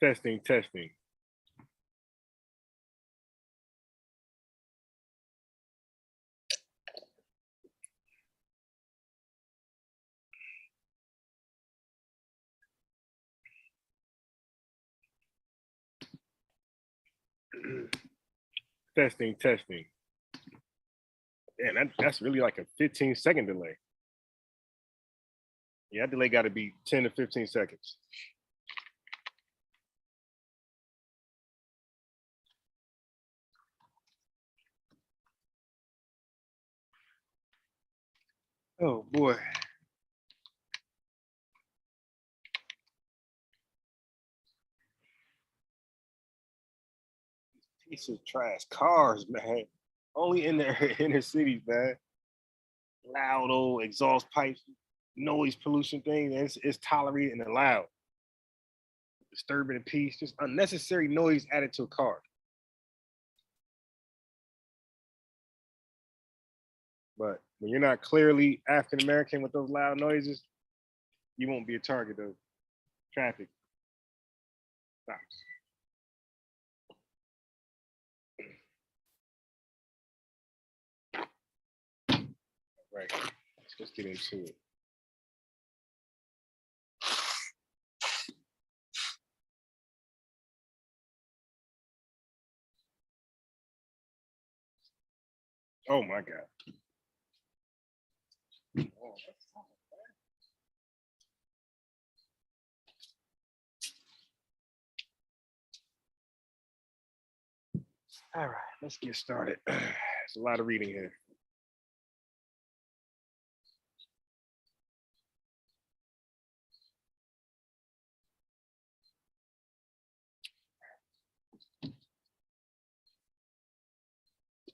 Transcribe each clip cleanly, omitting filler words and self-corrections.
Testing, testing. Testing, testing. Man, that's really like a 15-second delay. Yeah, that delay got to be 10 to 15 seconds. Oh boy. Piece of trash cars, man. Only in their inner cities, man. Loud old exhaust pipes, noise pollution thing. It's tolerated and allowed. Disturbing the peace, just unnecessary noise added to a car. But when you're not clearly African American with those loud noises, you won't be a target of traffic stops. Right. Let's get into it. Oh my God. All right, let's get started. There's a lot of reading here.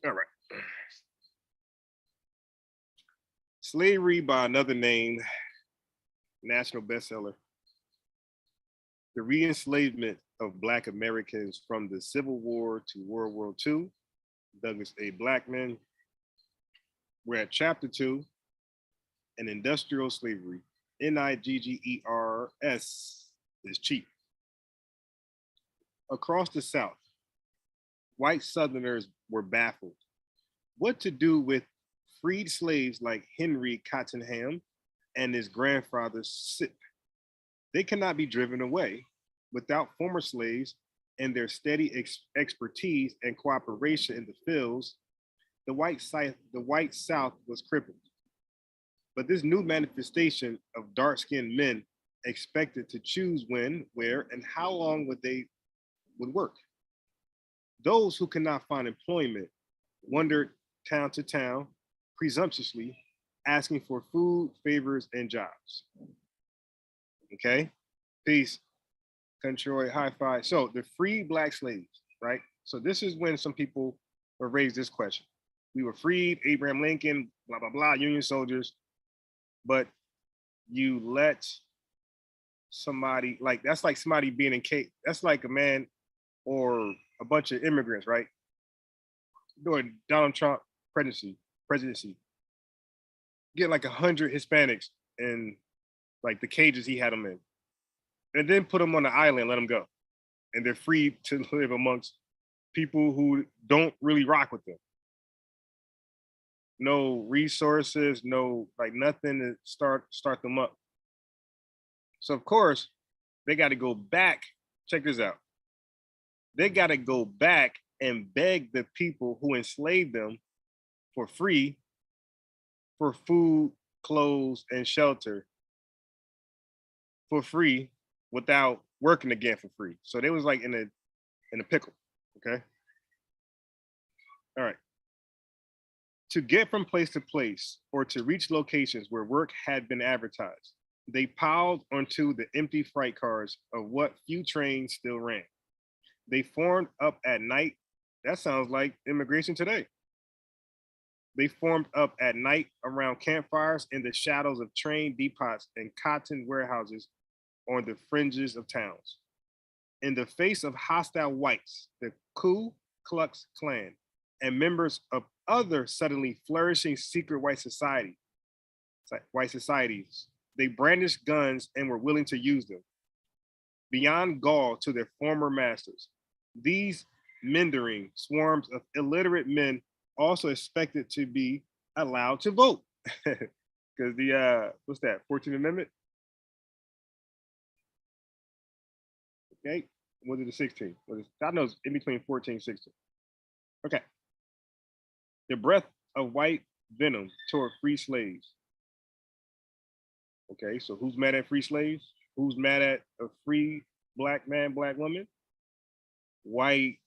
All right. Slavery by Another Name, national bestseller. The re-enslavement of Black Americans from the Civil War to World War II, Douglas A. Blackman. We're at chapter 2, an industrial slavery. Niggers is cheap. Across the South, white Southerners were baffled. What to do with freed slaves like Henry Cottenham and his grandfather Sip? They cannot be driven away. Without former slaves and their steady expertise and cooperation in the fields, the white South was crippled. But this new manifestation of dark-skinned men expected to choose when, where, and how long would work. Those who could not find employment wandered town to town, presumptuously asking for food, favors, and jobs. Okay, peace, Controy, high five. So the free Black slaves, right? So this is when some people were raised this question. We were freed, Abraham Lincoln, blah, blah, blah, Union soldiers, but you let somebody, that's like somebody being in case, that's like a man or a bunch of immigrants, right? During Donald Trump presidency, get like 100 Hispanics in like the cages he had them in, and then put them on the island, let them go, and they're free to live amongst people who don't really rock with them. No resources, no like nothing to start them up. So of course, they got to go back. Check this out. They got to go back and beg the people who enslaved them for free for food, clothes, and shelter for free without working again for free. So they was like in a pickle. Okay. All right. To get from place to place or to reach locations where work had been advertised, they piled onto the empty freight cars of what few trains still ran. They formed up at night. That sounds like immigration today. They formed up at night around campfires in the shadows of train depots and cotton warehouses on the fringes of towns. In the face of hostile whites, the Ku Klux Klan and members of other suddenly flourishing secret white societies, they brandished guns and were willing to use them. Beyond gall to their former masters, these mendering swarms of illiterate men also expected to be allowed to vote. Because the what's that, 14th Amendment? Okay. Was it the 16th? I know it's in between 14 and 16. Okay. The breath of white venom toward free slaves. Okay, so who's mad at free slaves? Who's mad at a free black man, black woman? White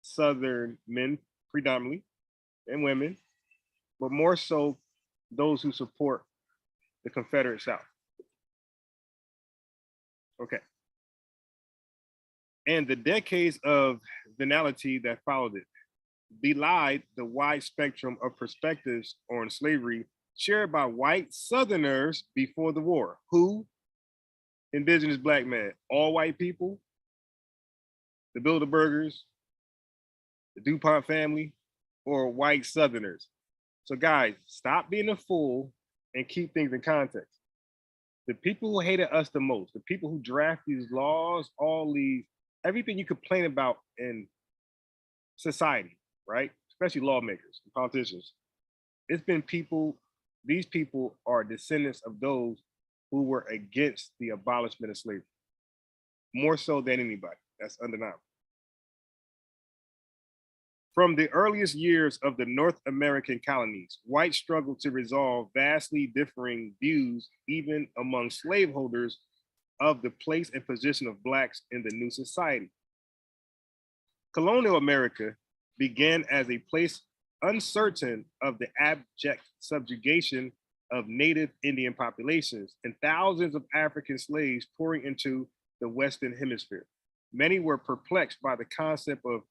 Southern men predominantly, and women, but more so those who support the Confederate South. Okay. And the decades of venality that followed it belied the wide spectrum of perspectives on slavery shared by white Southerners before the war. Who? Indigenous black men, all white people, the Bilderbergers, the DuPont family, or white Southerners. So guys, stop being a fool and keep things in context. The people who hated us the most, the people who draft these laws, all these, everything you complain about in society, right? Especially lawmakers and politicians. It's been people, these people are descendants of those who were against the abolishment of slavery, more so than anybody. That's undeniable. From the earliest years of the North American colonies, whites struggled to resolve vastly differing views, even among slaveholders, of the place and position of blacks in the new society. Colonial America began as a place uncertain of the abject subjugation of native Indian populations and thousands of African slaves pouring into the Western Hemisphere. Many were perplexed by the concept of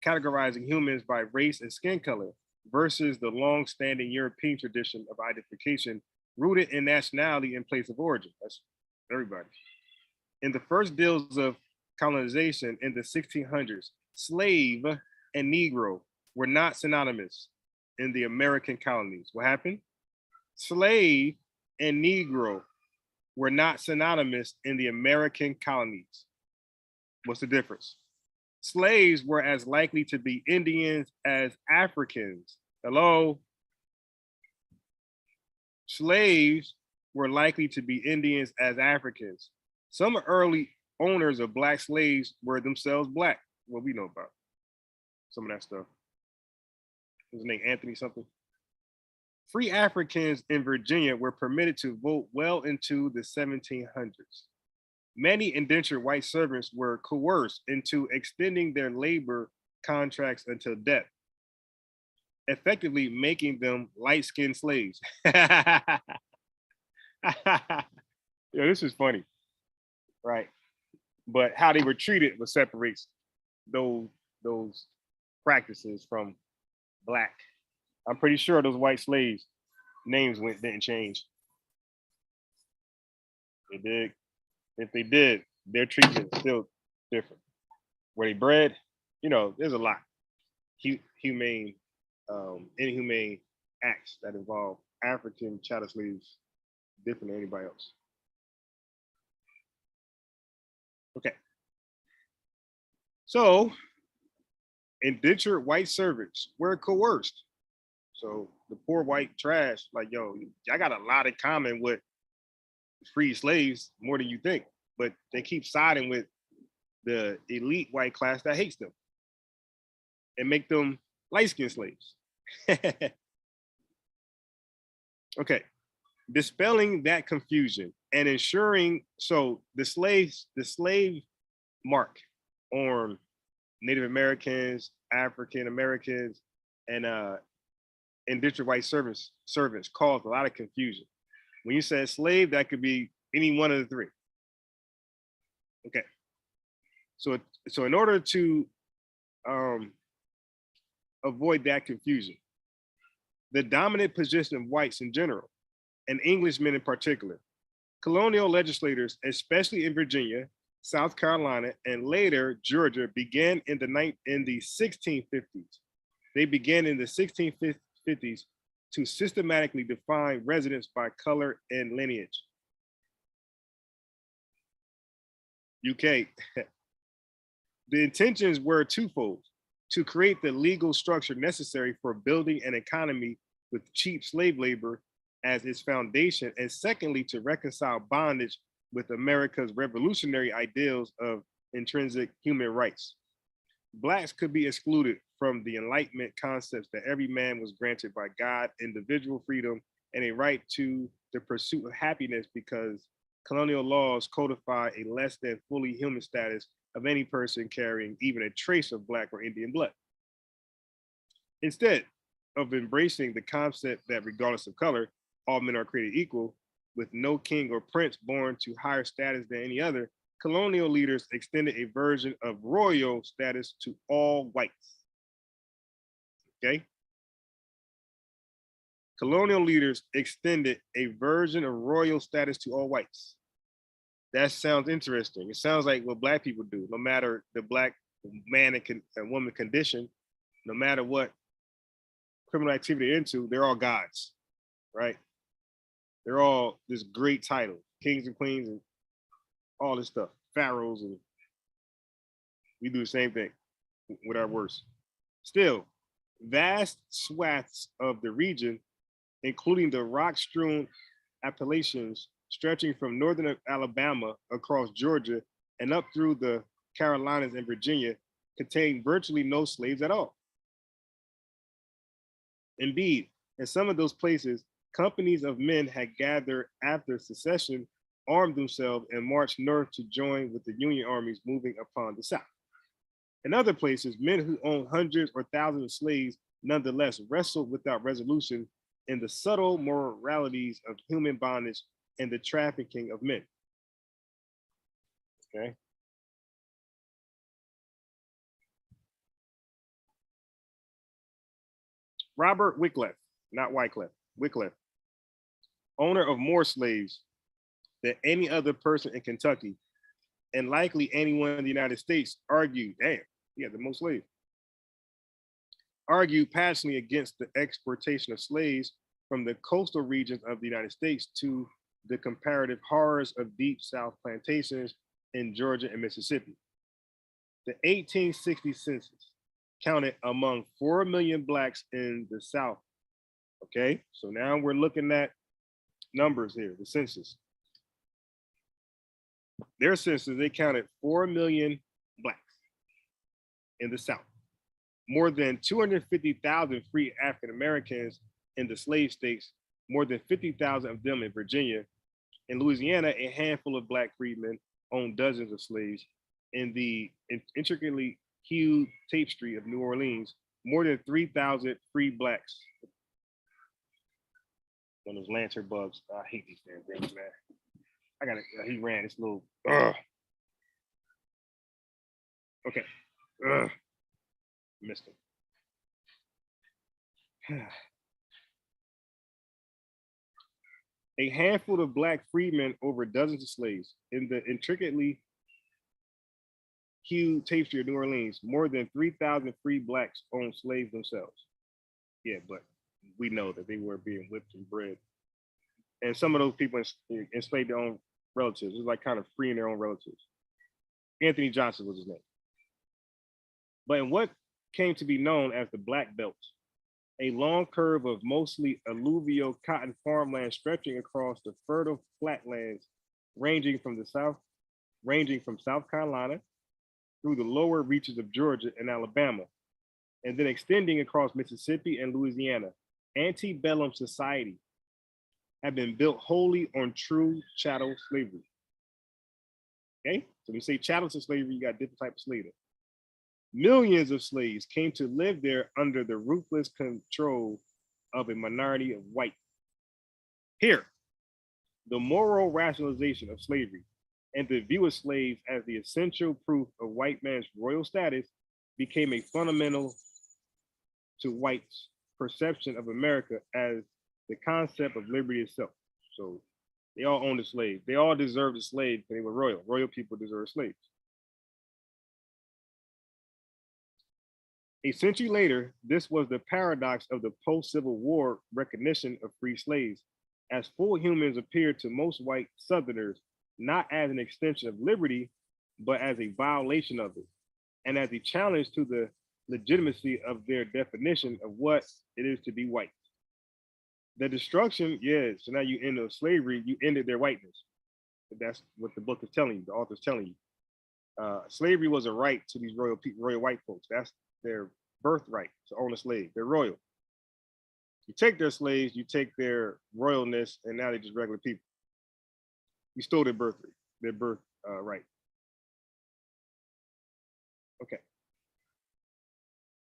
categorizing humans by race and skin color versus the long-standing European tradition of identification rooted in nationality and place of origin. That's everybody. In the first deals of colonization in the 1600s, slave and Negro were not synonymous in the American colonies. What happened? Slave and Negro were not synonymous in the American colonies. What's the difference? Slaves were as likely to be Indians as Africans. Hello? Slaves were likely to be Indians as Africans. Some early owners of black slaves were themselves black. What we know about some of that stuff. His name Anthony something. Free Africans in Virginia were permitted to vote well into the 1700s. Many indentured white servants were coerced into extending their labor contracts until death, effectively making them light-skinned slaves. Yeah, this is funny, right? But how they were treated was separates those practices from black. I'm pretty sure those white slaves' names didn't change. They did. If they did, their treatment is still different. Were they bred? You know, there's a lot humane, inhumane acts that involve African chattel slaves different than anybody else. Okay. So, indentured white servants were coerced. So the poor white trash, like, yo, I got a lot in common with free slaves, more than you think, but they keep siding with the elite white class that hates them and make them light-skinned slaves. Okay, dispelling that confusion and ensuring, so the slave mark on Native Americans, African Americans, and indentured white servants caused a lot of confusion. When you said slave, that could be any one of the three. Okay. So in order to avoid that confusion, the dominant position of whites in general, and Englishmen in particular. Colonial legislators, especially in Virginia, South Carolina, and later Georgia, began in the 1650s. They began in the 1650s to systematically define residents by color and lineage. UK. The intentions were twofold: to create the legal structure necessary for building an economy with cheap slave labor as its foundation, and secondly, to reconcile bondage with America's revolutionary ideals of intrinsic human rights. Blacks could be excluded from the Enlightenment concepts that every man was granted by God individual freedom and a right to the pursuit of happiness, because colonial laws codify a less than fully human status of any person carrying even a trace of Black or Indian blood. Instead of embracing the concept that regardless of color, all men are created equal, with no king or prince born to higher status than any other, colonial leaders extended a version of royal status to all whites. Okay? Colonial leaders extended a version of royal status to all whites. That sounds interesting. It sounds like what Black people do, no matter the Black man and woman condition, no matter what criminal activity they're into, they're all gods, right? They're all this great title, kings and queens and all this stuff, pharaohs, and we do the same thing with our worst. Still, vast swaths of the region, including the rock-strewn Appalachians, stretching from northern Alabama across Georgia and up through the Carolinas and Virginia, contained virtually no slaves at all. Indeed, in some of those places, companies of men had gathered after secession, armed themselves, and marched north to join with the Union armies moving upon the South. In other places, men who owned hundreds or thousands of slaves nonetheless wrestled without resolution in the subtle moralities of human bondage and the trafficking of men. Okay. Robert Wycliffe, not Wycliffe, Wycliffe, owner of more slaves than any other person in Kentucky, and likely anyone in the United States, argued, damn, he had the most slaves, argued passionately against the exportation of slaves from the coastal regions of the United States to the comparative horrors of deep South plantations in Georgia and Mississippi. The 1860 census counted among 4 million Blacks in the South. Okay, so now we're looking at numbers here, the census. Their census, they counted 4 million Blacks in the South. More than 250,000 free African Americans in the slave states, more than 50,000 of them in Virginia. In Louisiana, a handful of Black freedmen owned dozens of slaves. In the intricately hewed tapestry of New Orleans, more than 3,000 free Blacks. One of those lantern bugs. I hate these damn things, man. I got it. He ran this little. Okay. Missed him. A handful of Black freedmen over dozens of slaves. In the intricately hewed tapestry of New Orleans, more than 3,000 free Blacks owned slaves themselves. Yeah, but we know that they were being whipped and bred. And some of those people enslaved their own relatives. It was like kind of freeing their own relatives. Anthony Johnson was his name. But in what came to be known as the Black Belt, a long curve of mostly alluvial cotton farmland stretching across the fertile flatlands ranging from South Carolina through the lower reaches of Georgia and Alabama, and then extending across Mississippi and Louisiana. Antebellum society had been built wholly on true chattel slavery. Okay, so when you say chattel slavery, you got different types of slavery. Millions of slaves came to live there under the ruthless control of a minority of white. Here, the moral rationalization of slavery and the view of slaves as the essential proof of white man's royal status became a fundamental to whites perception of America as the concept of liberty itself. So they all owned a slave. They all deserved a slave because they were royal. Royal people deserve slaves. A century later, this was the paradox of the post-Civil War recognition of free slaves, as full humans appeared to most white Southerners not as an extension of liberty, but as a violation of it, and as a challenge to the legitimacy of their definition of what it is to be white. The destruction, yeah, so now you end of slavery, you ended their whiteness. That's what the book is telling you, the author's telling you. Slavery was a right to these royal white folks. That's their birthright to own a slave. They're royal. You take their slaves, you take their royalness, and now they're just regular people. You stole their birthright, their birth right. Okay.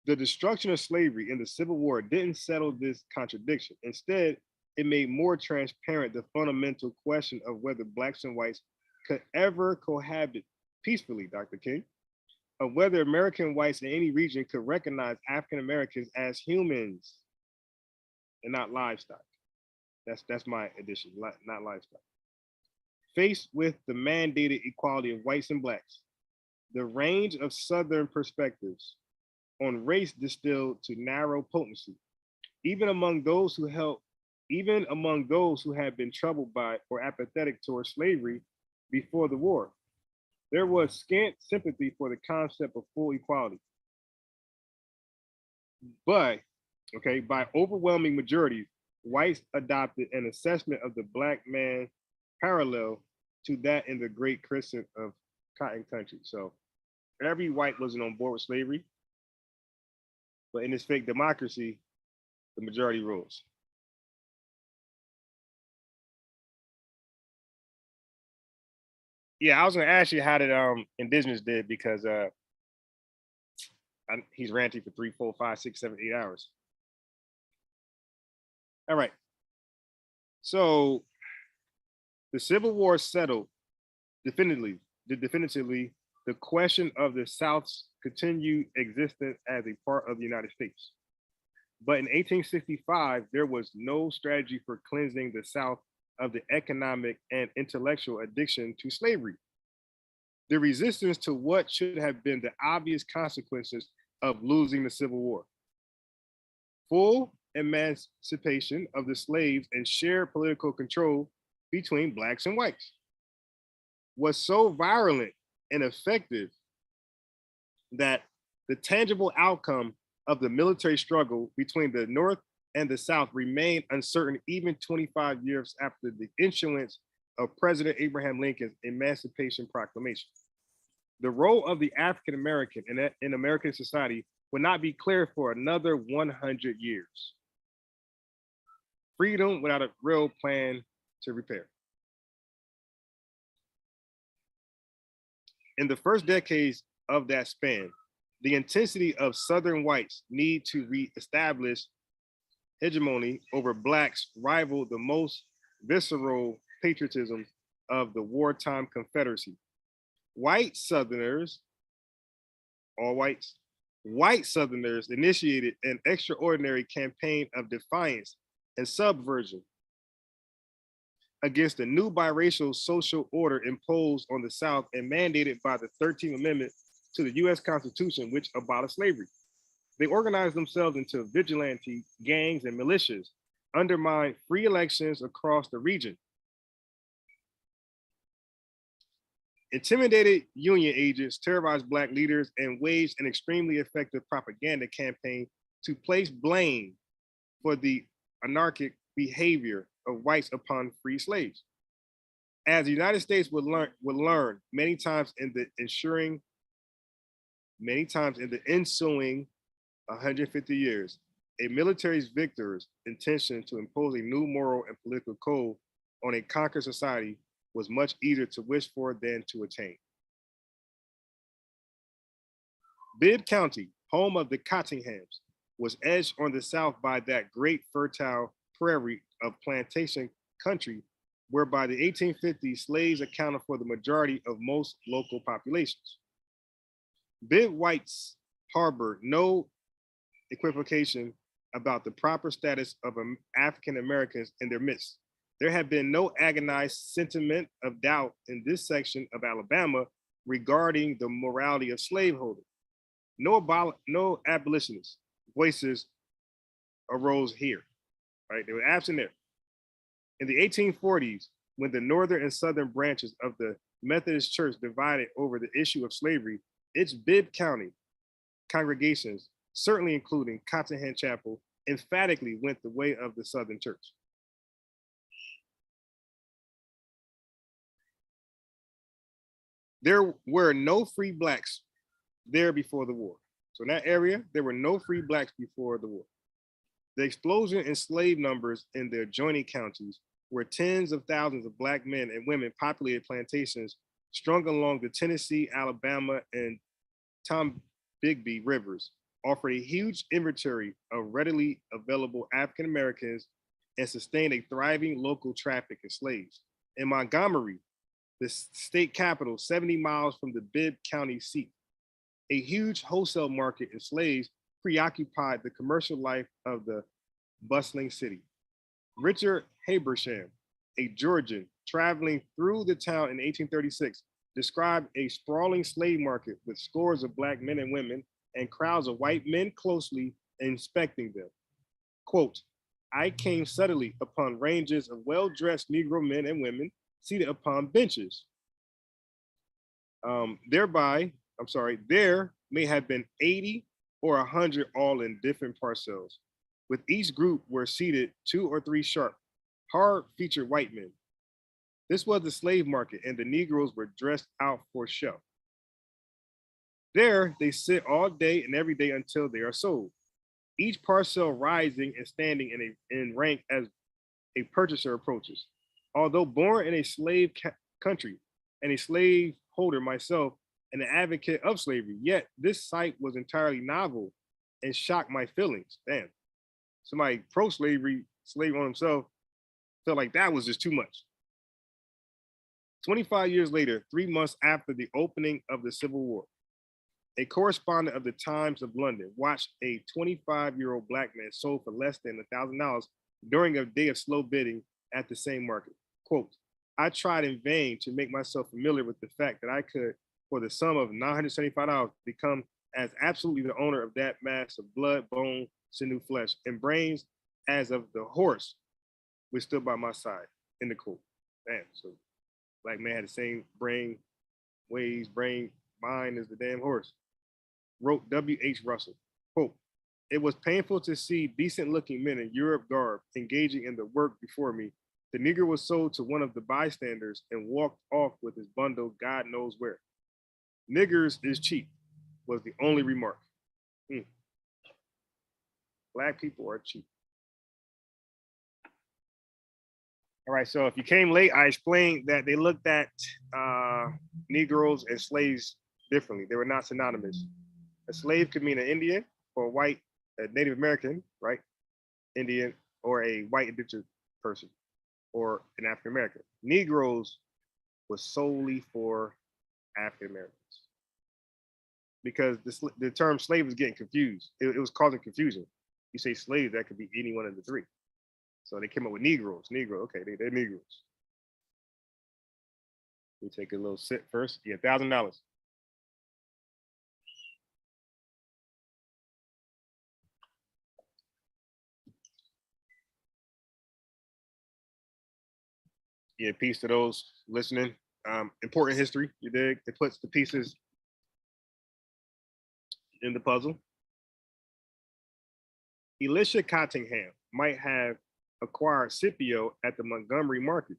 The destruction of slavery in the Civil War didn't settle this contradiction. Instead, it made more transparent the fundamental question of whether blacks and whites could ever cohabit peacefully, Dr. King, of whether American whites in any region could recognize African Americans as humans and not livestock. That's my addition, not livestock. Faced with the mandated equality of whites and blacks, the range of Southern perspectives on race distilled to narrow potency, even among those who had been troubled by or apathetic towards slavery before the war. There was scant sympathy for the concept of full equality. But, by overwhelming majorities, whites adopted an assessment of the black man parallel to that in the great crescent of cotton country. So every white wasn't on board with slavery, but in this fake democracy, the majority rules. Yeah, I was gonna ask you how did Indigenous did because he's ranting for 3, 4, 5, 6, 7, 8 hours. All right. So the Civil War settled definitively the question of the South's continued existence as a part of the United States. But in 1865, there was no strategy for cleansing the South of the economic and intellectual addiction to slavery. The resistance to what should have been the obvious consequences of losing the Civil War. Full emancipation of the slaves and shared political control between blacks and whites was so virulent and effective that the tangible outcome of the military struggle between the North and the South remained uncertain even 25 years after the issuance of President Abraham Lincoln's Emancipation Proclamation. The role of the African American in American society would not be clear for another 100 years. Freedom without a real plan to repair. In the first decades of that span, the intensity of Southern whites' need to reestablish hegemony over blacks rivaled the most visceral patriotism of the wartime Confederacy. White Southerners, all whites, white Southerners initiated an extraordinary campaign of defiance and subversion against the new biracial social order imposed on the South and mandated by the 13th Amendment to the US Constitution, which abolished slavery. They organized themselves into vigilante gangs and militias, undermined free elections across the region, intimidated Union agents, terrorized Black leaders, and waged an extremely effective propaganda campaign to place blame for the anarchic behavior of whites upon free slaves. As the United States would learn many times in the ensuing 150 years, a military's victor's intention to impose a new moral and political code on a conquered society was much easier to wish for than to attain. Bibb County, home of the Cottinghams, was edged on the south by that great fertile prairie of plantation country, where by the 1850s, slaves accounted for the majority of most local populations. Bibb whites harbored no equivocation about the proper status of African Americans in their midst. There had been no agonized sentiment of doubt in this section of Alabama regarding the morality of slaveholding. No abolitionist voices arose here, right? They were absent there. In the 1840s, when the northern and southern branches of the Methodist Church divided over the issue of slavery, its Bibb County congregations, certainly including Cottonham Chapel, emphatically went the way of the Southern Church. There were no free blacks there before the war. So in that area, there were no free blacks before the war. The explosion in slave numbers in the adjoining counties, where tens of thousands of black men and women populated plantations strung along the Tennessee, Alabama, and Tombigbee rivers, offered a huge inventory of readily available African Americans and sustained a thriving local traffic in slaves. In Montgomery, the state capital, 70 miles from the Bibb County seat, a huge wholesale market in slaves preoccupied the commercial life of the bustling city. Richard Habersham, a Georgian traveling through the town in 1836, described a sprawling slave market with scores of black men and women and crowds of white men closely inspecting them. Quote, I came suddenly upon ranges of well-dressed Negro men and women seated upon benches. There may have been 80 or 100 all in different parcels. With each group were seated 2 or 3 sharp, hard-featured white men. This was the slave market, and the Negroes were dressed out for show. There they sit all day and every day until they are sold, each parcel rising and standing in rank as a purchaser approaches. Although born in a slave country and a slave holder myself and an advocate of slavery, yet this sight was entirely novel and shocked my feelings. Damn, somebody pro-slavery, slave on himself, felt like that was just too much. 25 years later, 3 months after the opening of the Civil War, a correspondent of the Times of London watched a 25-year-old black man sold for less than $1,000 during a day of slow bidding at the same market. Quote, I tried in vain to make myself familiar with the fact that I could, for the sum of $975, become as absolutely the owner of that mass of blood, bone, sinew, flesh, and brains as of the horse which stood by my side. In the quote. Damn, so black man had the same brain, mind as the damn horse. Wrote W.H. Russell, quote, it was painful to see decent looking men in Europe garb engaging in the work before me. The Negro was sold to one of the bystanders and walked off with his bundle God knows where. Niggers is cheap was the only remark. Black people are cheap. All right, so if you came late, I explained that they looked at Negroes and slaves differently. They were not synonymous. A slave could mean an Indian or a white, a Native American, right? Indian, or a white indigenous person, or an African American. Negroes was solely for African Americans because the term slave was getting confused. It was causing confusion. You say slave, that could be any one of the 3. So they came up with Negroes. Negro, okay, they're Negroes. We take a little sip first. Yeah, $1,000. Yeah, peace to those listening. Important history, you dig? It puts the pieces in the puzzle. Elisha Cottingham might have acquired Scipio at the Montgomery market,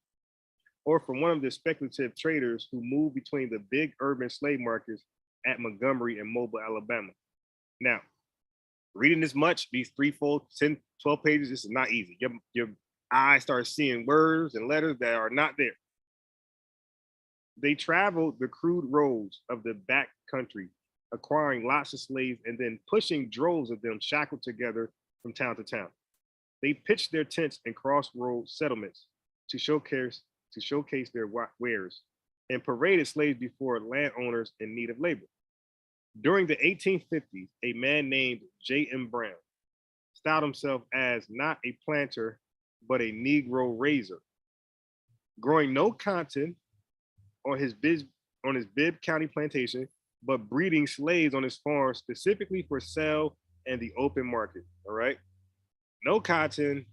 or from one of the speculative traders who moved between the big urban slave markets at Montgomery and Mobile, Alabama. Now, reading this much, these 3, 4, 10, 12 pages, this is not easy. Your eyes start seeing words and letters that are not there. They traveled the crude roads of the back country, acquiring lots of slaves and then pushing droves of them shackled together from town to town. They pitched their tents in crossroad settlements to showcase their wares and paraded slaves before landowners in need of labor. During the 1850s, a man named J.M. Brown styled himself as not a planter, but a Negro raiser, growing no cotton on his Bibb County plantation, but breeding slaves on his farm specifically for sale and the open market. All right, no cotton,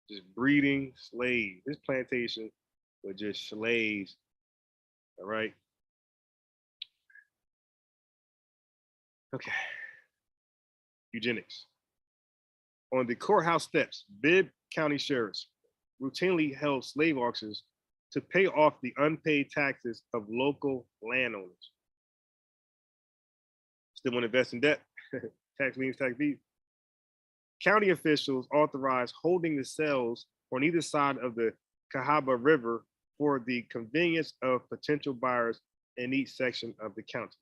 just breeding slaves. His plantation was just slaves. All right. Okay. Eugenics. On the courthouse steps, Bibb County sheriffs routinely held slave auctions to pay off the unpaid taxes of local landowners. Still want to invest in debt? Tax liens, tax deeds. County officials authorized holding the cells on either side of the Cahaba River for the convenience of potential buyers in each section of the county.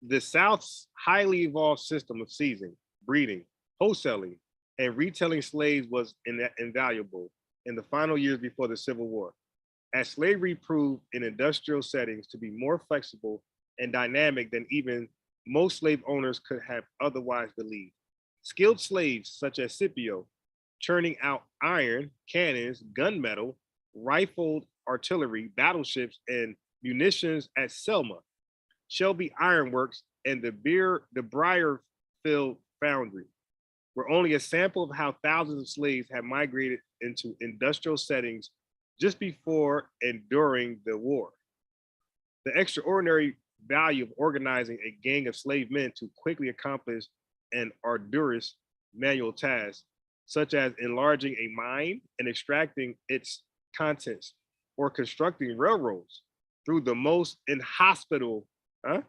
The South's highly evolved system of seizing, breeding, wholesaling, and retailing slaves was invaluable in the final years before the Civil War, as slavery proved in industrial settings to be more flexible and dynamic than even most slave owners could have otherwise believed. Skilled slaves such as Scipio, churning out iron, cannons, gunmetal, rifled artillery, battleships, and munitions at Selma, Shelby Ironworks, and the Briarfield Foundry were only a sample of how thousands of slaves had migrated into industrial settings just before and during the war. The extraordinary value of organizing a gang of slave men to quickly accomplish an arduous manual task, such as enlarging a mine and extracting its contents, or constructing railroads through the most inhospitable, huh?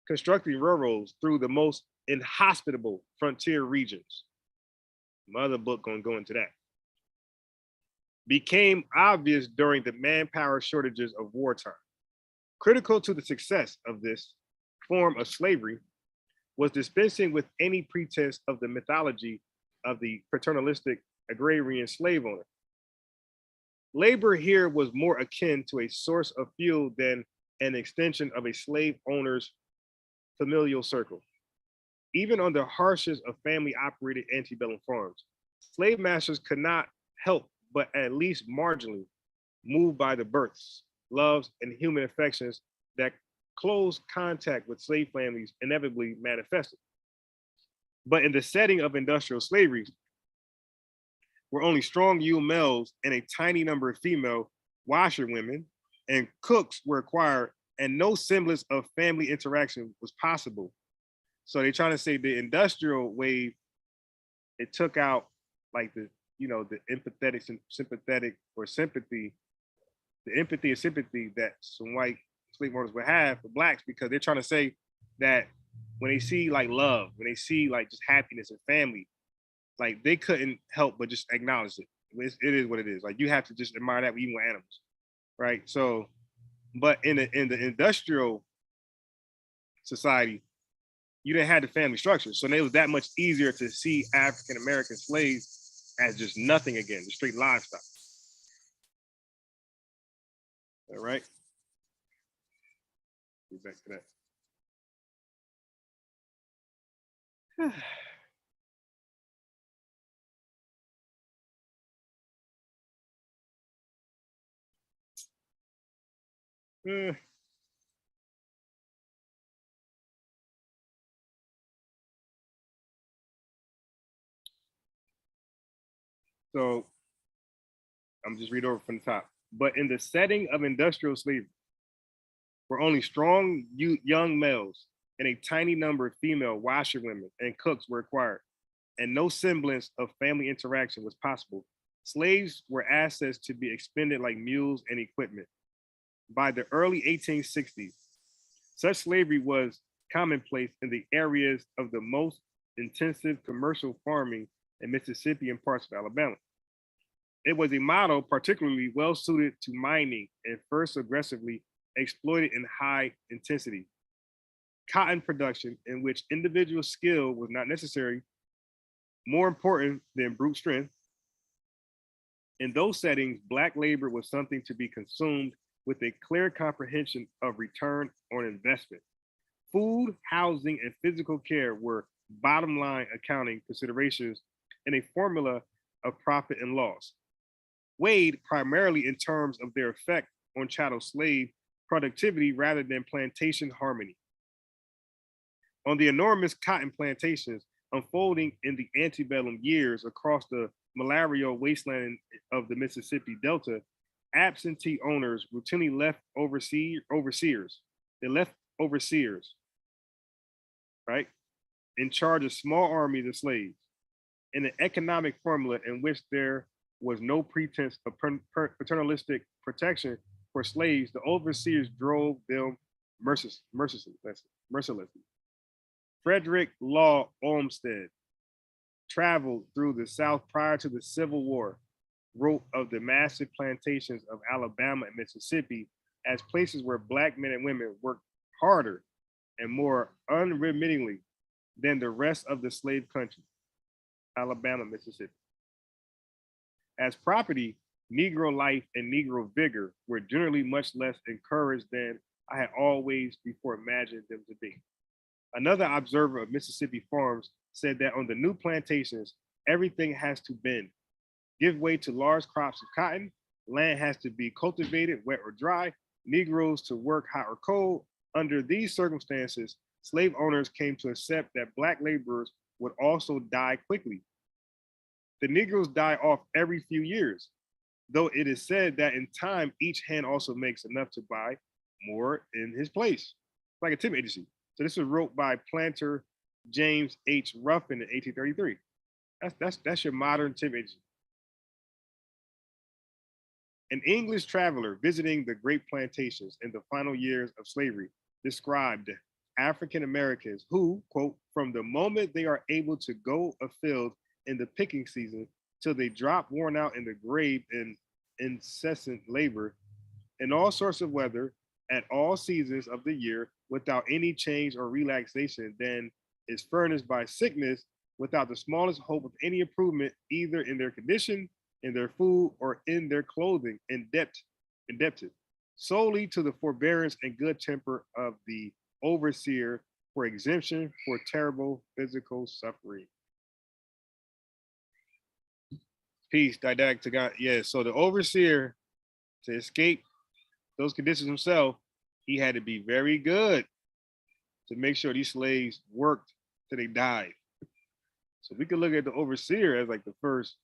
Constructing railroads through the most inhospitable frontier regions. My other book gonna go into that. Became obvious during the manpower shortages of wartime. Critical to the success of this form of slavery was dispensing with any pretense of the mythology of the paternalistic agrarian slave owner. Labor here was more akin to a source of fuel than an extension of a slave owner's familial circle. Even on the harshest of family operated antebellum farms, slave masters could not help but at least marginally moved by the births, loves, and human affections that close contact with slave families inevitably manifested. But in the setting of industrial slavery, where only strong Yule males and a tiny number of female washerwomen and cooks were required, and no semblance of family interaction was possible. So they're trying to say the industrial wave, it took out like the empathetic, sympathetic, or sympathy, the empathy and sympathy that some white slave owners would have for blacks, because they're trying to say that when they see like love, when they see like just happiness and family, like they couldn't help but just acknowledge it. It is what it is. Like you have to just admire that even with animals, right? So, but in the industrial society, you didn't have the family structure, so it was that much easier to see African American slaves as just nothing again, the straight livestock. All right, get back to that. So I'm just read over from the top. But in the setting of industrial slavery, where only strong young males and a tiny number of female washerwomen and cooks were required, and no semblance of family interaction was possible, slaves were assets to be expended like mules and equipment. By the early 1860s, such slavery was commonplace in the areas of the most intensive commercial farming in Mississippi and parts of Alabama. It was a model particularly well suited to mining and first aggressively exploited in high intensity cotton production, in which individual skill was not necessary, more important than brute strength. In those settings, Black labor was something to be consumed with a clear comprehension of return on investment. Food, housing, and physical care were bottom line accounting considerations in a formula of profit and loss, weighed primarily in terms of their effect on chattel slave productivity rather than plantation harmony. On the enormous cotton plantations unfolding in the antebellum years across the malarial wasteland of the Mississippi Delta, absentee owners routinely left overseers. They left overseers, right, in charge of small armies of slaves. In an economic formula in which there was no pretense of paternalistic protection for slaves, the overseers drove them mercilessly. Frederick Law Olmsted traveled through the South prior to the Civil War, wrote of the massive plantations of Alabama and Mississippi as places where Black men and women worked harder and more unremittingly than the rest of the slave country, Alabama, Mississippi. As property, Negro life and Negro vigor were generally much less encouraged than I had always before imagined them to be. Another observer of Mississippi farms said that on the new plantations, everything has to bend, give way to large crops of cotton, land has to be cultivated, wet or dry, Negroes to work hot or cold. Under these circumstances, slave owners came to accept that Black laborers would also die quickly. The Negroes die off every few years, though it is said that in time, each hand also makes enough to buy more in his place, like a tip agency. So this was wrote by planter James H. Ruffin in 1833. That's your modern tip agency. An English traveler visiting the great plantations in the final years of slavery described African Americans who, quote, from the moment they are able to go afield in the picking season till they drop worn out in the grave in incessant labor in all sorts of weather at all seasons of the year without any change or relaxation, then is furnished by sickness without the smallest hope of any improvement either in their condition, in their food, or in their clothing, indebted solely to the forbearance and good temper of the overseer for exemption for terrible physical suffering. Peace, didactic to God. Yeah, so the overseer, to escape those conditions himself, he had to be very good to make sure these slaves worked till they died. So we could look at the overseer as like the first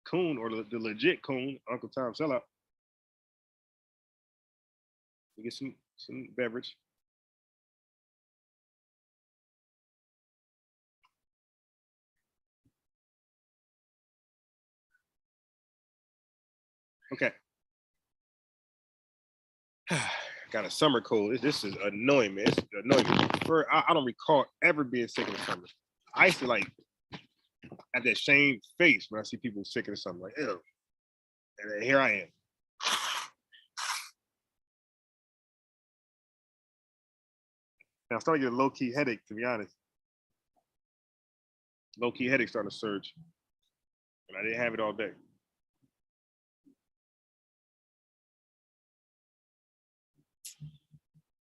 coon or the legit coon, Uncle Tom sellout. We get some beverage. Okay. Got a summer cold. This is annoying, man. It's annoying me. I don't recall ever being sick in the summer. I used to like have that shame face when I see people sick in the summer, like, ew. And then here I am. Now I'm starting to get a low-key headache, to be honest. Low-key headache starting to surge. And I didn't have it all day.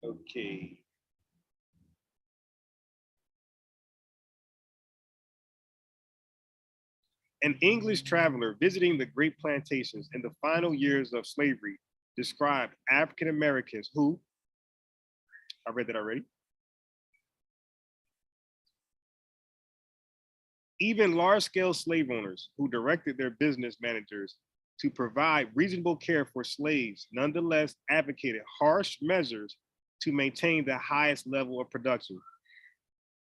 Okay. An English traveler visiting the great plantations in the final years of slavery described African Americans who, I read that already, even large-scale slave owners who directed their business managers to provide reasonable care for slaves, nonetheless advocated harsh measures to maintain the highest level of production.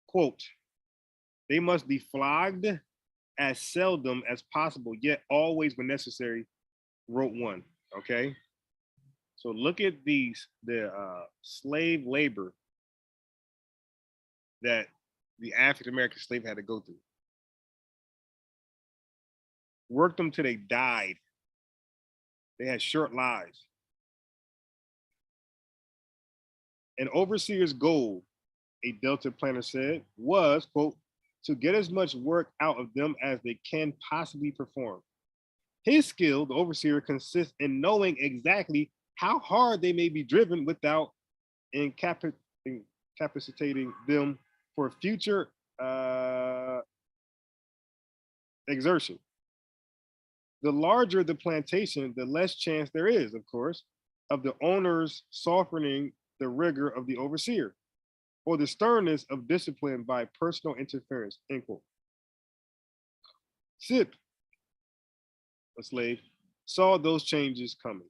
Quote, they must be flogged as seldom as possible, yet always when necessary, wrote one, okay? So look at the slave labor that the African-American slave had to go through. Worked them till they died. They had short lives. An overseer's goal, a Delta planter said, was, quote, to get as much work out of them as they can possibly perform. His skill, the overseer, consists in knowing exactly how hard they may be driven without incapacitating them for future exertion. The larger the plantation, the less chance there is, of course, of the owners softening the rigor of the overseer or the sternness of discipline by personal interference. End quote. Sip, a slave, saw those changes coming.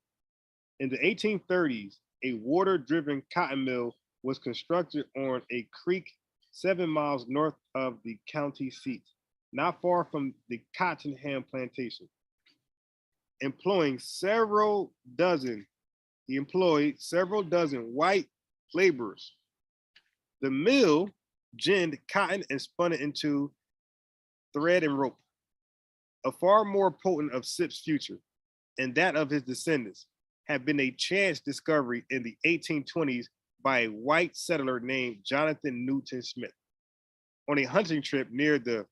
In the 1830s, a water-driven cotton mill was constructed on a creek 7 miles north of the county seat, not far from the Cottonham plantation. Employing several dozen, he employed several dozen white laborers. The mill ginned cotton and spun it into thread and rope, a far more potent of Sip's future and that of his descendants had been a chance discovery in the 1820s by a white settler named Jonathan Newton Smith. On a hunting trip near the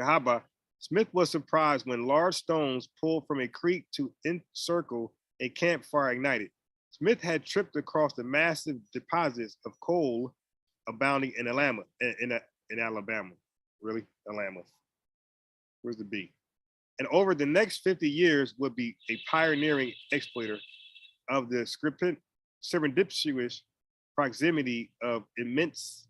Cahaba, Smith was surprised when large stones pulled from a creek to encircle a campfire ignited. Smith had tripped across the massive deposits of coal abounding in Alabama. In Alabama, really, Alabama. Where's the B? And over the next 50 years would be a pioneering exploiter of the serendipitous proximity of immense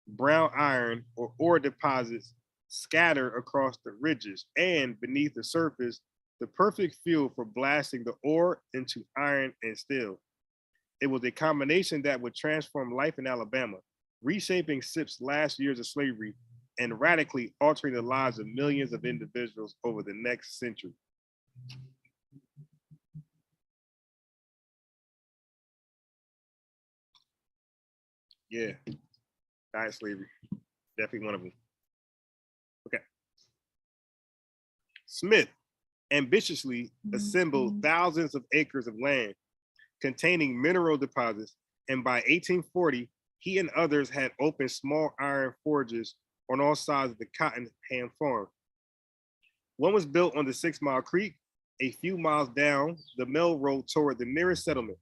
brown iron or ore deposits scattered across the ridges and beneath the surface, the perfect fuel for blasting the ore into iron and steel. It was a combination that would transform life in Alabama, reshaping Sip's last years of slavery and radically altering the lives of millions of individuals over the next century. Yeah, diet slavery, definitely one of them. Okay. Smith ambitiously assembled thousands of acres of land containing mineral deposits, and by 1840, he and others had opened small iron forges on all sides of the Cottonham farm. One was built on the 6 Mile Creek, a few miles down the mill road toward the nearest settlement.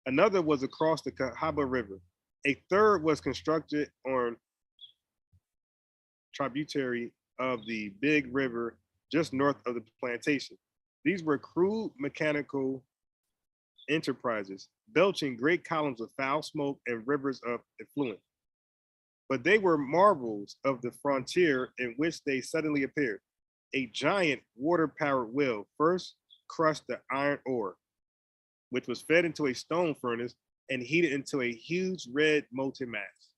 Another was across the Cahaba River. A third was constructed on tributary of the Big River just north of the plantation. These were crude mechanical enterprises, belching great columns of foul smoke and rivers of effluent. But they were marvels of the frontier in which they suddenly appeared. A giant water-powered wheel first crushed the iron ore, which was fed into a stone furnace and heated into a huge red molten mass.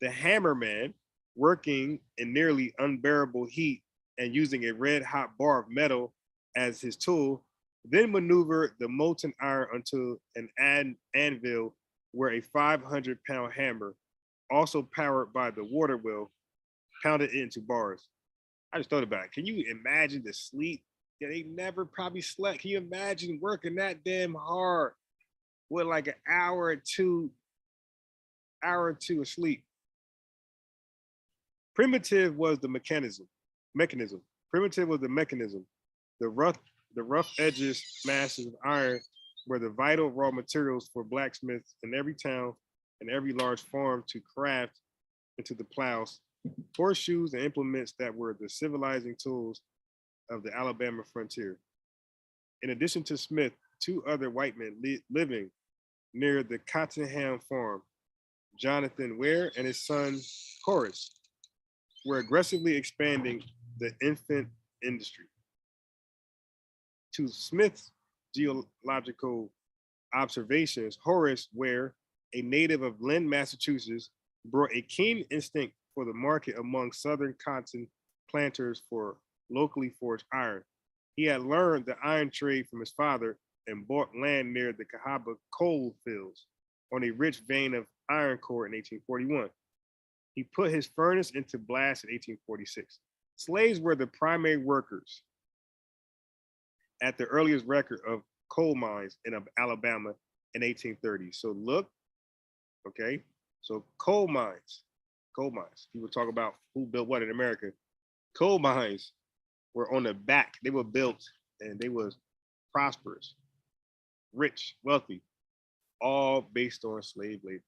The hammerman, working in nearly unbearable heat and using a red-hot bar of metal as his tool, then maneuvered the molten iron onto an anvil where a 500-pound hammer, also powered by the water wheel, pounded it into bars. I just thought about it. Can you imagine the sleep? Yeah, they never probably slept. Can you imagine working that damn hard with like an hour or two of sleep? Primitive was the mechanism. Primitive was the mechanism. The rough edges masses of iron were the vital raw materials for blacksmiths in every town and every large farm to craft into the plows, horseshoes, and implements that were the civilizing tools of the Alabama frontier. In addition to Smith, two other white men living near the Cottonham farm, Jonathan Ware and his son Horace, were aggressively expanding the infant industry. To Smith's geological observations, Horace Ware, a native of Lynn, Massachusetts, brought a keen instinct for the market among Southern cotton planters for locally forged iron. He had learned the iron trade from his father and bought land near the Cahaba coal fields on a rich vein of iron core in 1841. He put his furnace into blast in 1846. Slaves were the primary workers at the earliest record of coal mines in Alabama in 1830. So look, okay, so coal mines. People talk about who built what in America. Coal mines were on the back. They were built and they was prosperous, rich, wealthy, all based on slave labor.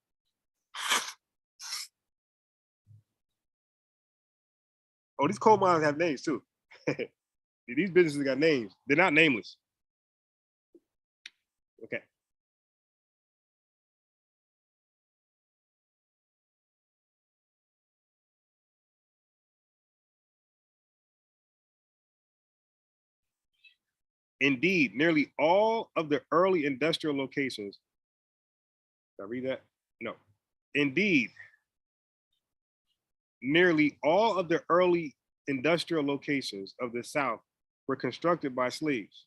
Oh, these coal mines have names too. These businesses got names. They're not nameless. Okay. Indeed, nearly all of the early industrial locations. Did I read that? No. Indeed, nearly all of the early industrial locations of the South were constructed by slaves.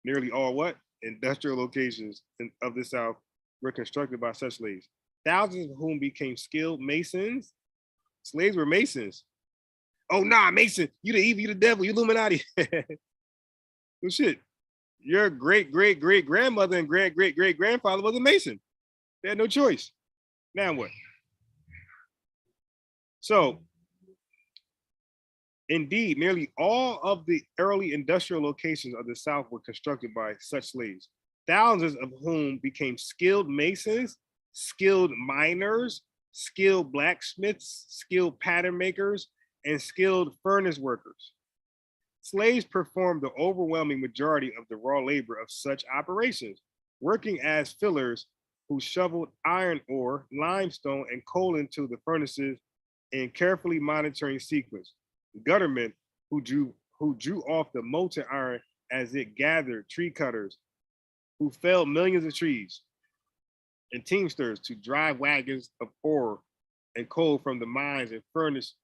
Nearly all what? Industrial locations of the South were constructed by such slaves, thousands of whom became skilled masons. Slaves were masons. Oh, nah, Mason, you the evil, you the devil, you Illuminati. Well, shit, your great great great grandmother and great great great grandfather was a Mason. They had no choice. Now what? So, indeed, nearly all of the early industrial locations of the South were constructed by such slaves, thousands of whom became skilled masons, skilled miners, skilled blacksmiths, skilled pattern makers, and skilled furnace workers. Slaves performed the overwhelming majority of the raw labor of such operations, working as fillers who shoveled iron ore, limestone, and coal into the furnaces in carefully monitoring sequence. Guttermen who drew off the molten iron as it gathered, tree cutters who felled millions of trees, and teamsters to drive wagons of ore and coal from the mines and furnace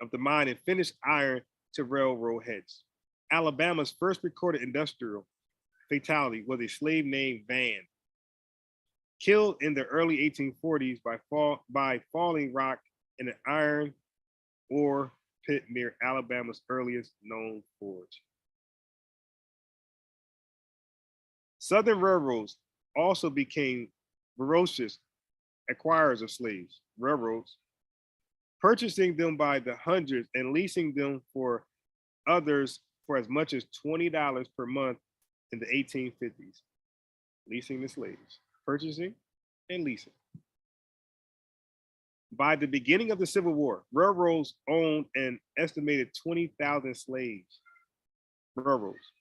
of the mine and finished iron to railroad heads. Alabama's first recorded industrial fatality was a slave named Van, killed in the early 1840s by falling rock in an iron ore pit near Alabama's earliest known forge. Southern railroads also became voracious acquirers of slaves, railroads, purchasing them by the hundreds and leasing them for others for as much as $20 per month in the 1850s. Leasing the slaves, purchasing and leasing. By the beginning of the Civil War, railroads owned an estimated 20,000 slaves. Railroads.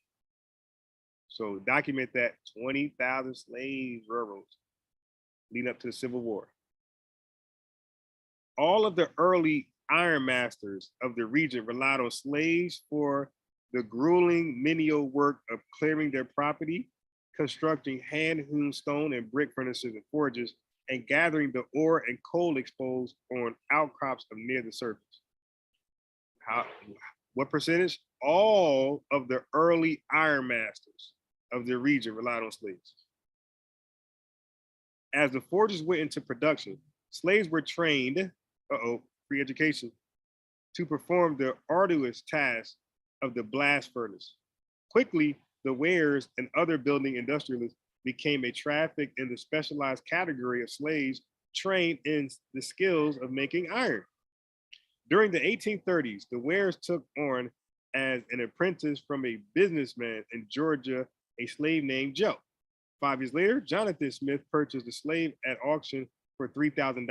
So document that 20,000 slaves, railroads, leading up to the Civil War. All of the early iron masters of the region relied on slaves for the grueling menial work of clearing their property, constructing hand-hewn stone and brick furnaces and forges, and gathering the ore and coal exposed on outcrops of near the surface. How, what percentage? All of the early iron masters of the region relied on slaves. As the forges went into production, slaves were trained, free education, to perform the arduous task of the blast furnace. Quickly, the wares and other building industrialists became a traffic in the specialized category of slaves trained in the skills of making iron. During the 1830s, the wares took on as an apprentice from a businessman in Georgia, a slave named Joe. 5 years later, Jonathan Smith purchased the slave at auction for $3,000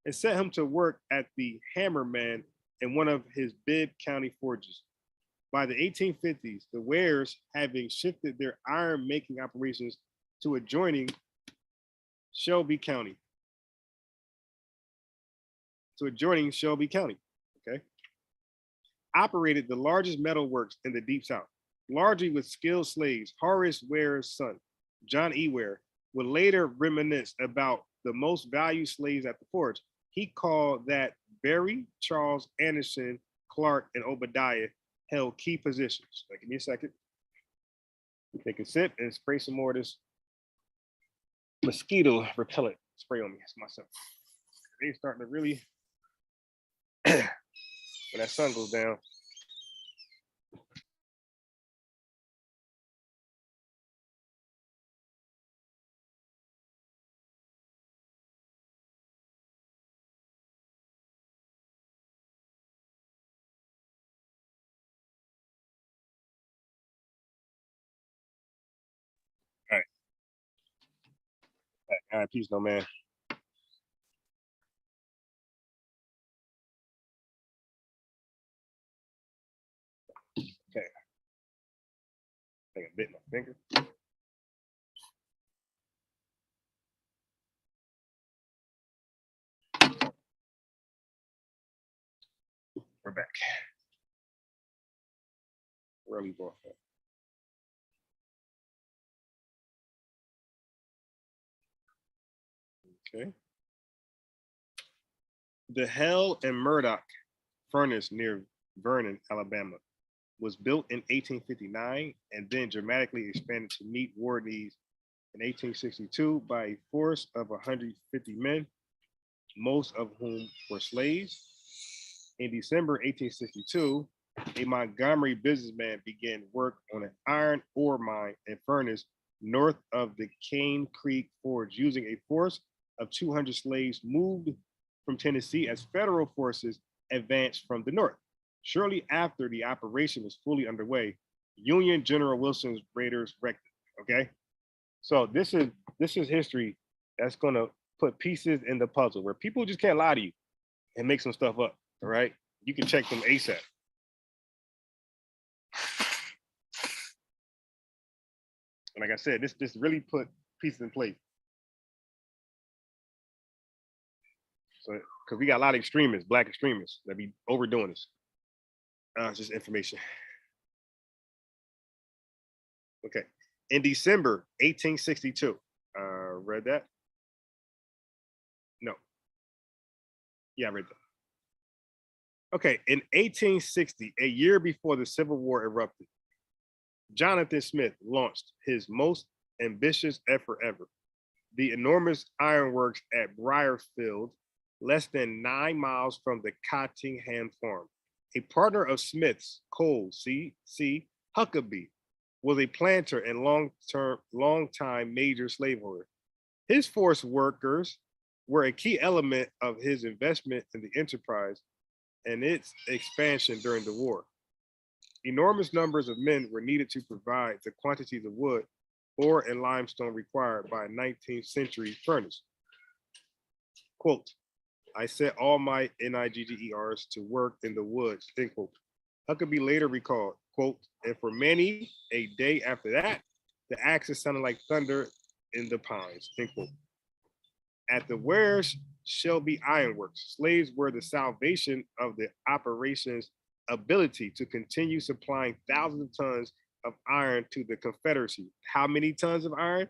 and set him to work at the hammerman in one of his Bibb County forges. By the 1850s, the wares, having shifted their iron making operations to adjoining Shelby County, okay, operated the largest metal works in the Deep South, largely with skilled slaves. Horace Ware's son, John E. Ware, would later reminisce about the most valued slaves at the forge. He called that Berry, Charles, Anderson, Clark, and Obadiah held key positions. Now, give me a second. Take a sip and spray some more of this mosquito repellent spray on me. It's myself. They're starting to really, when that sun goes down, All right, peace, no man. Okay, I think I bit my finger. We're back. Where are we going? Okay. The Hell and Murdoch furnace near Vernon, Alabama, was built in 1859 and then dramatically expanded to meet war needs in 1862 by a force of 150 men, most of whom were slaves. In December 1862, a Montgomery businessman began work on an iron ore mine and furnace north of the Cane Creek Forge using a force of 200 slaves moved from Tennessee as federal forces advanced from the north. Shortly after the operation was fully underway, Union General Wilson's raiders wrecked it. Okay, so this is history that's gonna put pieces in the puzzle where people just can't lie to you and make some stuff up. All right, you can check them ASAP. And like I said, this really put pieces in place. So because we got a lot of extremists, black extremists that be overdoing this. Just information. Okay. In December 1862, read that? No. Yeah, I read that. Okay. In 1860, a year before the Civil War erupted, Jonathan Smith launched his most ambitious effort ever, the enormous ironworks at Briarfield, less than 9 miles from the Cottingham farm. A partner of Smith's, Cole C. Huckabee, was a planter and long-time major slaveholder. His forced workers were a key element of his investment in the enterprise and its expansion during the war. Enormous numbers of men were needed to provide the quantities of wood, ore, and limestone required by a 19th century furnace. Quote, I set all my NIGGERs to work in the woods, end quote. Huckabee later recalled, quote, and for many a day after that, the axes sounded like thunder in the pines, end quote. At the Wares Shelby Ironworks, slaves were the salvation of the operation's ability to continue supplying thousands of tons of iron to the Confederacy. How many tons of iron?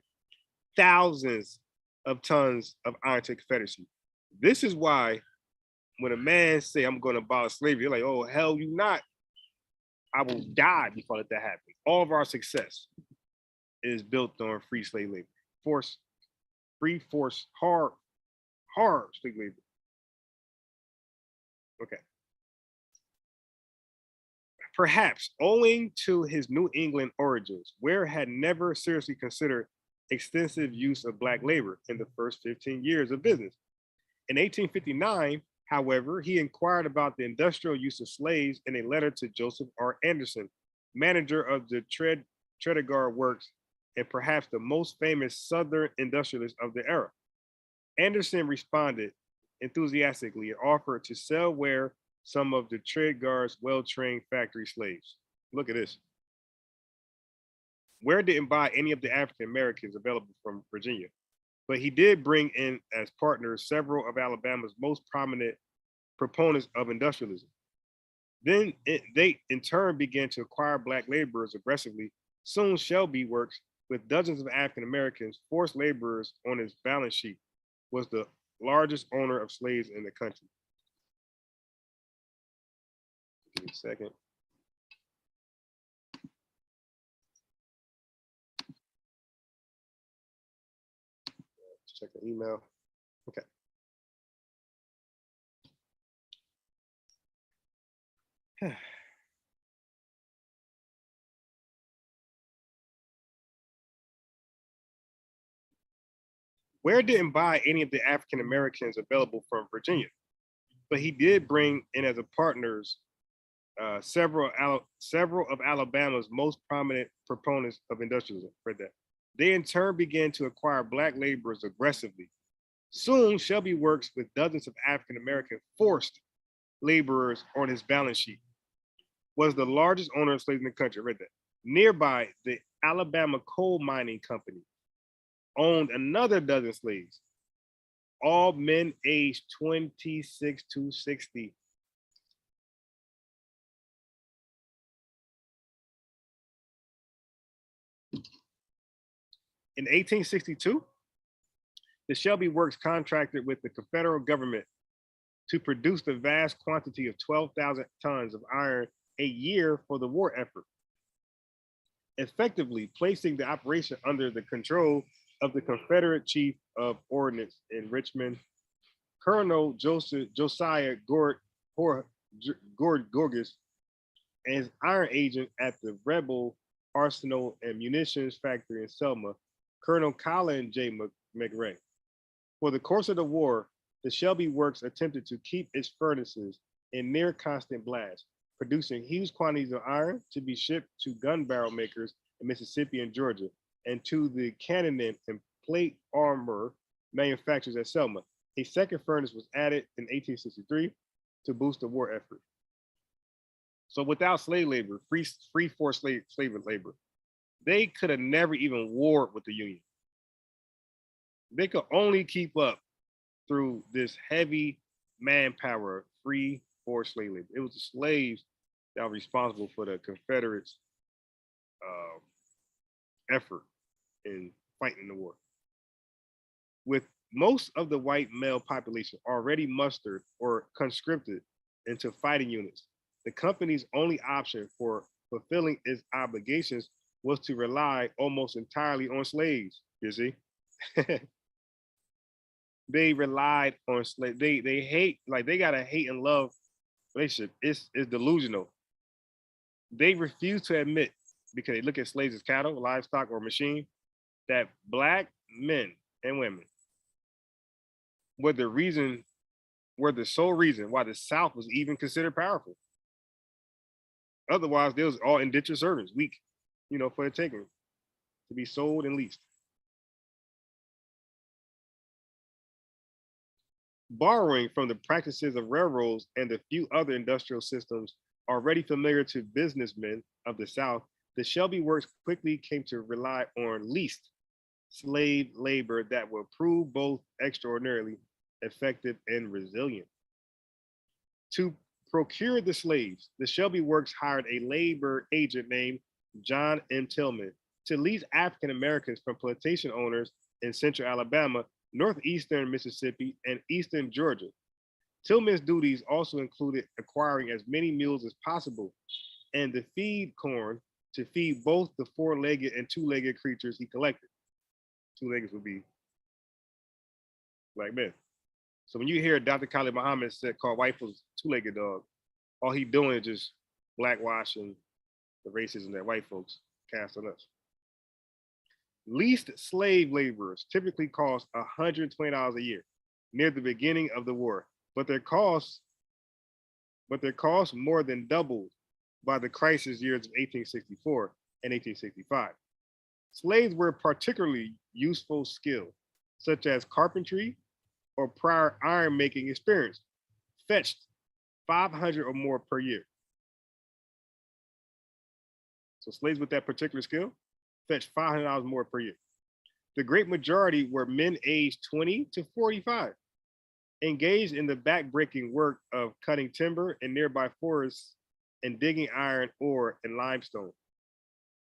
Thousands of tons of iron to the Confederacy. This is why when a man say I'm going to abolish slavery, you're like, oh hell, you not. I will die before I let that happen. All of our success is built on free slave labor, hard slave labor. Okay. Perhaps owing to his New England origins, Ware had never seriously considered extensive use of black labor in the first 15 years of business. In 1859, however, he inquired about the industrial use of slaves in a letter to Joseph R. Anderson, manager of the Tredegar Works and perhaps the most famous Southern industrialist of the era. Anderson responded enthusiastically and offered to sell Ware some of the Tredegar's well-trained factory slaves. Look at this. Ware didn't buy any of the African Americans available from Virginia, but he did bring in as partners several of Alabama's most prominent proponents of industrialism. Then they in turn began to acquire black laborers aggressively. Soon Shelby Works, with dozens of African Americans, forced laborers on its balance sheet, was the largest owner of slaves in the country. Give me a second. Let's check the email. Okay. Ware didn't buy any of the African Americans available from Virginia, but he did bring in as a partners several of Alabama's most prominent proponents of industrialism. Read that. They in turn began to acquire black laborers aggressively. Soon, Shelby works with dozens of African American forced laborers on his balance sheet. Was the largest owner of slaves in the country. I read that. Nearby, the Alabama Coal Mining Company owned another dozen slaves, all men aged 26 to 60. In 1862, the Shelby Works contracted with the Confederate government to produce the vast quantity of 12,000 tons of iron a year for the war effort, effectively placing the operation under the control of the Confederate Chief of Ordnance in Richmond, Colonel Josiah Gorgas, and his iron agent at the rebel arsenal and munitions factory in Selma, Colonel Colin J. McRae. For the course of the war, the Shelby Works attempted to keep its furnaces in near constant blast, producing huge quantities of iron to be shipped to gun barrel makers in Mississippi and Georgia, and to the cannon and plate armor manufacturers at Selma. A second furnace was added in 1863 to boost the war effort. So without slave labor, free forced slave labor, they could have never even warred with the Union. They could only keep up through this heavy manpower, free forced slave labor. It was the slaves that were responsible for the Confederates' effort in fighting the war. With most of the white male population already mustered or conscripted into fighting units, the company's only option for fulfilling its obligations was to rely almost entirely on slaves. You see, they relied on slaves. They hate, like, they got a hate and love relationship. It's delusional. They refuse to admit, because they look at slaves as cattle, livestock, or machine, that black men and women were the sole reason why the South was even considered powerful. Otherwise, they was all indentured servants, weak, for the taking, to be sold and leased. Borrowing from the practices of railroads and the few other industrial systems already familiar to businessmen of the South, the Shelby Works quickly came to rely on leased slave labor that would prove both extraordinarily effective and resilient. To procure the slaves, the Shelby Works hired a labor agent named John M. Tillman to lease African Americans from plantation owners in central Alabama, northeastern Mississippi, and eastern Georgia. Tillman's duties also included acquiring as many mules as possible and the feed corn to feed both the four-legged and two-legged creatures he collected. Two-legged would be black men. So when you hear Dr. Khalid Muhammad said call white folks two-legged dog, all he doing is just blackwashing the racism that white folks cast on us. Leased slave laborers typically cost $120 a year near the beginning of the war, but their costs more than doubled by the crisis years of 1864 and 1865. Slaves were particularly useful skill, such as carpentry or prior iron making experience, fetched 500 or more per year. So slaves with that particular skill fetched $500 more per year. The great majority were men aged 20 to 45, engaged in the backbreaking work of cutting timber in nearby forests and digging iron ore and limestone.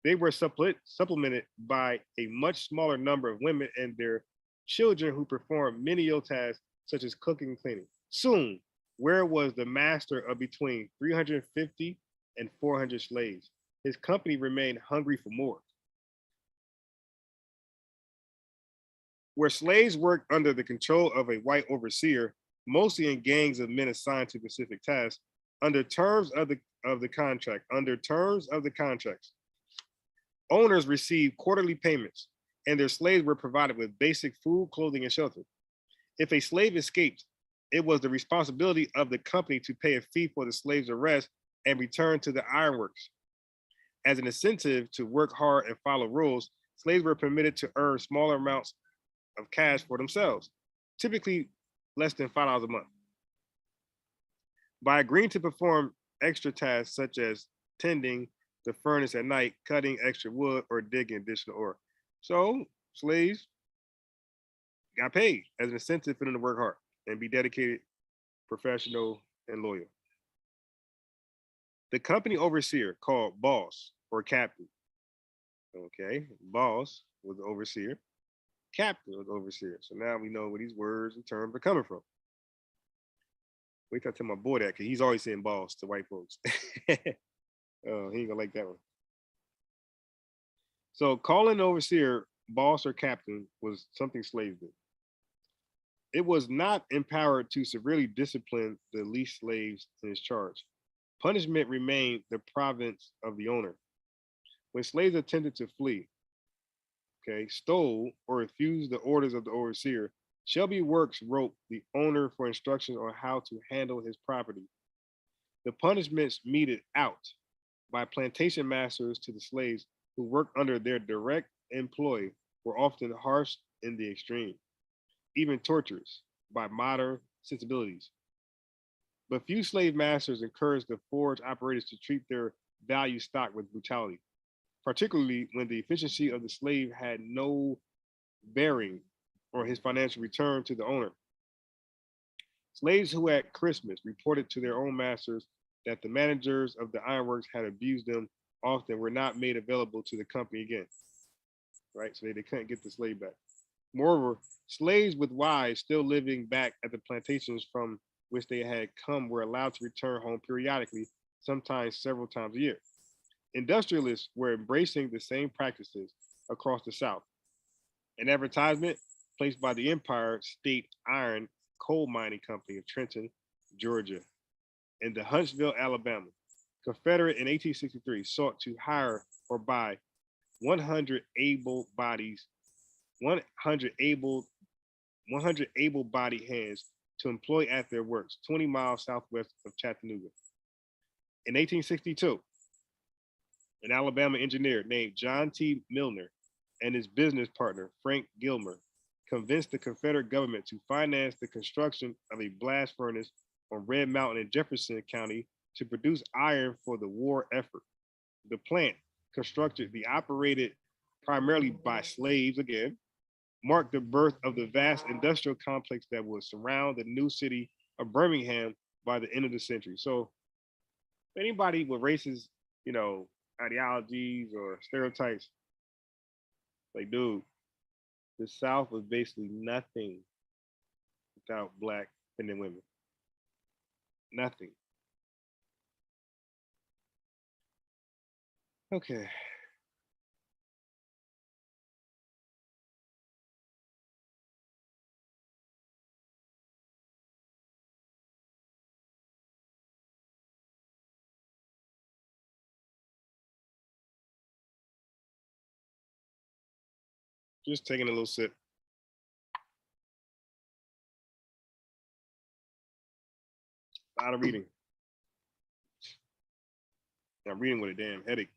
They were supplemented by a much smaller number of women and their children who performed menial tasks such as cooking and cleaning. Soon, Ware was the master of between 350 and 400 slaves. His company remained hungry for more. Where slaves worked under the control of a white overseer, mostly in gangs of men assigned to specific tasks, under terms of the contracts, owners received quarterly payments, and their slaves were provided with basic food, clothing, and shelter. If a slave escaped, it was the responsibility of the company to pay a fee for the slave's arrest and return to the ironworks. As an incentive to work hard and follow rules, slaves were permitted to earn smaller amounts of cash for themselves, typically less than $5 a month. By agreeing to perform extra tasks such as tending the furnace at night, cutting extra wood, or digging additional ore. So slaves got paid as an incentive for them to work hard and be dedicated, professional, and loyal. The company overseer called boss or captain. Okay, boss was the overseer, captain was the overseer. So now we know where these words and terms are coming from. Wait till I tell my boy that because he's always saying boss to white folks. Oh, he ain't gonna like that one. So calling overseer boss or captain was something slaves did. It was not empowered to severely discipline the least slaves in his charge. Punishment remained the province of the owner. When slaves attempted to flee, okay, stole, or refused the orders of the overseer, Shelby Works wrote the owner for instructions on how to handle his property. The punishments meted out by plantation masters to the slaves who worked under their direct employ were often harsh in the extreme, even torturous by modern sensibilities. But few slave masters encouraged the forge operators to treat their value stock with brutality, particularly when the efficiency of the slave had no bearing on his financial return to the owner. Slaves who at Christmas reported to their own masters that the managers of the ironworks had abused them often were not made available to the company again, right? So they couldn't get the slave back. Moreover, slaves with wives still living back at the plantations from which they had come were allowed to return home periodically, sometimes several times a year. Industrialists were embracing the same practices across the South. An advertisement placed by the Empire State Iron Coal Mining Company of Trenton, Georgia, and the Huntsville, Alabama, Confederate in 1863 sought to hire or buy 100 able bodies, 100 able-bodied hands to employ at their works 20 miles southwest of Chattanooga. In 1862, an Alabama engineer named John T. Milner and his business partner, Frank Gilmer, convinced the Confederate government to finance the construction of a blast furnace on Red Mountain in Jefferson County to produce iron for the war effort. The plant, constructed be operated primarily by slaves again, marked the birth of the vast industrial complex that would surround the new city of Birmingham by the end of the century. So anybody with racist, ideologies or stereotypes, like, dude, the South was basically nothing without black men and women. Nothing. Okay. Just taking a little sip. A lot of reading. I'm reading with a damn headache.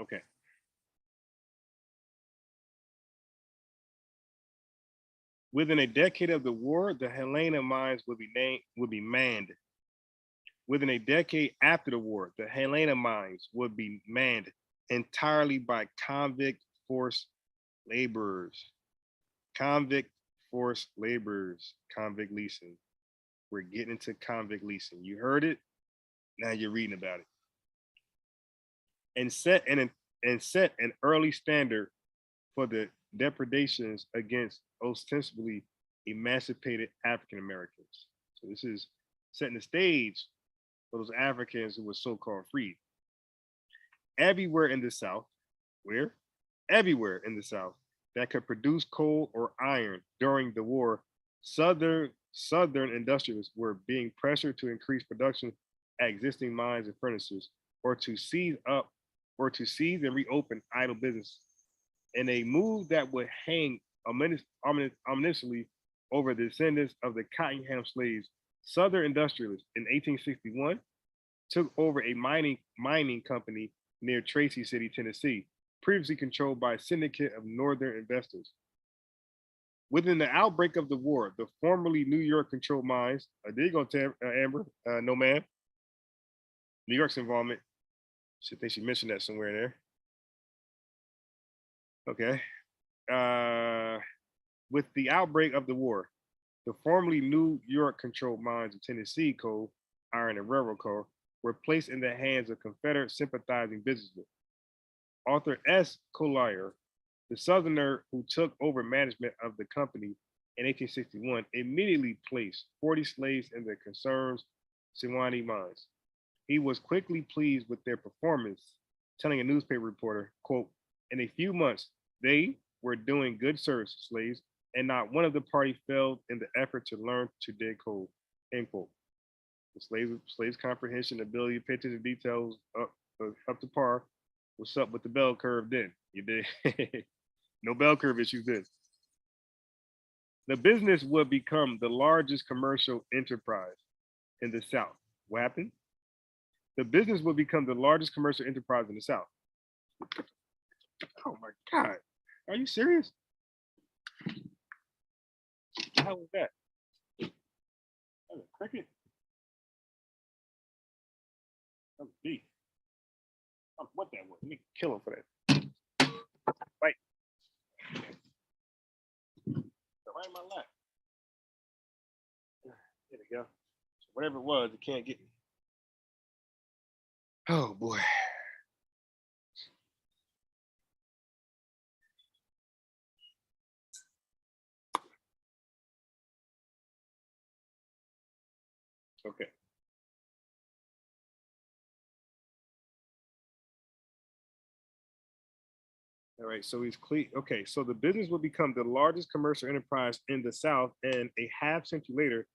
Okay. Within a decade of the war, the Helena mines would be manned. Within a decade after the war, the Helena mines would be manned entirely by convict force laborers. Convict force laborers, convict leasing. We're getting into convict leasing. You heard it. Now you're reading about it. And set an early standard for the depredations against ostensibly emancipated African Americans. So this is setting the stage for those Africans who were so-called freed. Everywhere in the South, where? Everywhere in the South that could produce coal or iron during the war, Southern industrialists were being pressured to increase production at existing mines and furnaces, or to seize and reopen idle business. in a move that would hang ominously over the descendants of the Cottenham slaves. Southern industrialists in 1861 took over a mining company near Tracy City, Tennessee, previously controlled by a syndicate of Northern investors. Within the outbreak of the war, the formerly New York controlled mines, there you go, Amber, no man, New York's involvement. I think she mentioned that somewhere there. Okay. With the outbreak of the war, the formerly New York controlled mines of Tennessee coal, iron, and railroad coal were placed in the hands of Confederate sympathizing businessmen. Arthur S. Collier, the Southerner who took over management of the company in 1861, immediately placed 40 slaves in the concern's Sewanee mines. He was quickly pleased with their performance, telling a newspaper reporter, quote, in a few months, they were doing good service to slaves, and not one of the party failed in the effort to learn to dig coal, end quote. The slaves' comprehension, ability to pay attention to details up to par. What's up with the bell curve then? You did. No bell curve issues then. The business would become the largest commercial enterprise in the South. What happened? The business would become the largest commercial enterprise in the South. Oh my God. Are you serious? How was that? That was a cricket. That was deep. I don't know what that was. Let me kill him for that. Right. Right in my lap. There we go. So whatever it was, it can't get me. Oh boy. Okay. All right, so he's clear. Okay, so the business will become the largest commercial enterprise in the South, and a half century later,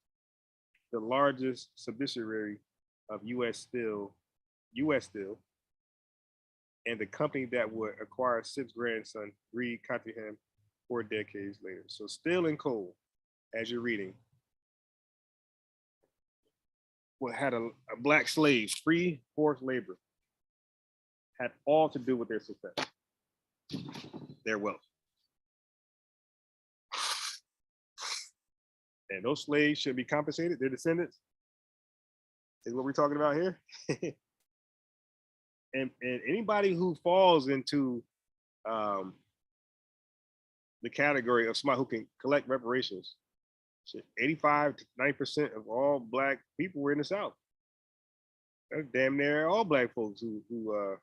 the largest subsidiary of U.S. Steel, and the company that would acquire Sip's grandson, Reed Cottingham, 4 decades later. So steel and coal, as you're reading, what had a black slaves, free forced labor, had all to do with their success, their wealth. And those slaves should be compensated, their descendants, is what we're talking about here. and anybody who falls into the category of somebody who can collect reparations, 85 to 90% of all black people were in the South. That's damn near all black folks who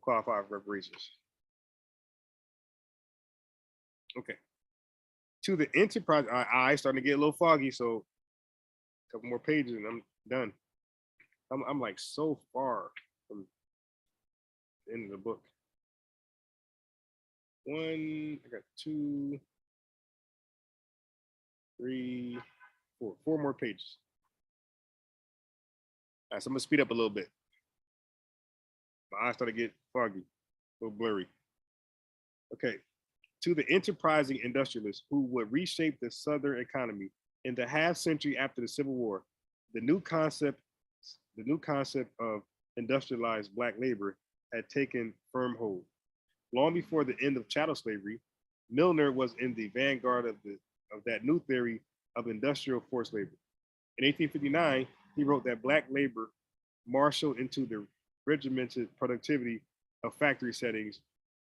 qualify for reparations. Okay. To the enterprise, I starting to get a little foggy, so a couple more pages and I'm done. I'm like so far from the end of the book. I got 2, 3, 4 more pages. All right, so I'm gonna speed up a little bit. My eyes start to get foggy, a little blurry. Okay, to the enterprising industrialists who would reshape the Southern economy in the half century after the Civil War, the new concept of industrialized black labor had taken firm hold. Long before the end of chattel slavery, Milner was in the vanguard of that new theory of industrial forced labor. In 1859, he wrote that black labor marshaled into the regimented productivity of factory settings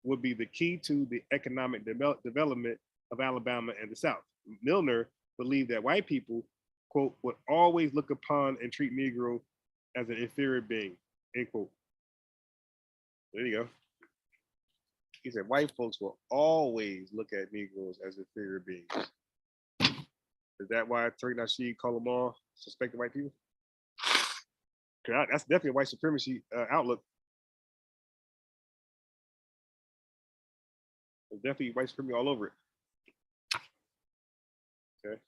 would be the key to the economic development of Alabama and the South. Milner believed that white people, quote, would always look upon and treat Negro as an inferior being, end quote. There you go. He said white folks will always look at Negroes as inferior beings. Is that why Tariq Nasheed call them all suspected white people? That's definitely a white supremacy outlook. There's definitely white supremacy all over it. Okay.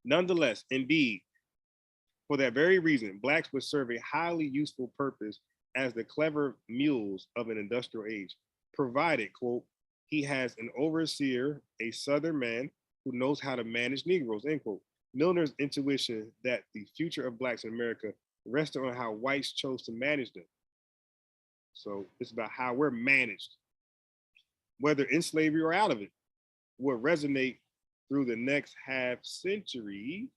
Nonetheless, indeed, for that very reason, blacks would serve a highly useful purpose as the clever mules of an industrial age, provided, quote, he has an overseer, a Southern man who knows how to manage Negroes, end quote. Milner's intuition that the future of blacks in America rested on how whites chose to manage them. So it's about how we're managed, whether in slavery or out of it, will resonate through the next half century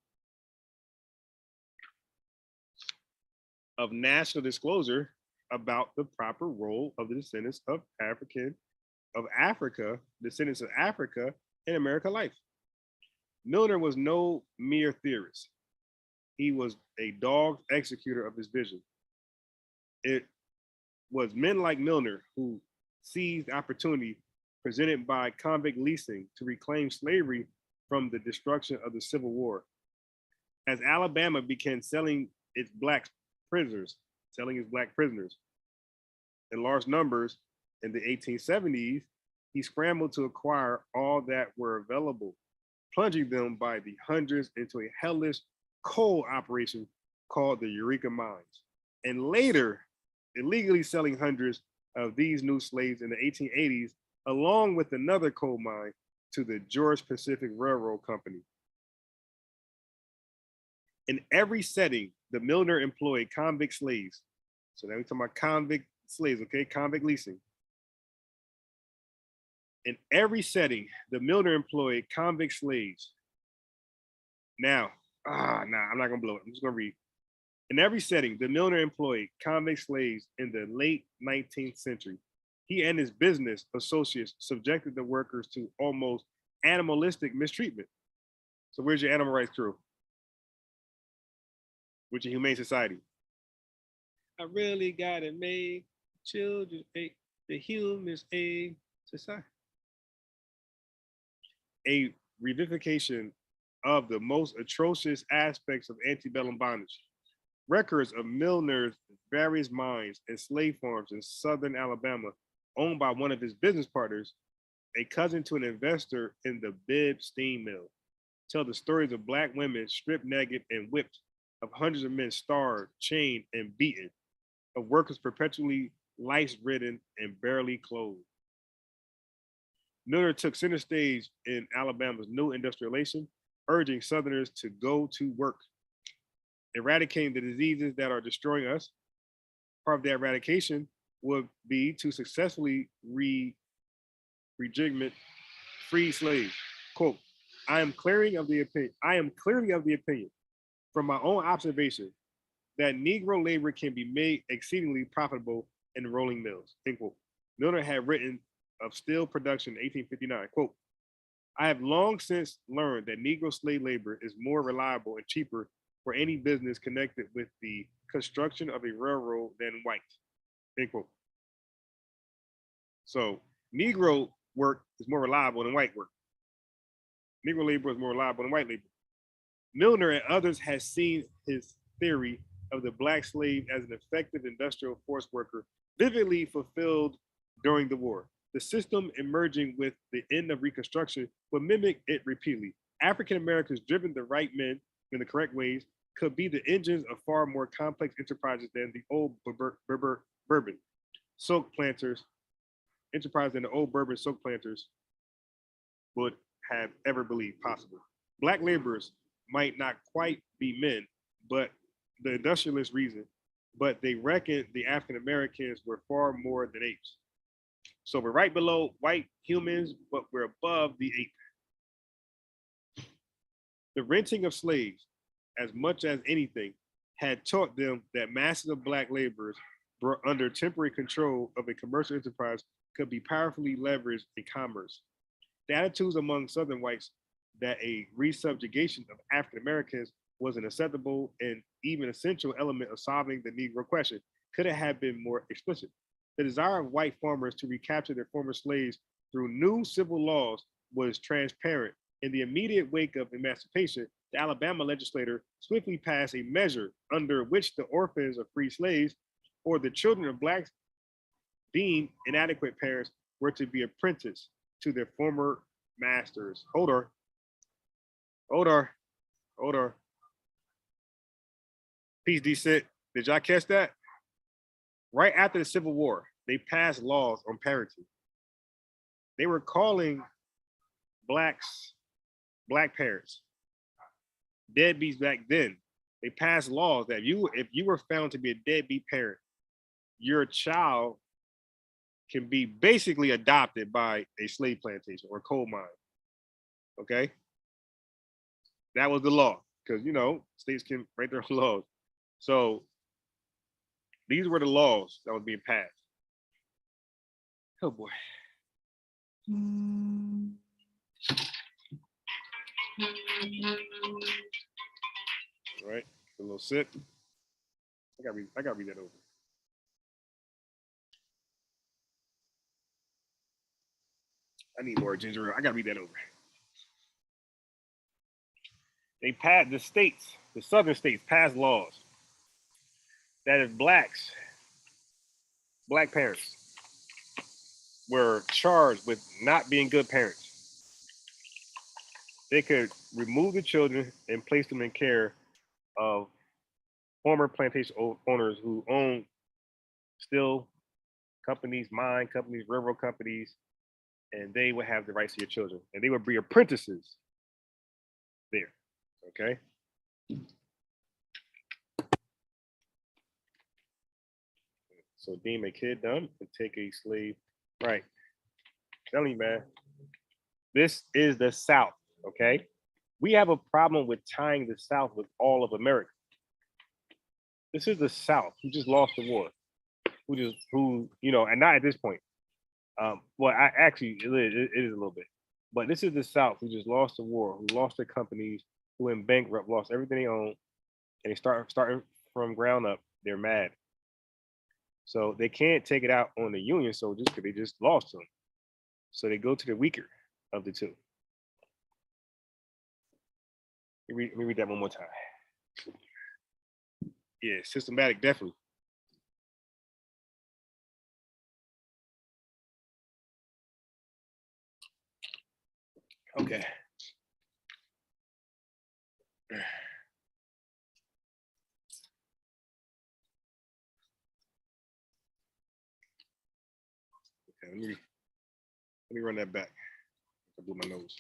of national disclosure about the proper role of the descendants of Africa, descendants of Africa in American life. Milner was no mere theorist. He was a dogged executor of his vision. It was men like Milner who seized the opportunity presented by convict leasing to reclaim slavery from the destruction of the Civil War. As Alabama began selling its black prisoners in large numbers in the 1870s, he scrambled to acquire all that were available, plunging them by the hundreds into a hellish coal operation called the Eureka Mines, and later illegally selling hundreds of these new slaves in the 1880s, along with another coal mine to the Georgia Pacific Railroad Company. In every setting, the Milner employed convict slaves. So now we're talking about convict slaves, okay? Convict leasing. In every setting, the Milner employed convict slaves. Now, I'm not gonna blow it. I'm just gonna read. In every setting, the Milner employed convict slaves in the late 19th century. He and his business associates subjected the workers to almost animalistic mistreatment. So where's your animal rights crew? With your Humane Society? I really gotta make children a the humans a society. A revivification of the most atrocious aspects of antebellum bondage. Records of Milner's various mines and slave farms in southern Alabama, owned by one of his business partners, a cousin to an investor in the Bibb steam mill, tell the stories of black women stripped naked and whipped, of hundreds of men starved, chained, and beaten, of workers perpetually lice-ridden and barely clothed. Milner took center stage in Alabama's new industrialization, urging Southerners to go to work, eradicating the diseases that are destroying us. Part of that eradication would be to successfully regiment free slaves. Quote, I am clearly of the opinion from my own observation that Negro labor can be made exceedingly profitable in rolling mills. End quote. Milner had written of steel production in 1859. Quote, I have long since learned that Negro slave labor is more reliable and cheaper for any business connected with the construction of a railroad than white. End quote. So Negro work is more reliable than white work. Negro labor is more reliable than white labor. Milner and others had seen his theory of the black slave as an effective industrial force worker vividly fulfilled during the war. The system emerging with the end of Reconstruction would mimic it repeatedly. African Americans driven the right men in the correct ways could be the engines of far more complex enterprises than the old bourbon soak planters, enterprise than the old bourbon soak planters would have ever believed possible. Black laborers might not quite be men, but the industrialist reason, but they reckoned the African Americans were far more than apes. So we're right below white humans, but we're above the ape. The renting of slaves, as much as anything, had taught them that masses of black laborers were under temporary control of a commercial enterprise could be powerfully leveraged in commerce. The attitudes among Southern whites that a resubjugation of African Americans was an acceptable and even essential element of solving the Negro question could it have been more explicit. The desire of white farmers to recapture their former slaves through new civil laws was transparent. In the immediate wake of emancipation, the Alabama legislature swiftly passed a measure under which the orphans of free slaves or the children of blacks deemed inadequate parents were to be apprenticed to their former masters. Hold on. Peace, decent. Did y'all catch that? Right after the Civil War, they passed laws on parenting. They were calling black parents deadbeats back then. They passed laws that if you were found to be a deadbeat parent, your child can be basically adopted by a slave plantation or coal mine. Okay, that was the law because states can write their own laws. So these were the laws that was being passed. Oh boy. All right, a little sip. I gotta read that over. I need more ginger ale. I gotta read that over. They passed the southern states passed laws that if black parents were charged with not being good parents, they could remove the children and place them in care of former plantation owners who own still companies, mine companies, railroad companies, and they would have the rights to your children, and they would be apprentices there. Okay. So deem a kid dumb and take a slave. Right. Tell me, man. This is the South. Okay. We have a problem with tying the South with all of America. This is the South who just lost the war. And not at this point. Well, it is a little bit, but this is the South who just lost the war, who lost their companies, who went bankrupt, lost everything they own, and they starting from ground up. They're mad, so they can't take it out on the Union soldiers because they just lost them. So they go to the weaker of the two. Let me read that one more time. Yeah, systematic, definitely. Okay. Okay, let me run that back. I blew my nose.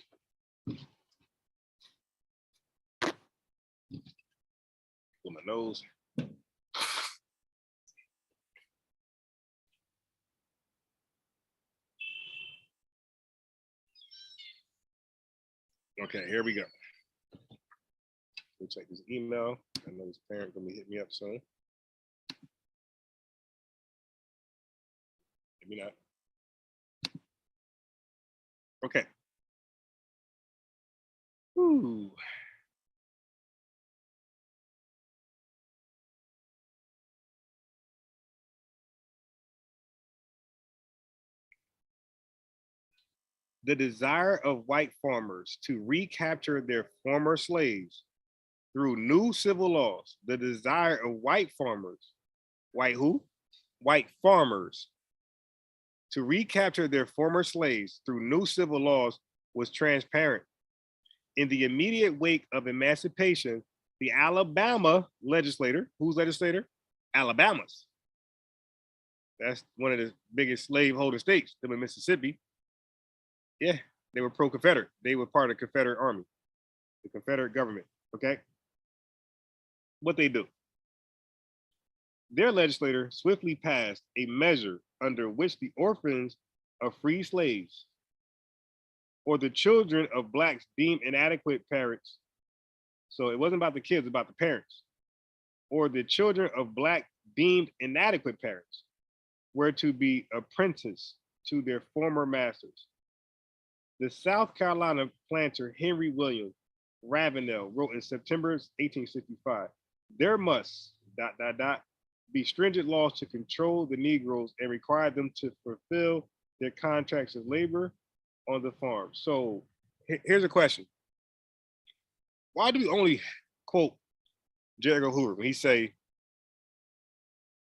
Blew my nose. Okay, here we go. We'll check his email. I know his parent gonna hit me up soon. Maybe not. Okay. Ooh. The desire of white farmers to recapture their former slaves through new civil laws. The desire of white farmers, white who? White farmers to recapture their former slaves through new civil laws was transparent. In the immediate wake of emancipation, the Alabama legislator, whose legislator? Alabama's. That's one of the biggest slaveholder states, them in Mississippi. Yeah, they were pro-Confederate. They were part of the Confederate Army, the Confederate government. Okay. What they do? Their legislator swiftly passed a measure under which the orphans of free slaves or the children of blacks deemed inadequate parents. So it wasn't about the kids, about the parents, or the children of black deemed inadequate parents were to be apprenticed to their former masters. The South Carolina planter Henry William Ravenel wrote in September 1865, there must be stringent laws to control the Negroes and require them to fulfill their contracts of labor on the farm. So here's a question. Why do we only quote J. Edgar Hoover when he say,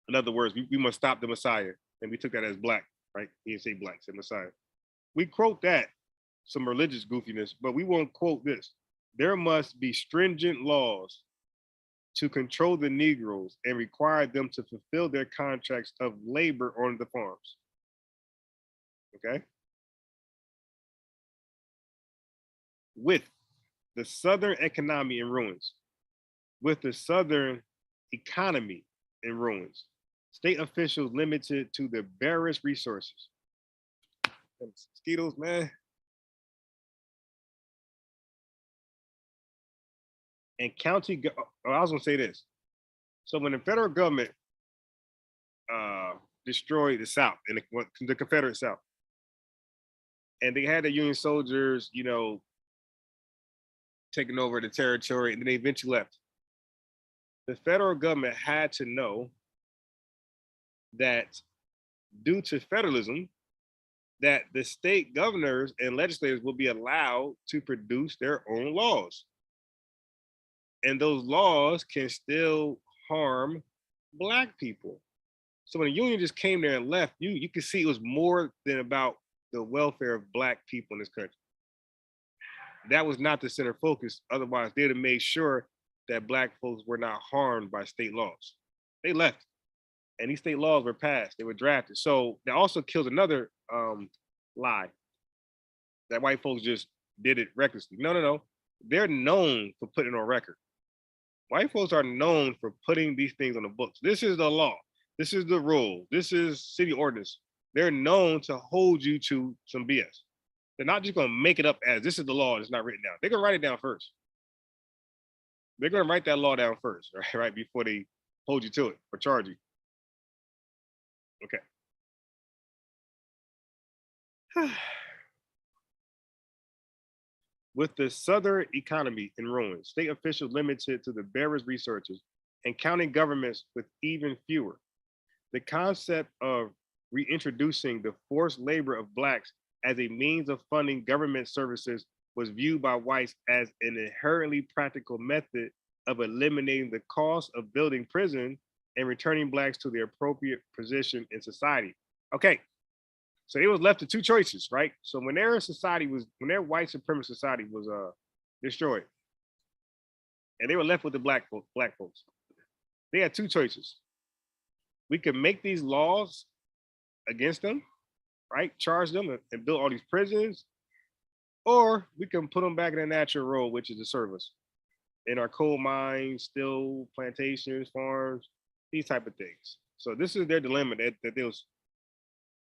in other words, we must stop the Messiah? And we took that as black, right? He didn't say black, he said Messiah. We quote that, some religious goofiness, but we won't quote this. There must be stringent laws to control the Negroes and require them to fulfill their contracts of labor on the farms. Okay? with the Southern economy in ruins, with the Southern economy in ruins, state officials limited to the barest resources. Them mosquitoes, man. And I was gonna say this. So when the federal government destroyed the South and the Confederate South, and they had the Union soldiers, taking over the territory, and then they eventually left. The federal government had to know that due to federalism, that the state governors and legislators will be allowed to produce their own laws. And those laws can still harm Black people. So when the Union just came there and left, you could see it was more than about the welfare of Black people in this country. That was not the center focus. Otherwise, they'd have made sure that Black folks were not harmed by state laws. They left, and these state laws were passed. They were drafted. So that also kills another lie that white folks just did it recklessly. No. They're known for putting on record. White folks are known for putting these things on the books. This is the law. This is the rule. This is city ordinance. They're known to hold you to some BS. They're not just going to make it up as this is the law and it's not written down. They're going to write it down first. They're going to write that law down first, right? Before they hold you to it or charge you. Okay. With the Southern economy in ruins, state officials limited to the barest resources, and county governments with even fewer, the concept of reintroducing the forced labor of Blacks as a means of funding government services was viewed by whites as an inherently practical method of eliminating the cost of building prison and returning Blacks to their appropriate position in society. Okay, so it was left to two choices, right? So when their white supremacist society was destroyed, and they were left with the black folks, they had two choices. We could make these laws against them, right? Charge them and build all these prisons, or we can put them back in their natural role, which is to serve us in our coal mines, steel plantations, farms, these type of things. So this is their dilemma that they was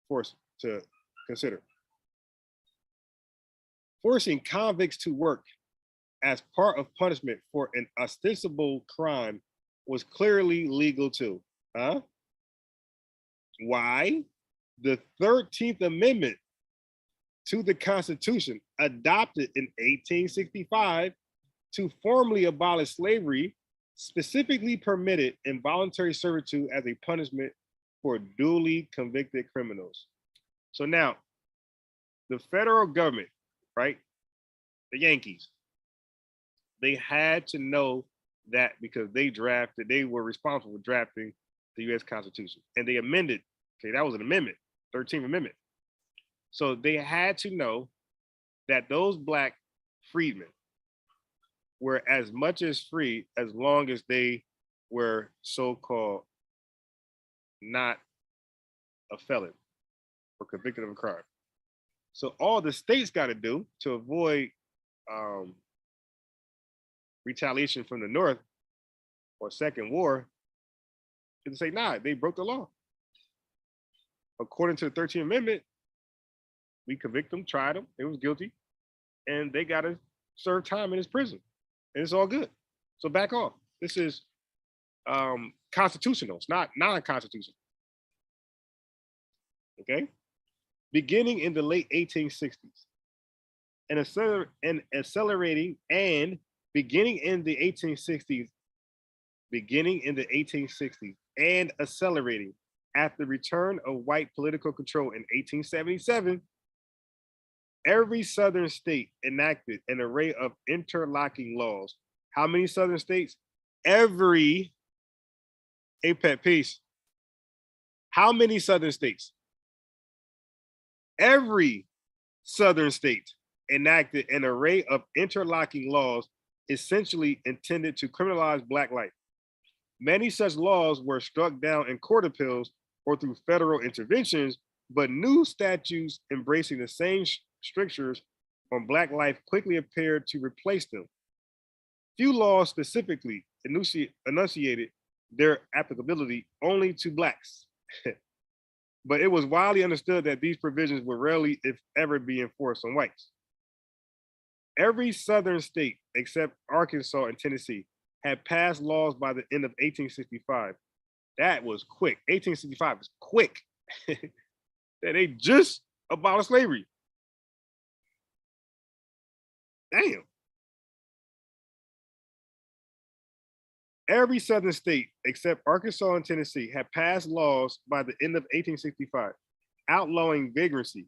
forced to consider. Forcing convicts to work as part of punishment for an ostensible crime was clearly legal too. Huh? Why? The 13th Amendment to the Constitution, adopted in 1865 to formally abolish slavery, specifically permitted involuntary servitude as a punishment for duly convicted criminals. So now, the federal government, right, the Yankees, they had to know that because they were responsible for drafting the U.S. Constitution. And they amended, okay, that was an amendment, 13th Amendment. So they had to know that those Black freedmen were as much as free as long as they were so-called not a felon or convicted of a crime. So all the states got to do to avoid retaliation from the North or second war is to say, nah, they broke the law. According to the 13th Amendment, we convict them, tried them, they was guilty, and they got to serve time in his prison. And it's all good. So back off. This is constitutional. It's not non-constitutional. Okay? Beginning in the late 1860s and accelerating and beginning in the 1860s and accelerating after the return of white political control in 1877, every Southern state enacted an array of interlocking laws. How many Southern states? Every APEC piece. How many Southern states? Every Southern state enacted an array of interlocking laws essentially intended to criminalize Black life. Many such laws were struck down in court appeals or through federal interventions, but new statutes embracing the same strictures on Black life quickly appeared to replace them. Few laws specifically enunciated their applicability only to Blacks, but it was widely understood that these provisions would rarely, if ever, be enforced on whites. Every southern state, except Arkansas and Tennessee, had passed laws by the end of 1865. That was quick. 1865 is quick. That they just abolished slavery. Damn. Every southern state, except Arkansas and Tennessee, had passed laws by the end of 1865 outlawing vagrancy,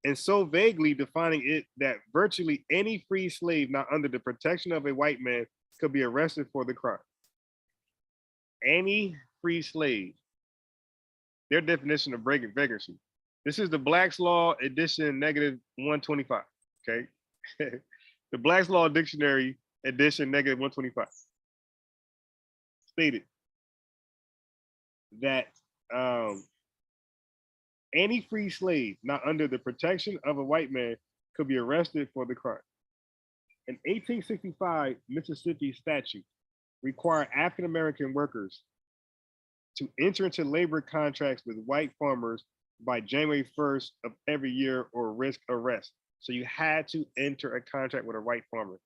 and so vaguely defining it that virtually any free slave not under the protection of a white man could be arrested for the crime. Any free slave, their definition of vagrancy. This is the Black's Law edition negative 125, okay? The Black's Law Dictionary edition negative 125 stated that any free slave not under the protection of a white man could be arrested for the crime. An 1865 Mississippi statute required African American workers to enter into labor contracts with white farmers by January 1st of every year or risk arrest. So you had to enter a contract with a white farmer.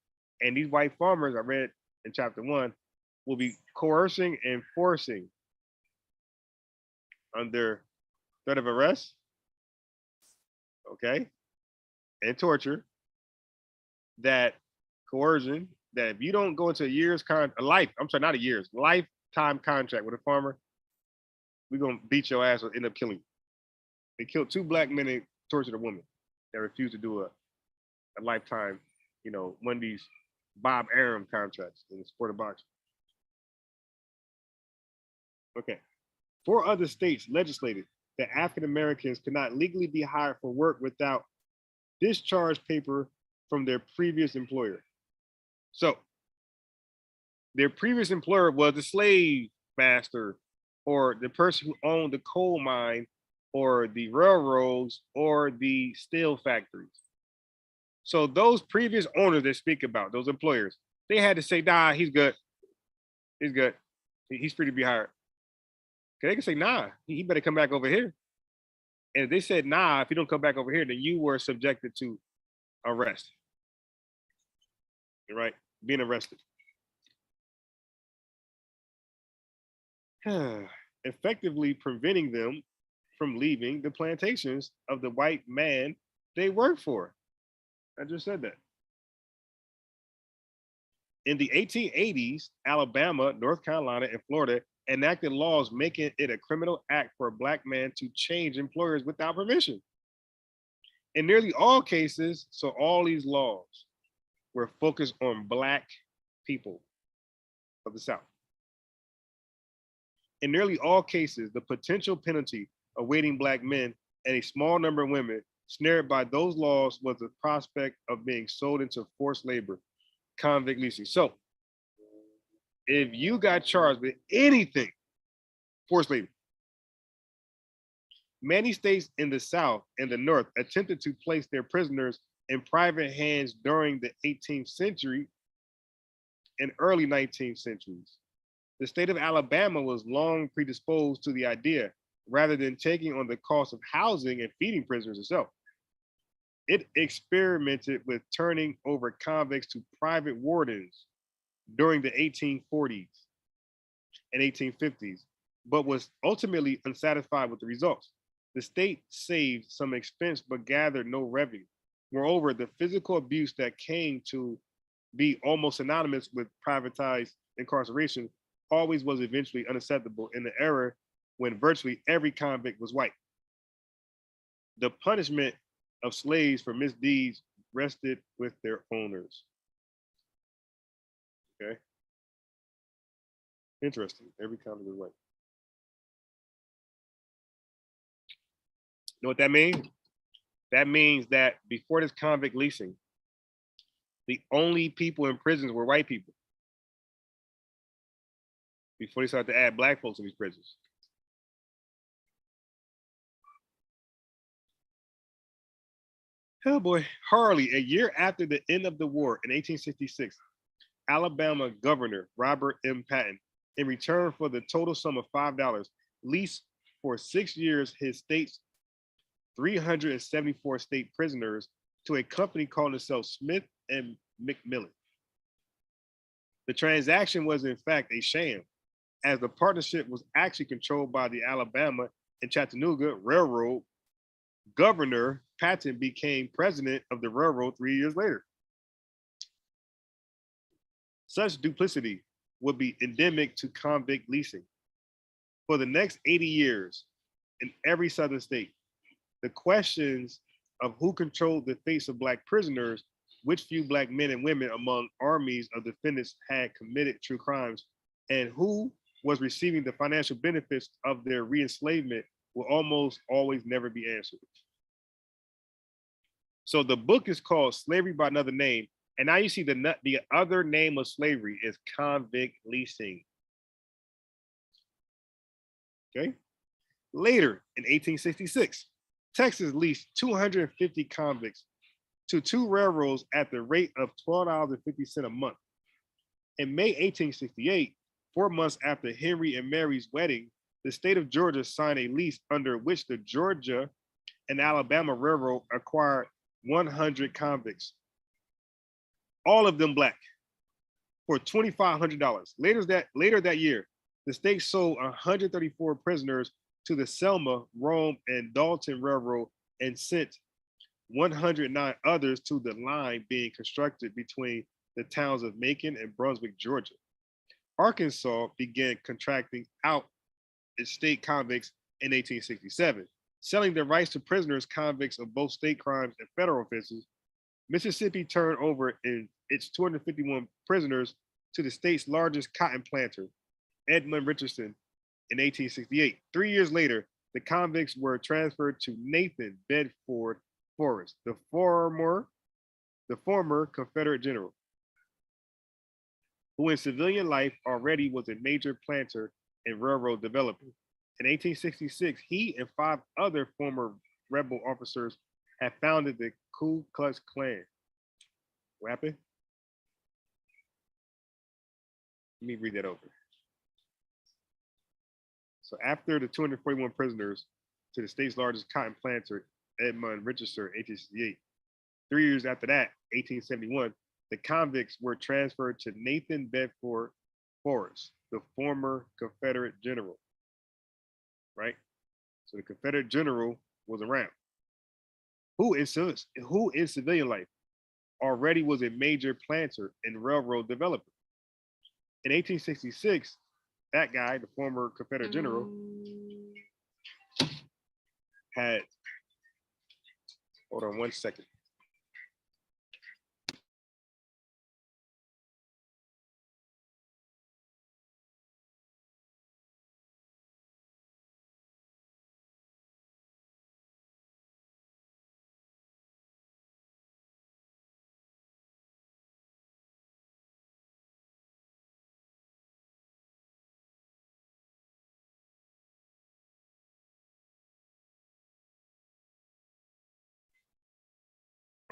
And these white farmers, I read in chapter 1, will be coercing and forcing under threat of arrest, okay, and torture, that coercion, that if you don't go into lifetime contract with a farmer, we're gonna beat your ass or end up killing you. They killed 2 Black men and tortured a woman that refused to do a lifetime, one of these Bob Arum contracts in the sport of boxing. Okay. 4 other states legislated that African Americans could not legally be hired for work without discharge paper from their previous employer. So their previous employer was the slave master or the person who owned the coal mine or the railroads or the steel factories. So those previous owners that speak about, those employers, they had to say, nah, he's good. He's good. He's free to be hired. Okay, they can say, nah, he better come back over here. And if they said, nah, if you don't come back over here, then you were subjected to arrest. Right? Being arrested. Effectively preventing them from leaving the plantations of the white man they worked for. I just said that. In the 1880s, Alabama, North Carolina, and Florida enacted laws making it a criminal act for a Black man to change employers without permission. In nearly all cases, so all these laws were focused on Black people of the South. In nearly all cases, the potential penalty awaiting Black men and a small number of women snared by those laws was the prospect of being sold into forced labor, convict leasing. So if you got charged with anything, forced labor. Many states in the South and the North attempted to place their prisoners in private hands during the 18th century and early 19th centuries. The state of Alabama was long predisposed to the idea, rather than taking on the cost of housing and feeding prisoners itself. It experimented with turning over convicts to private wardens during the 1840s and 1850s, but was ultimately unsatisfied with the results. The state saved some expense but gathered no revenue. Moreover, the physical abuse that came to be almost synonymous with privatized incarceration always was eventually unacceptable in the era when virtually every convict was white. The punishment of slaves for misdeeds rested with their owners. Okay. Interesting. Every convict was white. You know what that means? That means that before this convict leasing, the only people in prisons were white people. Before they started to add Black folks in these prisons. Oh boy, Harley. A year after the end of the war in 1866, Alabama Governor Robert M. Patton, in return for the total sum of $5, leased for 6 years his state's 374 state prisoners to a company calling itself Smith and McMillan. The transaction was in fact a sham, as the partnership was actually controlled by the Alabama and Chattanooga Railroad. Governor Patton became president of the railroad 3 years later. Such duplicity would be endemic to convict leasing. For the next 80 years, in every southern state, the questions of who controlled the fates of Black prisoners, which few Black men and women among armies of defendants had committed true crimes, and who was receiving the financial benefits of their re-enslavement will almost always never be answered. So the book is called Slavery by Another Name. And now you see the other name of slavery is convict leasing. Okay. Later in 1866, Texas leased 250 convicts to two railroads at the rate of $12.50 a month. In May 1868, 4 months after Henry and Mary's wedding, the state of Georgia signed a lease under which the Georgia and Alabama Railroad acquired 100 convicts, all of them Black, for $2,500. Later that year, the state sold 134 prisoners to the Selma, Rome, and Dalton Railroad and sent 109 others to the line being constructed between the towns of Macon and Brunswick, Georgia. Arkansas began contracting out its state convicts in 1867, selling the rights to prisoners convicts of both state crimes and federal offenses. Mississippi turned over its 251 prisoners to the state's largest cotton planter, Edmund Richardson, in 1868. 3 years later, the convicts were transferred to Nathan Bedford Forrest, the former Confederate general, who in civilian life already was a major planter and railroad developer. In 1866, he and 5 other former rebel officers had founded the Ku Klux Klan. What happened? Let me read that over. So after the 241 prisoners to the state's largest cotton planter, Edmund Richardson, 1868, 3 years after that, 1871, the convicts were transferred to Nathan Bedford Forrest, the former Confederate general. Right? So the Confederate general was around, who in civilian life already was a major planter and railroad developer. In 1866, that guy, the former Confederate general, had, hold on 1 second.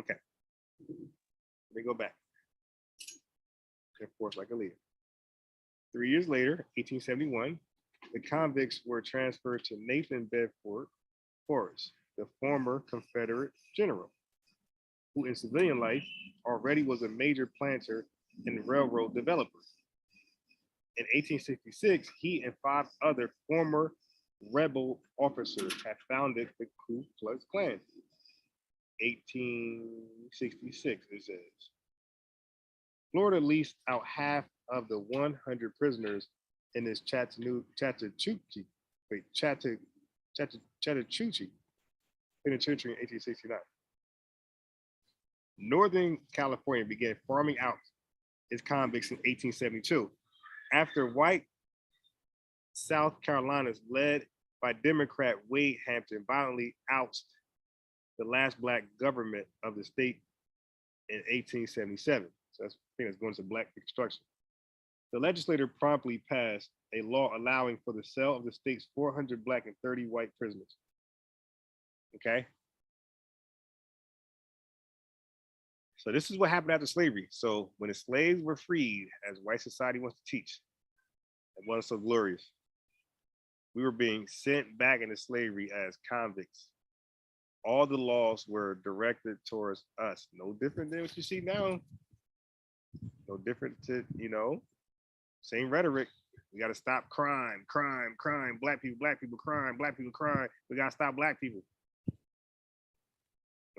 Okay, let me go back. Of course, like a leader. 3 years later, 1871, the convicts were transferred to Nathan Bedford Forrest, the former Confederate general, who in civilian life already was a major planter and railroad developer. In 1866, he and 5 other former rebel officers had founded the Ku Klux Klan. 1866, it says. Florida leased out half of the 100 prisoners in its Chattahoochee penitentiary in 1869. Northern California began farming out its convicts in 1872 after white South Carolinas, led by Democrat Wade Hampton, violently ousted the last Black government of the state in 1877. So that's, I think that's going to Black Reconstruction. The legislature promptly passed a law allowing for the sale of the state's 400 Black and 30 white prisoners. Okay. So this is what happened after slavery. So when the slaves were freed, as white society wants to teach, it wasn't so glorious. We were being sent back into slavery as convicts. All the laws were directed towards us. No different than what you see now. No different to, same rhetoric. We got to stop crime, crime, crime, black people crime, black people crime. We got to stop black people.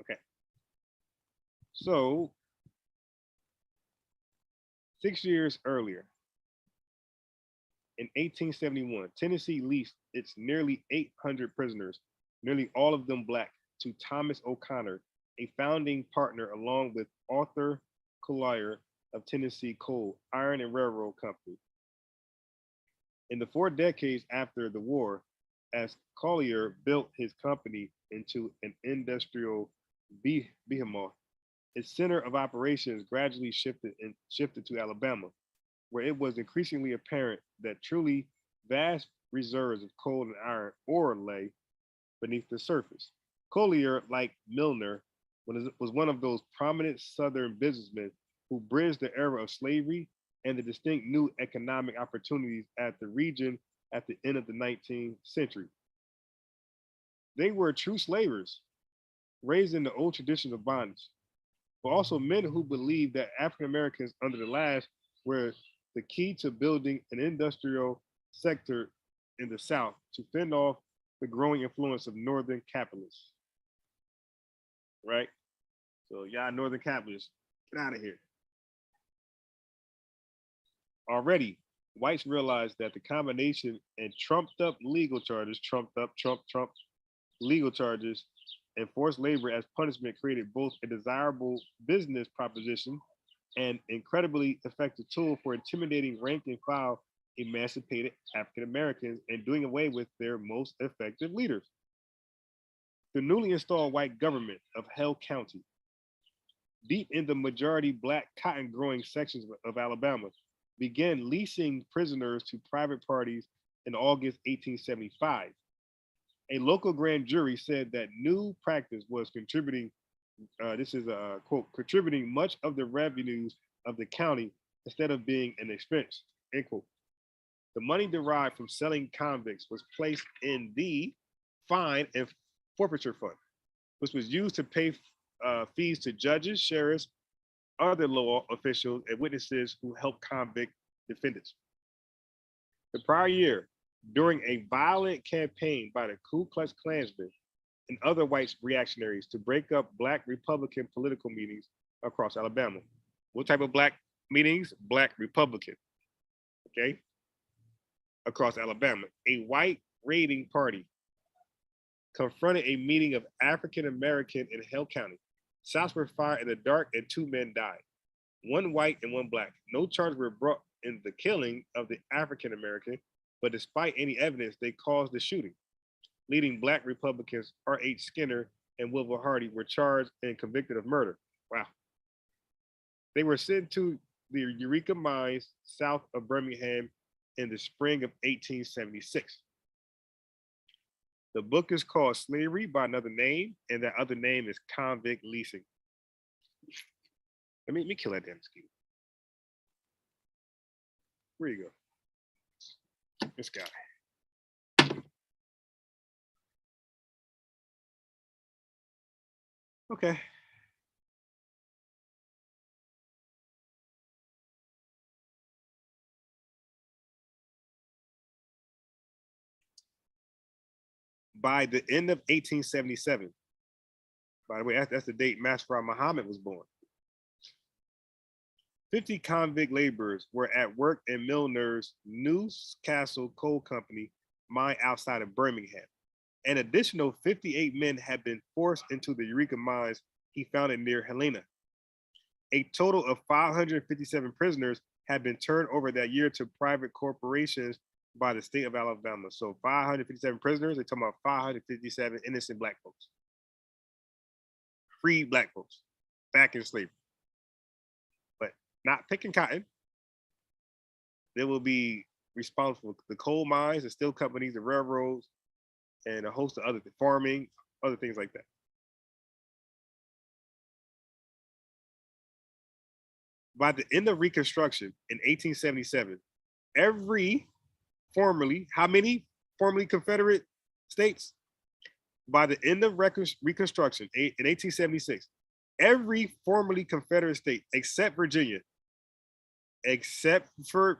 Okay. So 6 years earlier, in 1871, Tennessee leased its nearly 800 prisoners, nearly all of them black, to Thomas O'Connor, a founding partner along with Arthur Collier of Tennessee Coal, Iron and Railroad Company. In the 4 decades after the war, as Collier built his company into an industrial behemoth, its center of operations gradually shifted to Alabama, where it was increasingly apparent that truly vast reserves of coal and iron ore lay beneath the surface. Collier, like Milner, was one of those prominent Southern businessmen who bridged the era of slavery and the distinct new economic opportunities at the region at the end of the 19th century. They were true slavers, raised in the old traditions of bondage, but also men who believed that African Americans under the lash were the key to building an industrial sector in the South to fend off the growing influence of Northern capitalists. Right? So, y'all, Northern capitalists, get out of here. Already, whites realized that the combination and trumped up legal charges, Trump legal charges, and forced labor as punishment created both a desirable business proposition and incredibly effective tool for intimidating rank and file emancipated African Americans and doing away with their most effective leaders. The newly installed white government of Hell County, deep in the majority black cotton growing sections of Alabama, began leasing prisoners to private parties in August 1875. A local grand jury said that new practice was contributing, this is a quote, contributing much of the revenues of the county instead of being an expense, end quote. The money derived from selling convicts was placed in the fine and forfeiture fund, which was used to pay fees to judges, sheriffs, other law officials, and witnesses who helped convict defendants. The prior year, during a violent campaign by the Ku Klux Klansmen and other white reactionaries to break up black Republican political meetings across Alabama. What type of black meetings? Black Republican, okay? Across Alabama. A white raiding party confronted a meeting of African American in Hell County. Shots were fired in the dark and 2 men died, one white and one black. No charges were brought in the killing of the African American, but despite any evidence, they caused the shooting. Leading black Republicans R.H. Skinner and Wilbur Hardy were charged and convicted of murder. Wow. They were sent to the Eureka mines south of Birmingham in the spring of 1876. The book is called Slavery by Another Name, and that other name is Convict Leasing. Let me kill that damn mosquito. Where you go? This guy. Okay. By the end of 1877, by the way, that's the date Masfar Muhammad was born. 50 convict laborers were at work in Milner's Newcastle Coal Company mine outside of Birmingham. An additional 58 men had been forced into the Eureka mines he founded near Helena. A total of 557 prisoners had been turned over that year to private corporations by the state of Alabama. So 557 prisoners, they're talking about 557 innocent black folks. Free black folks back in slavery. But not picking cotton. They will be responsible for the coal mines, the steel companies, the railroads, and a host of other farming, other things like that. By the end of Reconstruction in 1877, every formerly, how many formerly Confederate states? By the end of Reconstruction in 1876, every formerly Confederate state except for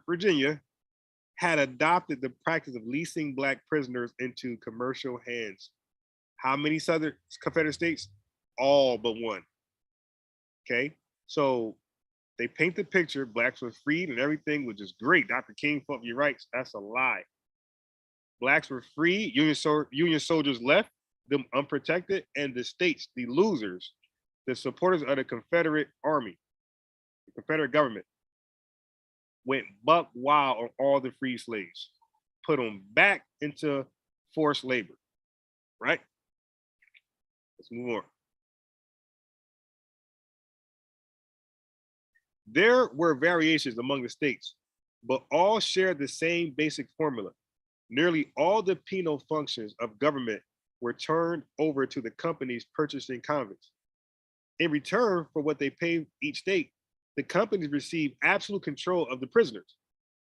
Virginia, had adopted the practice of leasing Black prisoners into commercial hands. How many Southern Confederate states? All but one. Okay, so they paint the picture, Blacks were freed and everything was just great. Dr. King fought for your rights. That's a lie. Blacks were free, Union soldiers left them unprotected, and the states, the losers, the supporters of the Confederate Army, the Confederate government, went buck wild on all the free slaves, put them back into forced labor, right? Let's move on. There were variations among the states, but all shared the same basic formula. Nearly all the penal functions of government were turned over to the companies purchasing convicts. In return for what they paid each state, the companies received absolute control of the prisoners.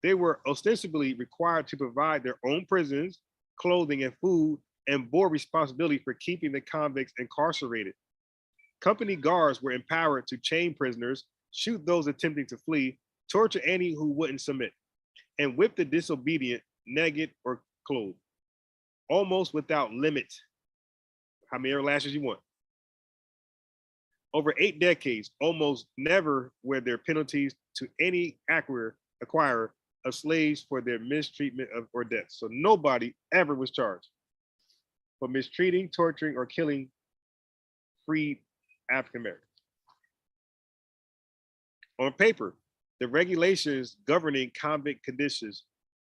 They were ostensibly required to provide their own prisons, clothing, and food, and bore responsibility for keeping the convicts incarcerated. Company guards were empowered to chain prisoners, shoot those attempting to flee, torture any who wouldn't submit, and whip the disobedient, naked, or clothed, almost without limit. How many lashes you want? Over 8 decades, almost never were there penalties to any acquirer of slaves for their mistreatment or death. So nobody ever was charged for mistreating, torturing, or killing freed African Americans. On paper, the regulations governing convict conditions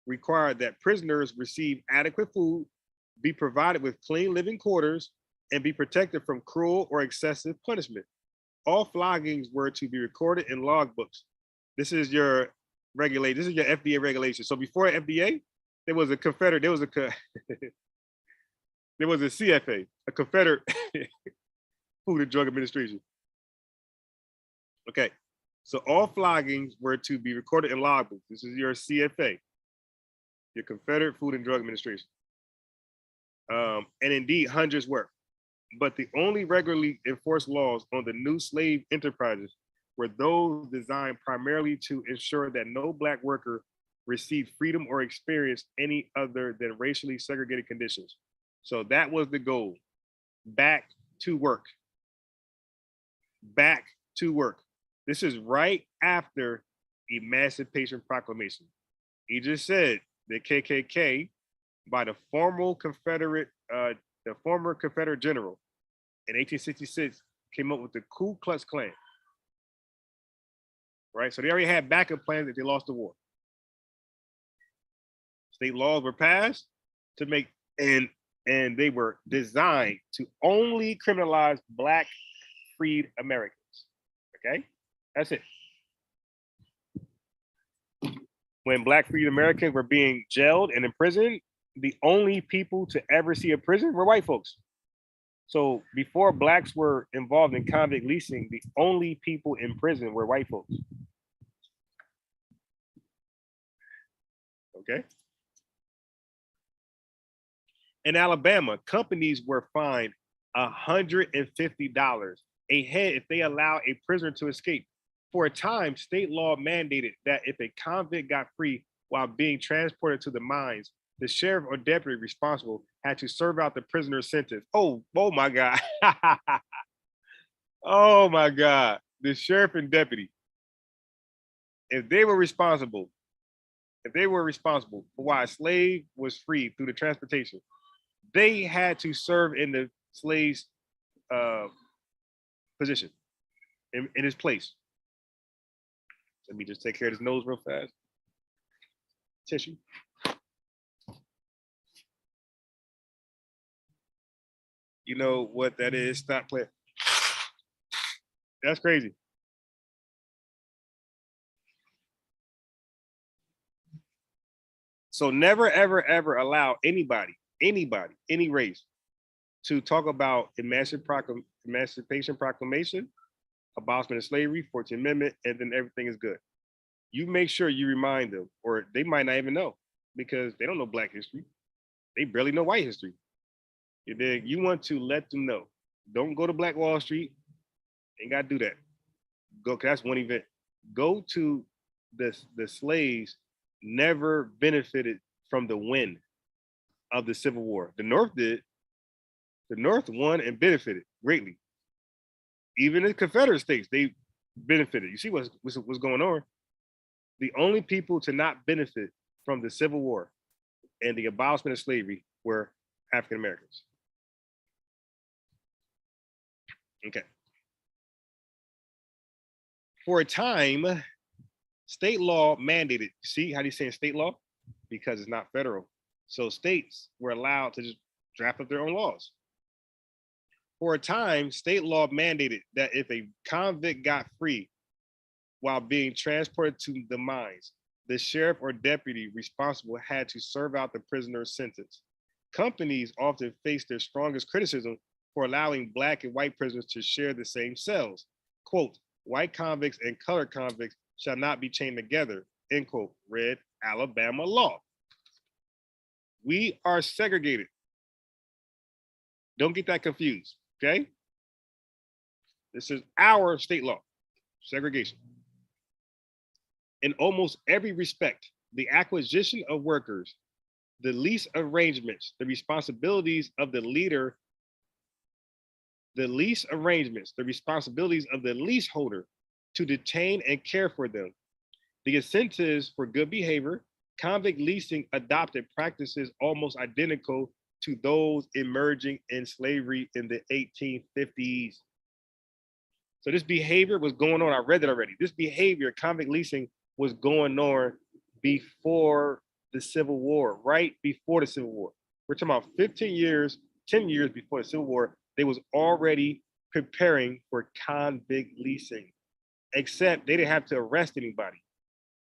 required that prisoners receive adequate food, be provided with clean living quarters, and be protected from cruel or excessive punishment. All floggings were to be recorded in logbooks. This is your regulation. This is your FDA regulation. So before FDA, there was a Confederate. There was a there was a CFA, a Confederate Food and Drug Administration. Okay, so all floggings were to be recorded in logbooks. This is your CFA, your Confederate Food and Drug Administration. And indeed, hundreds were. But the only regularly enforced laws on the new slave enterprises were those designed primarily to ensure that no Black worker received freedom or experienced any other than racially segregated conditions. So that was the goal. Back to work. Back to work. This is right after Emancipation Proclamation. He just said the KKK, by the former Confederate general in 1866, came up with the Ku Klux Klan. Right, so they already had backup plans if they lost the war. State laws were passed to make, and they were designed to only criminalize Black freed Americans. Okay, that's it. When Black freed Americans were being jailed and imprisoned, the only people to ever see a prison were white folks. So before Blacks were involved in convict leasing, the only people in prison were white folks. Okay. In Alabama, companies were fined $150 a head if they allow a prisoner to escape. For a time, state law mandated that if a convict got free while being transported to the mines, the sheriff or deputy responsible had to serve out the prisoner's sentence. Oh my God. Oh my God. The sheriff and deputy, if they were responsible for why a slave was freed through the transportation, they had to serve in the slave's position, in his place. Let me just take care of this nose real fast. Tissue. You know what that is? Stop playing. That's crazy. So never, ever, ever allow anybody, any race, to talk about Emancipation Proclamation abolishment of slavery, 14th Amendment, and then everything is good. You make sure you remind them, or they might not even know because they don't know Black history. They barely know white history. You dig? You want to let them know. Don't go to Black Wall Street. Ain't got to do that. Go, 'cause that's one event. Go to the slaves never benefited from the win of the Civil War. The North did. The North won and benefited greatly. Even the Confederate states, they benefited. You see what's going on? The only people to not benefit from the Civil War and the abolishment of slavery were African Americans. Okay. For a time, state law mandated. See how he's saying state law? Because it's not federal. So states were allowed to just draft up their own laws. For a time, state law mandated that if a convict got free while being transported to the mines, the sheriff or deputy responsible had to serve out the prisoner's sentence. Companies often faced their strongest criticism for allowing Black and white prisoners to share the same cells. Quote, white convicts and colored convicts shall not be chained together, end quote, read Alabama law. We are segregated. Don't get that confused, okay? This is our state law, segregation. In almost every respect, the acquisition of workers, the lease arrangements, the responsibilities of the leader, the lease arrangements, the responsibilities of the leaseholder to detain and care for them, the incentives for good behavior, convict leasing adopted practices almost identical to those emerging in slavery in the 1850s. So this behavior was going on. I read that already. This behavior, convict leasing, was going on before the Civil War, right before the Civil War. We're talking about 15 years, 10 years before the Civil War, they was already preparing for convict leasing, except they didn't have to arrest anybody.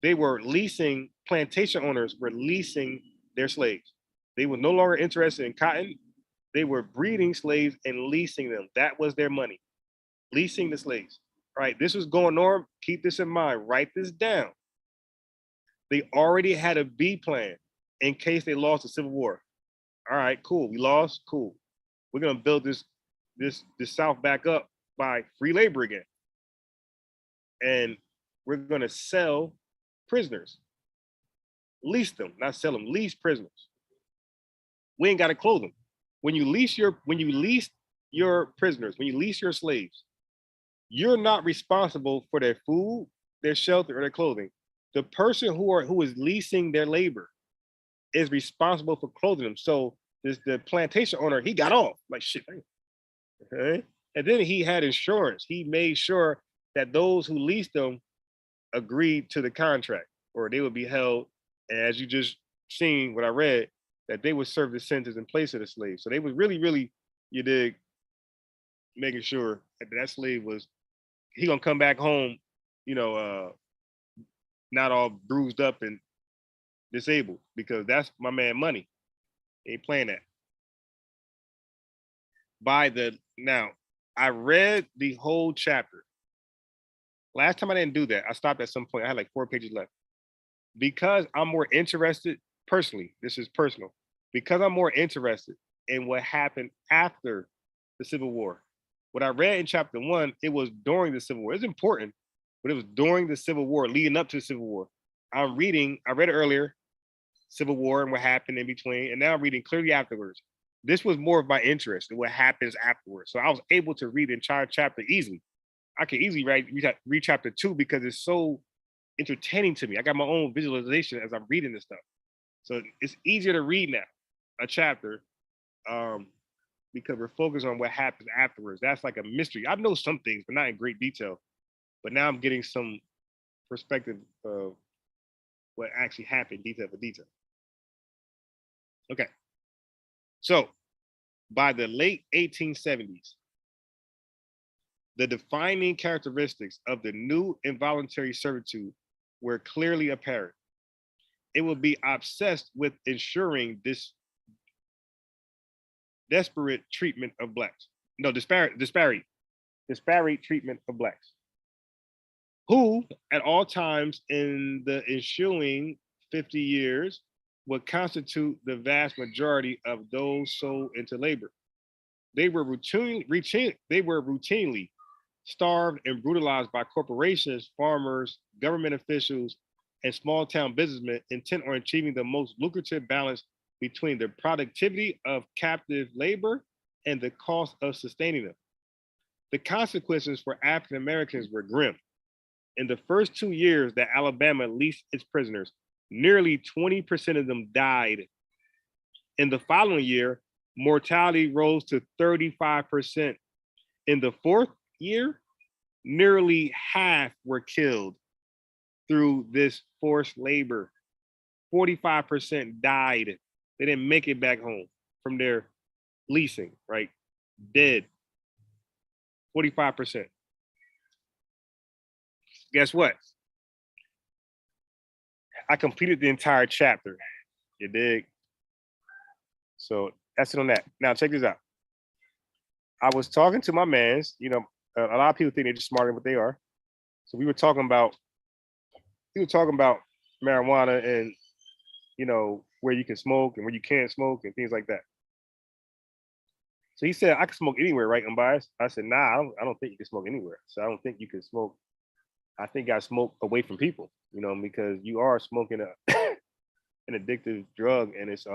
They were leasing, plantation owners were leasing their slaves. They were no longer interested in cotton. They were breeding slaves and leasing them. That was their money, leasing the slaves. All right, this was going on. Keep this in mind, write this down. They already had a B plan in case they lost the Civil War. All right, cool. We lost, cool. We're gonna build this South back up by free labor again. And we're gonna sell prisoners. Lease them, not sell them, lease prisoners. We ain't gotta clothe them. When you lease your prisoners, when you lease your slaves, you're not responsible for their food, their shelter, or their clothing. The person who is leasing their labor is responsible for clothing them. So the plantation owner, he got off like shit. Okay? And then he had insurance. He made sure that those who leased them agreed to the contract, or they would be held. And as you just seen what I read, that they would serve the sentence in place of the slave. So they was really, really, you dig, making sure that slave was, he gonna come back home, not all bruised up and disabled, because that's my man money. They ain't playing that. Now, I read the whole chapter. Last time I didn't do that. I stopped at some point. I had like 4 pages left. Because I'm more interested, personally, this is personal, because I'm more interested in what happened after the Civil War. What I read in chapter 1, it was during the Civil War. It's important, but it was during the Civil War, leading up to the Civil War. I read it earlier, Civil War and what happened in between, and now I'm reading clearly afterwards. This was more of my interest in what happens afterwards. So I was able to read the entire chapter easily. I can easily read chapter 2 because it's so entertaining to me. I got my own visualization as I'm reading this stuff. So it's easier to read now, a chapter, because we're focused on what happens afterwards. That's like a mystery. I know some things, but not in great detail. But now I'm getting some perspective of what actually happened, detail for detail. Okay. So by the late 1870s, the defining characteristics of the new involuntary servitude were clearly apparent. It will be obsessed with ensuring this disparate treatment of blacks. No, disparate treatment of blacks. who at all times in the ensuing 50 years would constitute the vast majority of those sold into labor. They were routinely starved and brutalized by corporations, farmers, government officials, and small town businessmen intent on achieving the most lucrative balance between the productivity of captive labor and the cost of sustaining them. The consequences for African Americans were grim. In the first 2 years that Alabama leased its prisoners, nearly 20% of them died. In the following year, mortality rose to 35%. In the fourth year, nearly half were killed through this forced labor. 45% died. They didn't make it back home from their leasing, right? Dead. 45%. Guess what? I completed the entire chapter. You dig? So that's it on that. Now check this out. I was talking to my mans. You know, a lot of people think they're just smarter than what they are. So we were talking about marijuana and, you know, where you can smoke and where you can't smoke and things like that. So he said, I can smoke anywhere, right? Unbiased. I said, nah, I don't think you can smoke anywhere. So I don't think you can smoke. I think I smoke away from people, you know, because you are smoking an addictive drug, and it's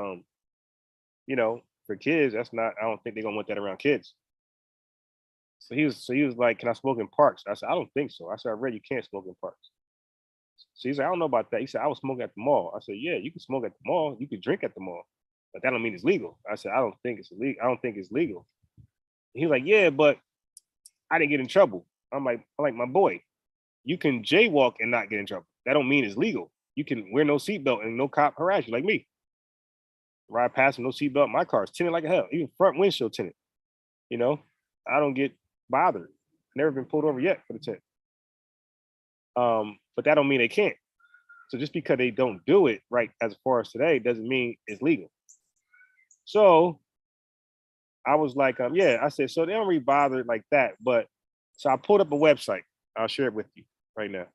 you know, for kids, that's not. I don't think they're gonna want that around kids. So he was like, can I smoke in parks? I said, I don't think so. I said, I read you can't smoke in parks. So he's like, I don't know about that. He said, I was smoking at the mall. I said, yeah, you can smoke at the mall. You can drink at the mall, but that don't mean it's legal. I said, I don't think it's illegal. I don't think it's legal. And he was like, yeah, but I didn't get in trouble. I'm like, my boy, you can jaywalk and not get in trouble. That don't mean it's legal. You can wear no seatbelt and no cop harass you like me. Ride past with no seatbelt. My car's tinted like hell, even front windshield tinted. You know, I don't get bothered. Never been pulled over yet for the tint. But that don't mean they can't. So just because they don't do it right as far as today doesn't mean it's legal. So I was like, yeah, I said, so they don't really bother like that. But so I pulled up a website. I'll share it with you right now.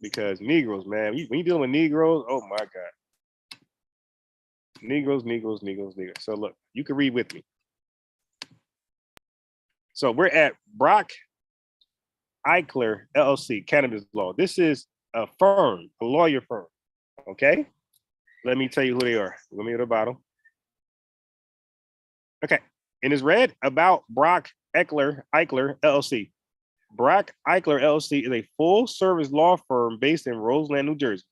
Because Negroes, man, when you're dealing with Negroes, oh my God. Negroes. So look, you can read with me. So we're at Brock Eichler LLC, Cannabis Law. This is a firm, a lawyer firm. Okay. Let me tell you who they are. Let me at the bottom. Okay. And it's read about Brock Eichler LLC. Brock Eichler LLC is a full-service law firm based in Roseland, New Jersey.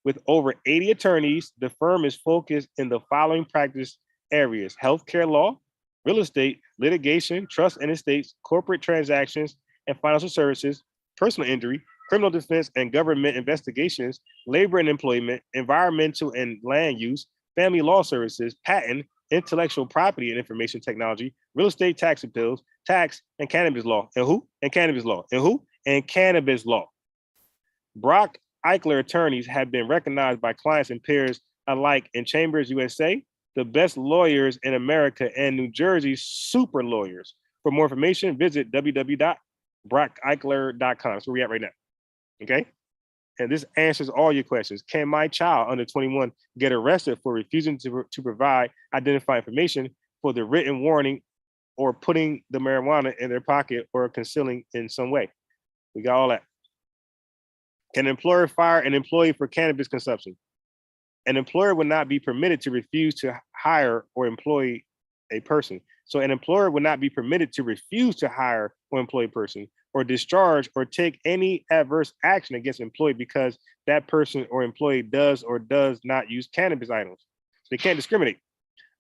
With over 80 attorneys, the firm is focused in the following practice areas: healthcare law, real estate, litigation, trust and estates, corporate transactions and financial services, personal injury, criminal defense and government investigations, labor and employment, environmental and land use, family law services, patent, intellectual property and information technology, real estate tax appeals, tax and cannabis law. And who? And cannabis law. And who? And cannabis law. Brock Eichler attorneys have been recognized by clients and peers alike in Chambers USA, the best lawyers in America, and New Jersey's super lawyers. For more information, visit www.brockeichler.com. That's where we're at right now. Okay. And this answers all your questions. Can my child under 21 get arrested for refusing to provide identifying information for the written warning or putting the marijuana in their pocket or concealing in some way? We got all that. Can an employer fire an employee for cannabis consumption? An employer would not be permitted to refuse to hire or employ a person. So an employer would not be permitted to refuse to hire or employ a person, or discharge or take any adverse action against an employee because that person or employee does or does not use cannabis items. So they can't discriminate.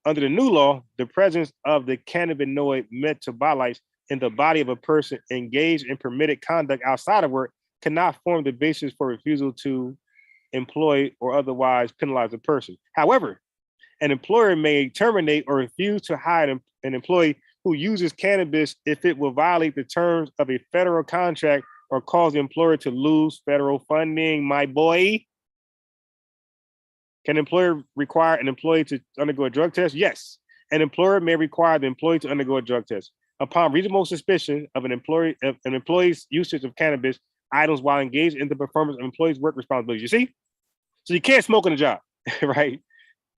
Under the new law, the presence of the cannabinoid metabolites in the body of a person engaged in permitted conduct outside of work cannot form the basis for refusal to employ or otherwise penalize a person. However, an employer may terminate or refuse to hire an employee who uses cannabis if it will violate the terms of a federal contract or cause the employer to lose federal funding. My boy. Can an employer require an employee to undergo a drug test? Yes. An employer may require the employee to undergo a drug test. upon reasonable suspicion of an employee's usage of cannabis items while engaged in the performance of employees' work responsibilities. You see? So you can't smoke on the job, right?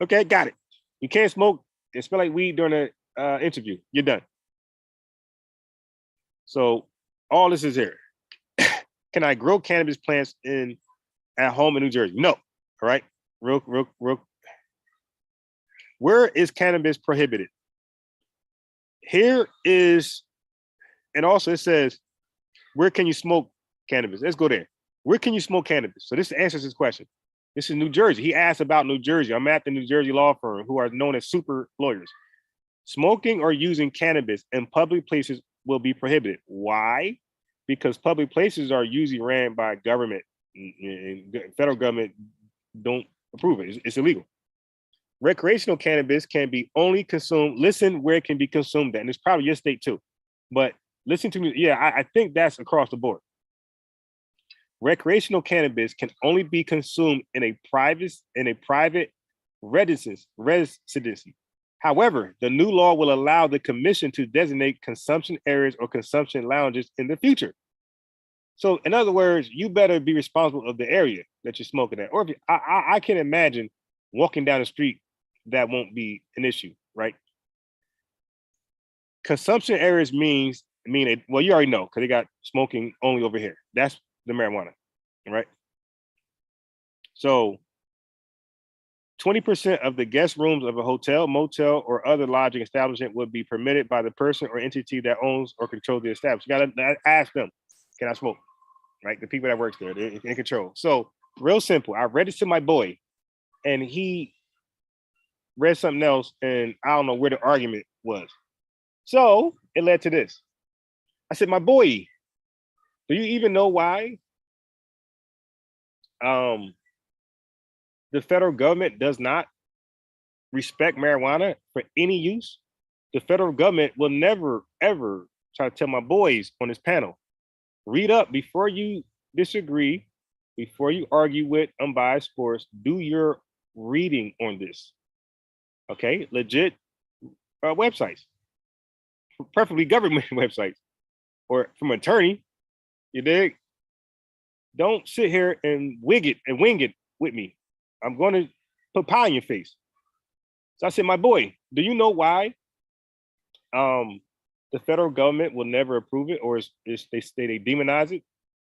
Okay, got it. You can't smoke and smell like weed during an interview. You're done. So all this is here. Can I grow cannabis plants at home in New Jersey? No. All right. Real. Where is cannabis prohibited? Here is, and also it says, where can you smoke cannabis? Let's go there. Where can you smoke cannabis? So this answers this question. This is New Jersey. He asked about New Jersey. I'm at the New Jersey law firm, who are known as super lawyers. Smoking or using cannabis in public places will be prohibited. Why? Because public places are usually ran by government, and federal government don't approve it. It's illegal. Recreational cannabis can be only consumed. Listen where it can be consumed at, and it's probably your state too. But listen to me. Yeah, I think that's across the board. Recreational cannabis can only be consumed in a private residency. However, the new law will allow the commission to designate consumption areas or consumption lounges in the future. So, in other words, you better be responsible of the area that you're smoking at. Or if I can imagine walking down the street, that won't be an issue, right? Consumption areas mean it. Well, you already know because they got smoking only over here. That's the marijuana, right? So 20% of the guest rooms of a hotel, motel, or other lodging establishment would be permitted by the person or entity that owns or controls the establishment. You gotta ask them, can I smoke? Right? The people that works there, they're in control. So real simple. I read it to my boy, and he read something else, and I don't know where the argument was. So it led to this. I said, my boy, do you even know why the federal government does not respect marijuana for any use? The federal government will never, ever try to tell my boys on this panel, read up before you disagree, before you argue with unbiased sports, do your reading on this. Okay, legit websites, preferably government websites, or from an attorney. You dig? Don't sit here and wing it with me. I'm going to put pie in your face. So I said, my boy, do you know why the federal government will never approve it, or they demonize it?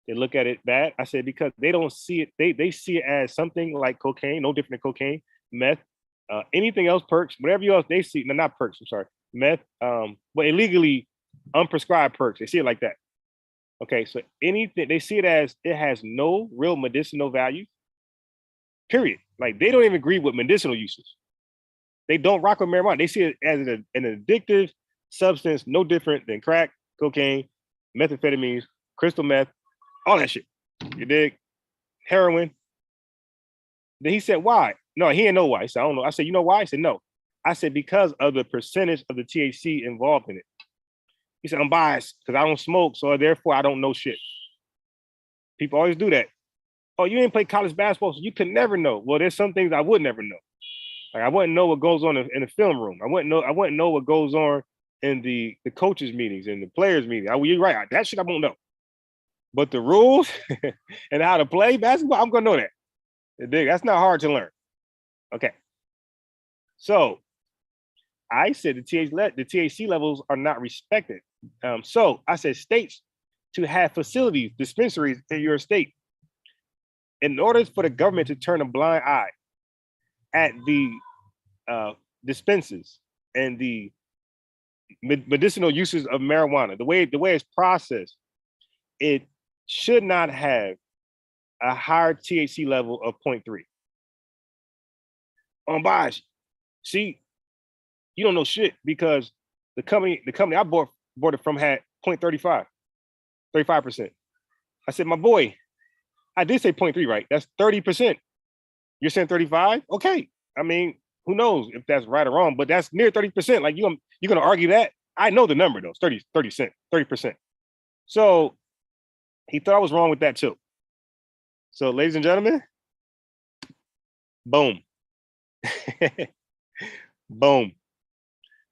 They look at it bad. I said, because they don't see it. They see it as something like cocaine, no different than cocaine, meth, anything else, perks, whatever else they see. No, not perks. I'm sorry, meth, but illegally unprescribed perks. They see it like that. Okay, so anything they see it as, it has no real medicinal value. Period. Like they don't even agree with medicinal uses. They don't rock with marijuana. They see it as an addictive substance, no different than crack, cocaine, methamphetamines, crystal meth, all that shit. You dig? Heroin. Then he said, why? No, he didn't know why. He said, I don't know. I said, you know why? He said, no. I said, because of the percentage of the THC involved in it. He said, I'm biased because I don't smoke, so therefore I don't know shit. People always do that. Oh, you didn't play college basketball, so you could never know. Well, there's some things I would never know. Like I wouldn't know what goes on in the film room. I wouldn't know what goes on in the coaches' meetings and the players' meetings. You're right. That shit I won't know. But the rules and how to play basketball, I'm gonna know that. That's not hard to learn. Okay. So I said the THC levels are not respected. So I said states to have facilities, dispensaries in your state. In order for the government to turn a blind eye at the dispenses and the medicinal uses of marijuana, the way it's processed, it should not have a higher THC level of 0.3. On bias, see, you don't know shit because the company I bought it from had 0.35, 35%. I said, my boy, I did say 0.3, right? That's 30%. You're saying 35? Okay. I mean, who knows if that's right or wrong, but that's near 30%. Like you're gonna argue that? I know the number though, 30%. So he thought I was wrong with that too. So, ladies and gentlemen, boom. Boom.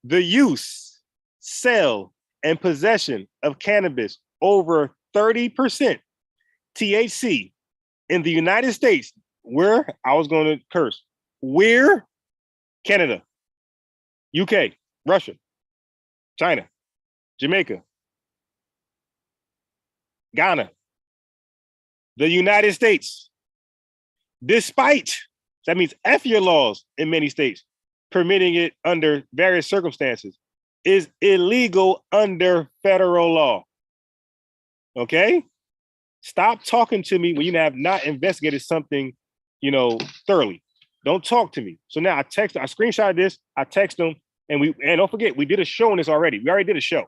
The use, sale, and possession of cannabis over 30% THC in the United States, where I was going to curse, where Canada, UK, Russia, China, Jamaica, Ghana, the United States, despite, that means F your laws in many states, permitting it under various circumstances, is illegal under federal law. Okay? Stop talking to me when you have not investigated something, thoroughly. Don't talk to me. So now I screenshot this, I text them, and don't forget, we did a show on this already. We already did a show.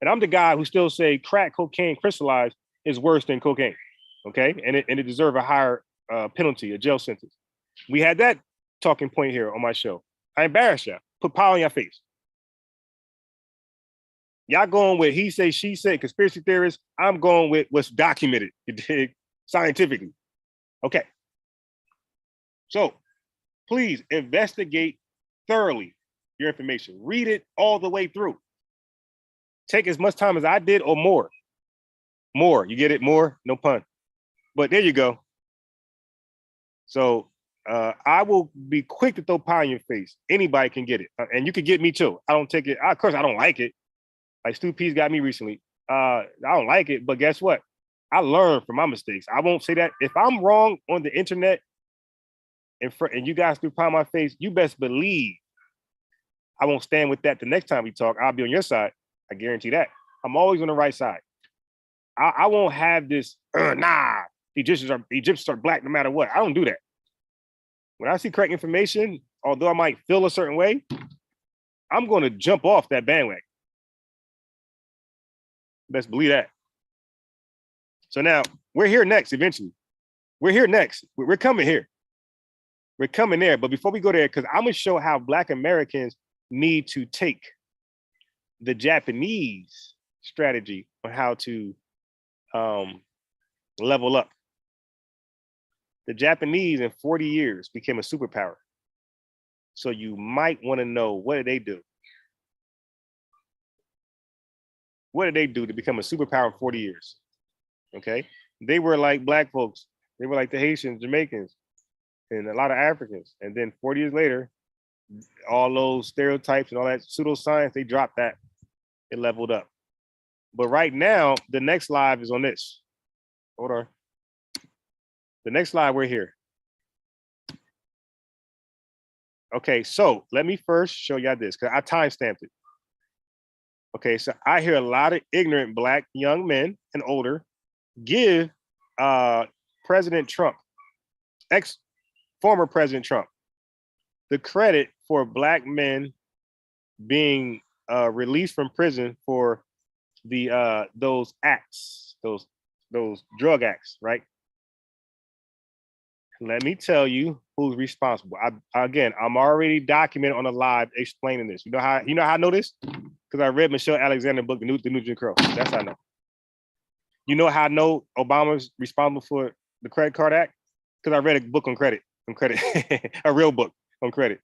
And I'm the guy who still say crack cocaine crystallized is worse than cocaine. Okay? And it deserves a higher penalty, a jail sentence. We had that talking point here on my show. I embarrassed y'all. Put power on your face. Y'all going with he say, she said, conspiracy theorists. I'm going with what's documented scientifically. Okay. So please investigate thoroughly your information. Read it all the way through. Take as much time as I did or more. More. You get it? More? No pun. But there you go. So I will be quick to throw pie in your face. Anybody can get it. And you can get me too. I don't take it. Of course, I don't like it. Like Stu P's got me recently. I don't like it, but guess what? I learned from my mistakes. I won't say that. If I'm wrong on the internet and you guys threw pie in my face, you best believe I won't stand with that the next time we talk. I'll be on your side. I guarantee that. I'm always on the right side. I won't have this, the Egyptians are black no matter what. I don't do that. When I see correct information, although I might feel a certain way, I'm going to jump off that bandwagon. Best believe that. So now we're here next eventually. We're here next. We're coming here. We're coming there. But before we go there, because I'm going to show how Black Americans need to take the Japanese strategy on how to level up. The Japanese in 40 years became a superpower. So you might want to know, what did they do? What did they do to become a superpower in 40 years? Okay. They were like Black folks. They were like the Haitians, Jamaicans, and a lot of Africans. And then 40 years later, all those stereotypes and all that pseudoscience, they dropped that. It leveled up. But right now, the next live is on this. Hold on. The next slide, we're here. Okay, so let me first show y'all this, because I timestamped it. Okay, so I hear a lot of ignorant Black young men and older give President Trump, former President Trump, the credit for Black men being released from prison for the those acts, those drug acts, right? Let me tell you who's responsible. I'm already documented on the live explaining this. You know how I know this? Because I read Michelle Alexander's book, The New Jim Crow. That's how I know. You know how I know Obama's responsible for the Credit Card Act? Because I read a book on credit, a real book on credit.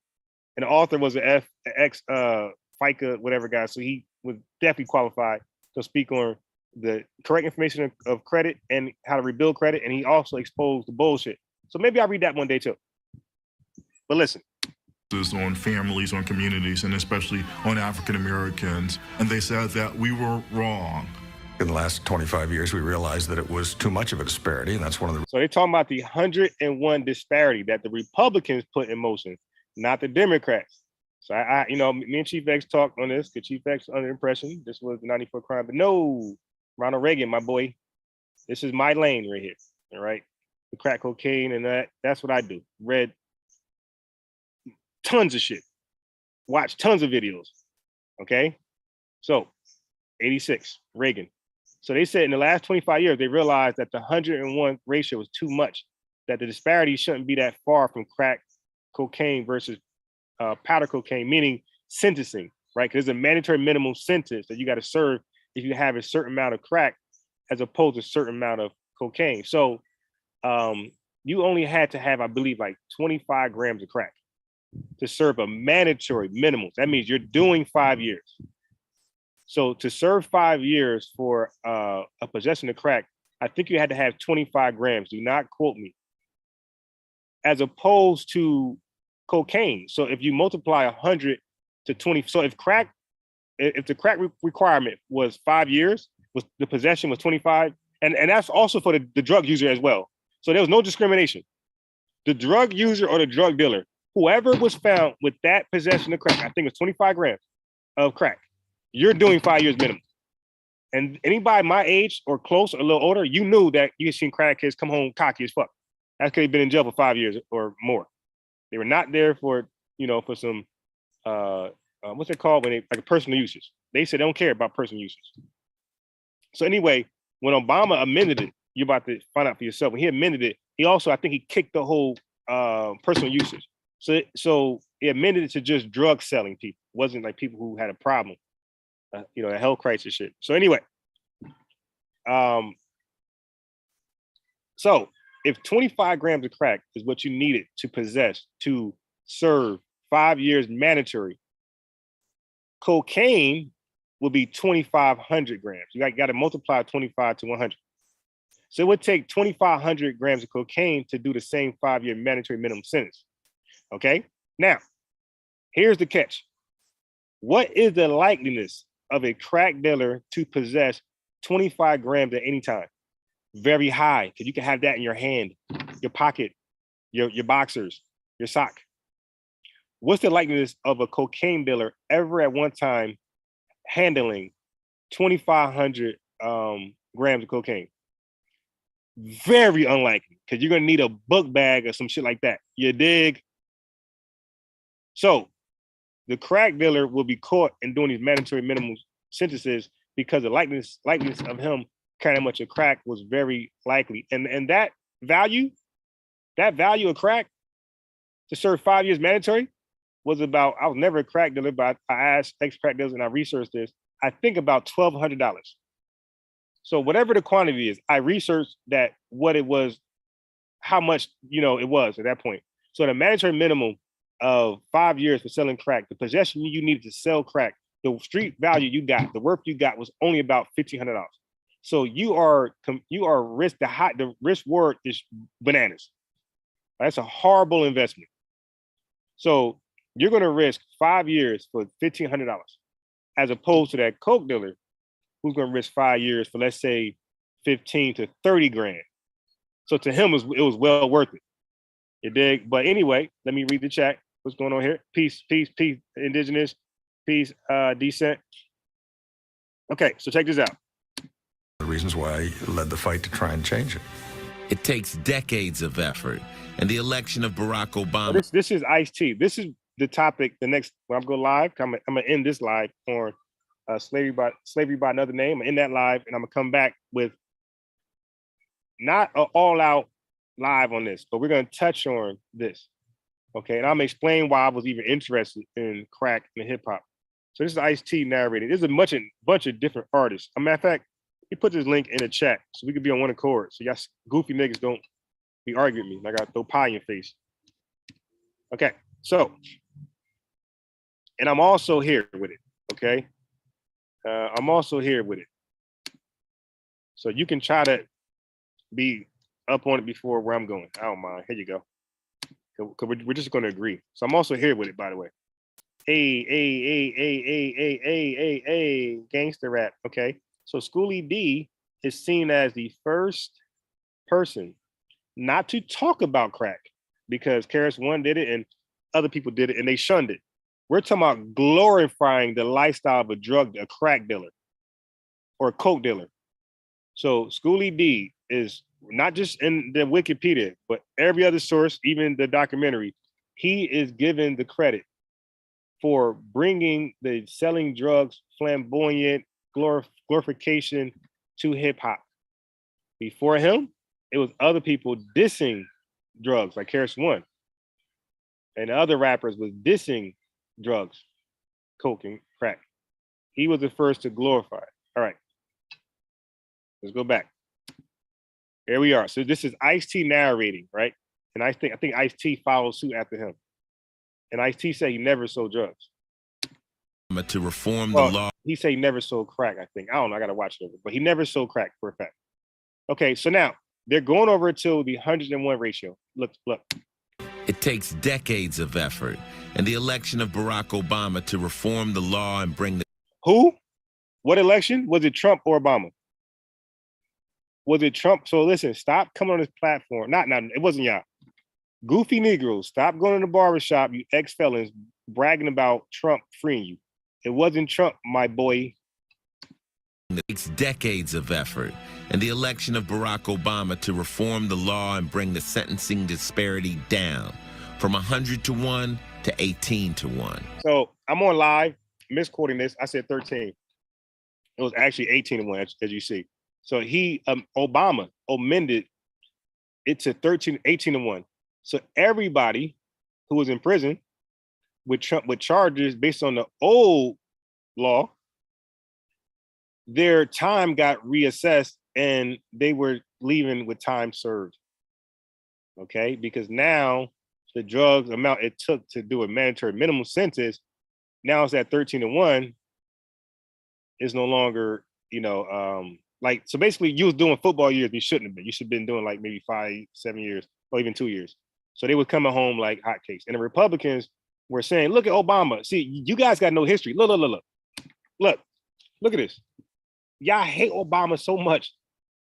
And the author was an ex FICA, whatever guy. So he was definitely qualified to speak on the correct information of credit and how to rebuild credit. And he also exposed the bullshit. So maybe I'll read that one day too. But listen. On families, on communities, and especially on African Americans. And they said that we were wrong. In the last 25 years, we realized that it was too much of a disparity, and that's one of the... So they're talking about the 101 disparity that the Republicans put in motion, not the Democrats. So me and Chief X talked on this, because Chief X under the impression this was the 94 crime, but no, Ronald Reagan, my boy, this is my lane right here, all right? The crack cocaine and that's what I do. Read tons of shit, watched tons of videos, okay? So 86, Reagan. So they said in the last 25 years, they realized that the 101 ratio was too much, that the disparity shouldn't be that far from crack cocaine versus powder cocaine, meaning sentencing, right? Because there's a mandatory minimum sentence that you got to serve if you have a certain amount of crack as opposed to a certain amount of cocaine. So you only had to have, I believe, like 25 grams of crack to serve a mandatory minimum. That means you're doing 5 years. So to serve 5 years for a possession of crack, I think you had to have 25 grams. Do not quote me. As opposed to cocaine. So if you multiply 100 to 20, so if the crack requirement was 5 years, was the possession was 25, and that's also for the drug user as well. So there was no discrimination. The drug user or the drug dealer, whoever was found with that possession of crack, I think it was 25 grams of crack, you're doing 5 years minimum. And anybody my age or close or a little older, you knew that you had seen crackheads come home cocky as fuck. That's because they've been in jail for 5 years or more. They were not there for, for some, what's it called when they, like a personal usage. They said they don't care about personal usage. So anyway, when Obama amended it, you're about to find out for yourself. When he amended it, he also, I think he kicked the whole personal usage. So he amended it to just drug selling people. It wasn't like people who had a problem, a health crisis shit. So anyway, so if 25 grams of crack is what you needed to possess to serve 5 years mandatory, cocaine will be 2,500 grams. You got to multiply 25 to 100. So it would take 2,500 grams of cocaine to do the same 5-year mandatory minimum sentence. Okay. Now, here's the catch. What is the likeliness of a crack dealer to possess 25 grams at any time? Very high, because you can have that in your hand, your pocket, your boxers, your sock. What's the likeliness of a cocaine dealer ever at one time handling 2,500 grams of cocaine? Very unlikely, because you're gonna need a book bag or some shit like that. You dig? So the crack dealer will be caught in doing these mandatory minimum sentences because the likeliness of him carrying much of crack was very likely. And that value of crack to serve 5 years mandatory was about, I was never a crack dealer, but I asked ex-crack dealers and I researched this, I think about $1,200. So whatever the quantity is, I researched that what it was, how much, it was at that point. So the mandatory minimum of 5 years for selling crack, the possession you needed to sell crack, the street value you got, the worth you got was only about $1,500. So the risk word is bananas. That's a horrible investment. So you're going to risk 5 years for $1,500 as opposed to that coke dealer who's going to risk 5 years for, let's say, 15 to 30 grand. So to him, it was well worth it. You dig? But anyway, let me read the chat. What's going on here? Peace, indigenous, peace, decent. Okay, so check this out. The reasons why I led the fight to try and change it. It takes decades of effort, and the election of Barack Obama. This is Ice-T. This is the topic. The next when I go live, I'm gonna end this live on slavery by another name. I'm gonna end that live, and I'm gonna come back with not an all-out live on this, but we're gonna touch on this. Okay, and I'm gonna explain why I was even interested in crack and hip hop. So this is Ice-T narrating. There's a bunch of different artists. As a matter of fact, he put this link in the chat so we could be on one accord. So y'all goofy niggas don't be arguing with me. Like I throw pie in your face. Okay, so, and I'm also here with it, okay? I'm also here with it. So you can try to be up on it before where I'm going. I don't mind. Here you go. Because we're just going to agree. So I'm also here with it, by the way. Hey, gangster rap, okay? So Schoolie D is seen as the first person not to talk about crack because KRS-One did it and other people did it and they shunned it. We're talking about glorifying the lifestyle of a crack dealer or a coke dealer. So Schoolie D is not just in the Wikipedia, but every other source, even the documentary, he is given the credit for bringing the selling drugs, flamboyant glorification to hip hop. Before him, it was other people dissing drugs like KRS-One. And other rappers was dissing drugs, coke and crack. He was the first to glorify it. All right, let's go back. Here we are. So this is Ice-T narrating, right? And I think Ice-T followed suit after him. And Ice-T said he never sold drugs. to reform the law. He say never sold crack, I think. I don't know, I gotta watch it over, but he never sold crack for a fact. Okay, so now they're going over to the 101 ratio. Look. It takes decades of effort and the election of Barack Obama to reform the law and bring the... Who? What election? Was it Trump or Obama? Was it Trump? So listen, stop coming on this platform. Not, it wasn't y'all. Goofy Negroes, stop going to the barbershop, you ex-felons, bragging about Trump freeing you. It wasn't Trump, my boy. It takes decades of effort and the election of Barack Obama to reform the law and bring the sentencing disparity down from 100 to 1 to 18 to 1. So I'm on live, misquoting this. I said 13. It was actually 18 to 1, as you see. So Obama amended it to 18 to 1. So everybody who was in prison with Trump with charges based on the old law, their time got reassessed and they were leaving with time served. Okay, because now the drugs amount it took to do a mandatory minimum sentence, now it's at 13 to 1. It's no longer, like, so basically you was doing football years you shouldn't have been. You should have been doing like maybe 5, 7 years or even 2 years. So they were coming home like hotcakes. And the Republicans were saying, look at Obama. See, you guys got no history. Look at this. Y'all hate Obama so much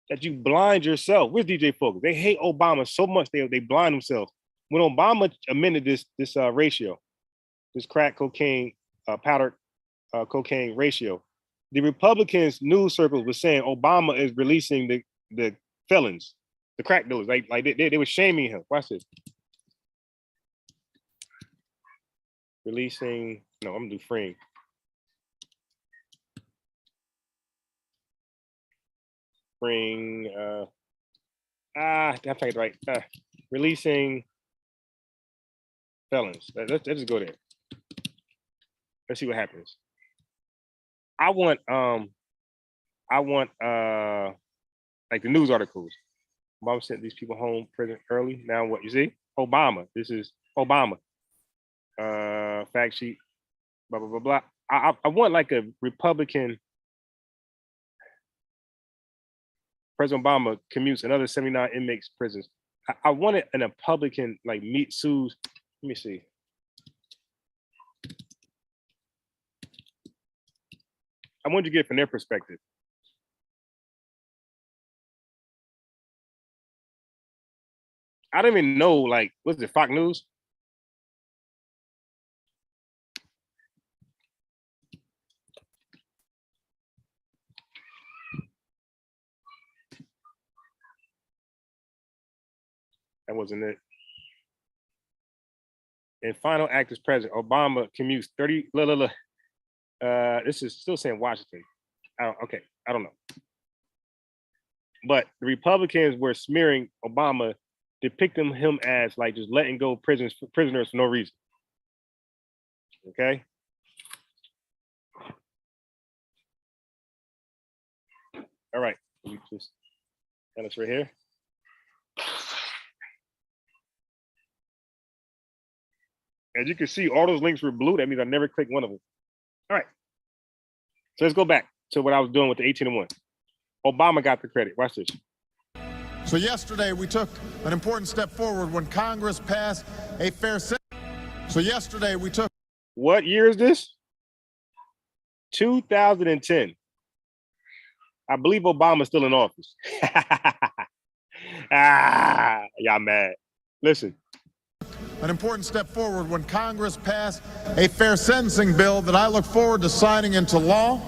that you blind yourself. Where's DJ Focus? They hate Obama so much they blind themselves. When Obama amended this ratio, this crack cocaine, powder cocaine ratio, the Republicans news circles were saying Obama is releasing the felons, the crack dealers. Like they were shaming him. Watch this. Releasing, no, I'm gonna do freeing. Freeing, I'm trying to right. Releasing felons. Let's just go there. Let's see what happens. I want like the news articles. Obama sent these people home prison early. Now what you see? Obama. This is Obama. Fact sheet. Blah blah blah blah. I want like a Republican. President Obama commutes another 79 inmates prisons. I wanted an Republican like meet sues. Let me see. I wanted to get it from their perspective. I don't even know, like, what's it, Fox News? That wasn't it. And final act as president, Obama commutes 30, this is still saying Washington. Okay, I don't know. But the Republicans were smearing Obama, depicting him as like just letting go prisoners for no reason. Okay. All right, let me just got this right here. As you can see, all those links were blue. That means I never clicked one of them. All right. So let's go back to what I was doing with the 18 to 1. Obama got the credit. Watch this. So yesterday we took an important step forward when Congress passed a fair sentence. So yesterday we took. What year is this? 2010. I believe Obama's still in office. Y'all mad. Listen. An important step forward when Congress passed a fair sentencing bill that I look forward to signing into law,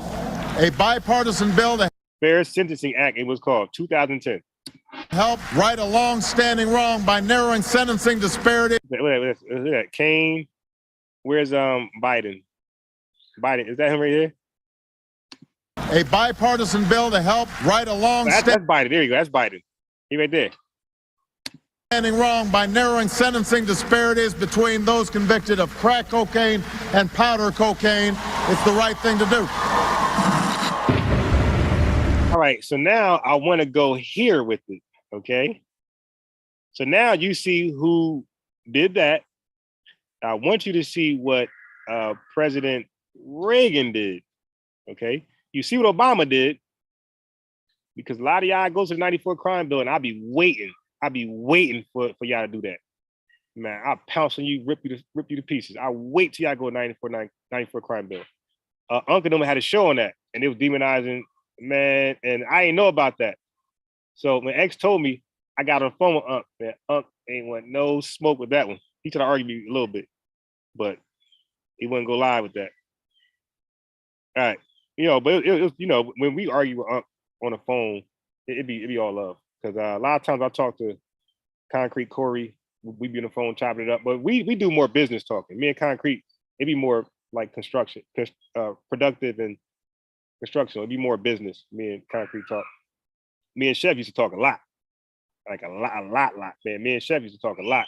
a bipartisan bill to Fair Sentencing Act, it was called, 2010. Help right a long-standing wrong by narrowing sentencing disparity. Look at that, Kane. Where's Biden? Biden, is that him right here? A bipartisan bill to help right a that's Biden, there you go, that's Biden. He right there. Wrong by narrowing sentencing disparities between those convicted of crack cocaine and powder cocaine. It's the right thing to do. All right, so now I want to go here with it, okay? So now you see who did that. I want you to see what President Reagan did. Okay. You see what Obama did, because a lot of y'all goes to the 94 crime bill, and I'll be waiting. I'll be waiting for y'all to do that. Man, I'll pounce on you, rip you to pieces. I'll wait till y'all go 94 crime bill. Uncle them had a show on that, and they was demonizing, man, and I ain't know about that. So when X told me, I got on the phone with Unc, man. Unc ain't want no smoke with that one. He tried to argue me a little bit, but he wouldn't go live with that. All right. But it was, when we argue with Unc on the phone, it'd be all love. Because a lot of times I talk to Concrete Corey, we be on the phone chopping it up, but we do more business talking. Me and Concrete, it'd be more like construction, productive and construction. It'd be more business. Me and Concrete talk. Me and Chef used to talk a lot. Like a lot, man. Me and Chef used to talk a lot.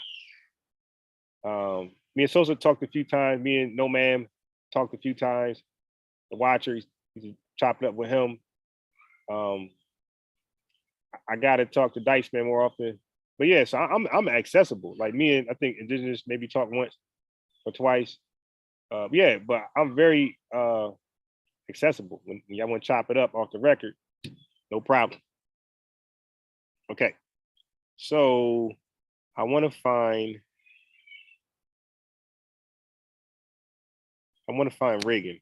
Me and Sosa talked a few times. Me and No Ma'am talked a few times. The Watcher, used to chop it up with him. I got to talk to Dice Man more often. But yeah, so I'm accessible. Like me and I think Indigenous maybe talk once or twice. Yeah, but I'm very accessible. When y'all want to chop it up off the record, no problem. Okay. So I want to find Reagan.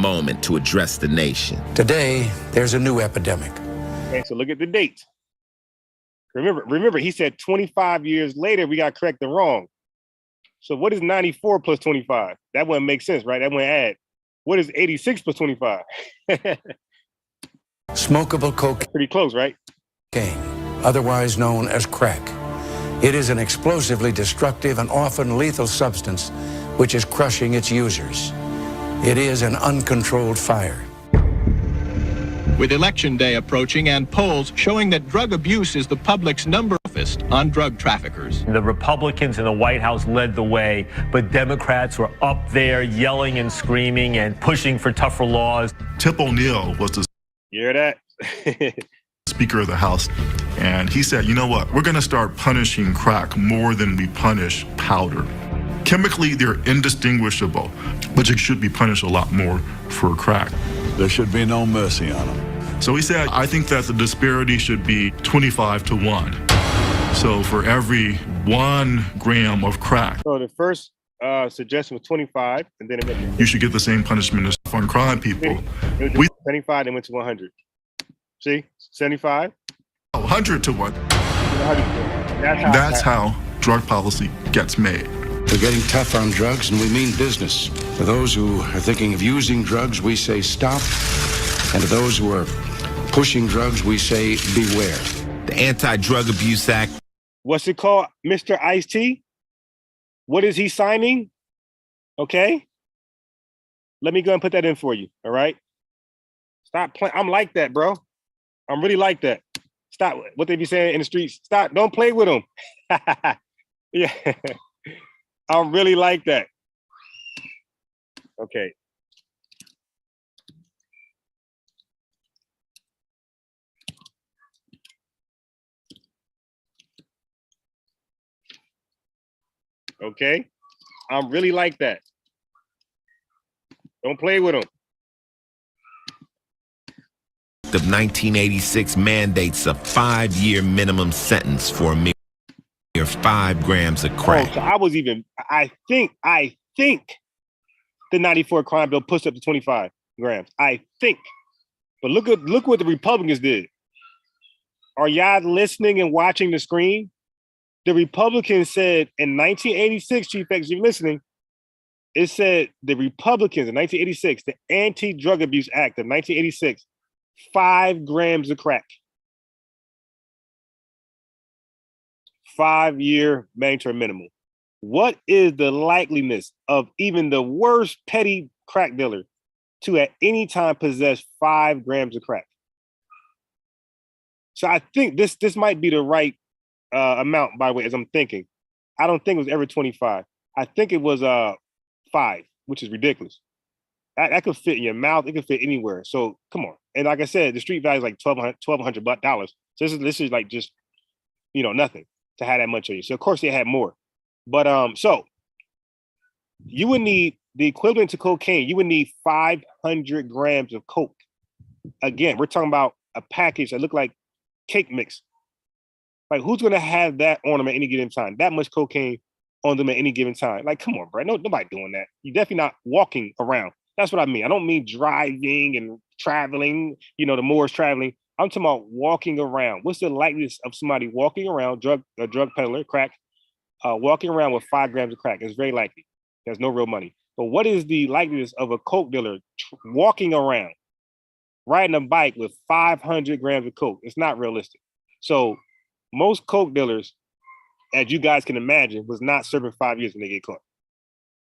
Moment to address the nation. Today, there's a new epidemic. Okay, so look at the dates. Remember, he said 25 years later, we got correct and wrong. So what is 94 plus 25? That wouldn't make sense, right? That wouldn't add. What is 86 plus 25? Smokable cocaine, Pretty close, right? otherwise known as crack. It is an explosively destructive and often lethal substance which is crushing its users. It is an uncontrolled fire. With Election Day approaching and polls showing that drug abuse is the public's number focused on drug traffickers. The Republicans in the White House led the way, but Democrats were up there yelling and screaming and pushing for tougher laws. Tip O'Neill was the You hear that? Speaker of the House, and he said, you know what, we're going to start punishing crack more than we punish powder. Chemically, they're indistinguishable, but you should be punished a lot more for crack. There should be no mercy on them. So he said, I think that the disparity should be 25 to 1. So for every 1 gram of crack, So the first suggestion was 25, and then it went to you should get the same punishment as on crime people. It was 75, then went to 100. See, 75, 100 to 1. 100. That's how drug policy gets made. We're getting tough on drugs, and we mean business. To those who are thinking of using drugs, we say stop. And to those who are pushing drugs, we say beware. The Anti-Drug Abuse Act. What's it called, Mr. Ice-T? What is he signing? Okay. Let me go and put that in for you, all right? Stop playing. I'm like that, bro. I'm really like that. Stop what they be saying in the streets. Stop. Don't play with them. Yeah. I'm really like that. Okay. Okay. I'm really like that. Don't play with them. The 1986 mandates a 5-year minimum sentence for a mere 5 grams of crack. Oh, so I think the 94 crime bill pushed up to 25 grams. I think. But look what the Republicans did. Are y'all listening and watching the screen? The Republicans said in 1986, Chief X, you're listening, it said the Republicans in 1986, the Anti-Drug Abuse Act of 1986, 5 grams of crack. 5-year mandatory minimum. What is the likeliness of even the worst petty crack dealer to at any time possess 5 grams of crack? So I think this might be the right amount, by the way, as I'm thinking. I don't think it was ever 25. I think it was 5, which is ridiculous. That could fit in your mouth. It could fit anywhere. So come on. And like I said, the street value is like $1,200. So this is like just, nothing to have that much on you. So of course they had more. But so you would need the equivalent to cocaine, you would need 500 grams of coke. Again, we're talking about a package that looked like cake mix. Like, who's gonna have that on them at any given time? That much cocaine on them at any given time? Like, come on, bro. No, nobody doing that. You're definitely not walking around. That's what I mean. I don't mean driving and traveling. You know, the more is traveling. I'm talking about walking around. What's the likeliness of somebody walking around, a drug peddler, crack, walking around with 5 grams of crack? It's very likely. There's no real money. But what is the likeliness of a coke dealer walking around, riding a bike with 500 grams of coke? It's not realistic. So most coke dealers, as you guys can imagine, was not serving 5 years when they get caught.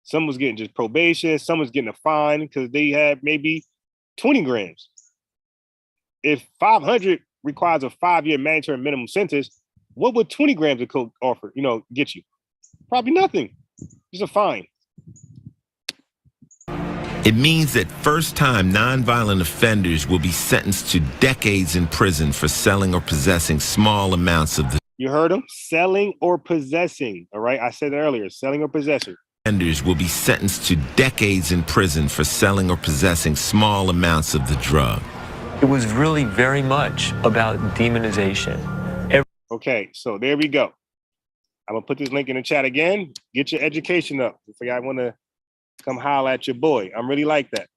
Some was getting just probation. Some was getting a fine because they had maybe 20 grams. If 500 requires a 5-year mandatory minimum sentence, what would 20 grams of coke offer, get you? Probably nothing. Just a fine. It means that first-time nonviolent offenders will be sentenced to decades in prison for selling or possessing small amounts of the... You heard him? Selling or possessing. All right, I said it earlier, selling or possessing. Offenders will be sentenced to decades in prison for selling or possessing small amounts of the drug. It was really very much about demonization. Okay, so there we go. I'm gonna put this link in the chat again. Get your education up. If you want to come holler at your boy, I'm really like that.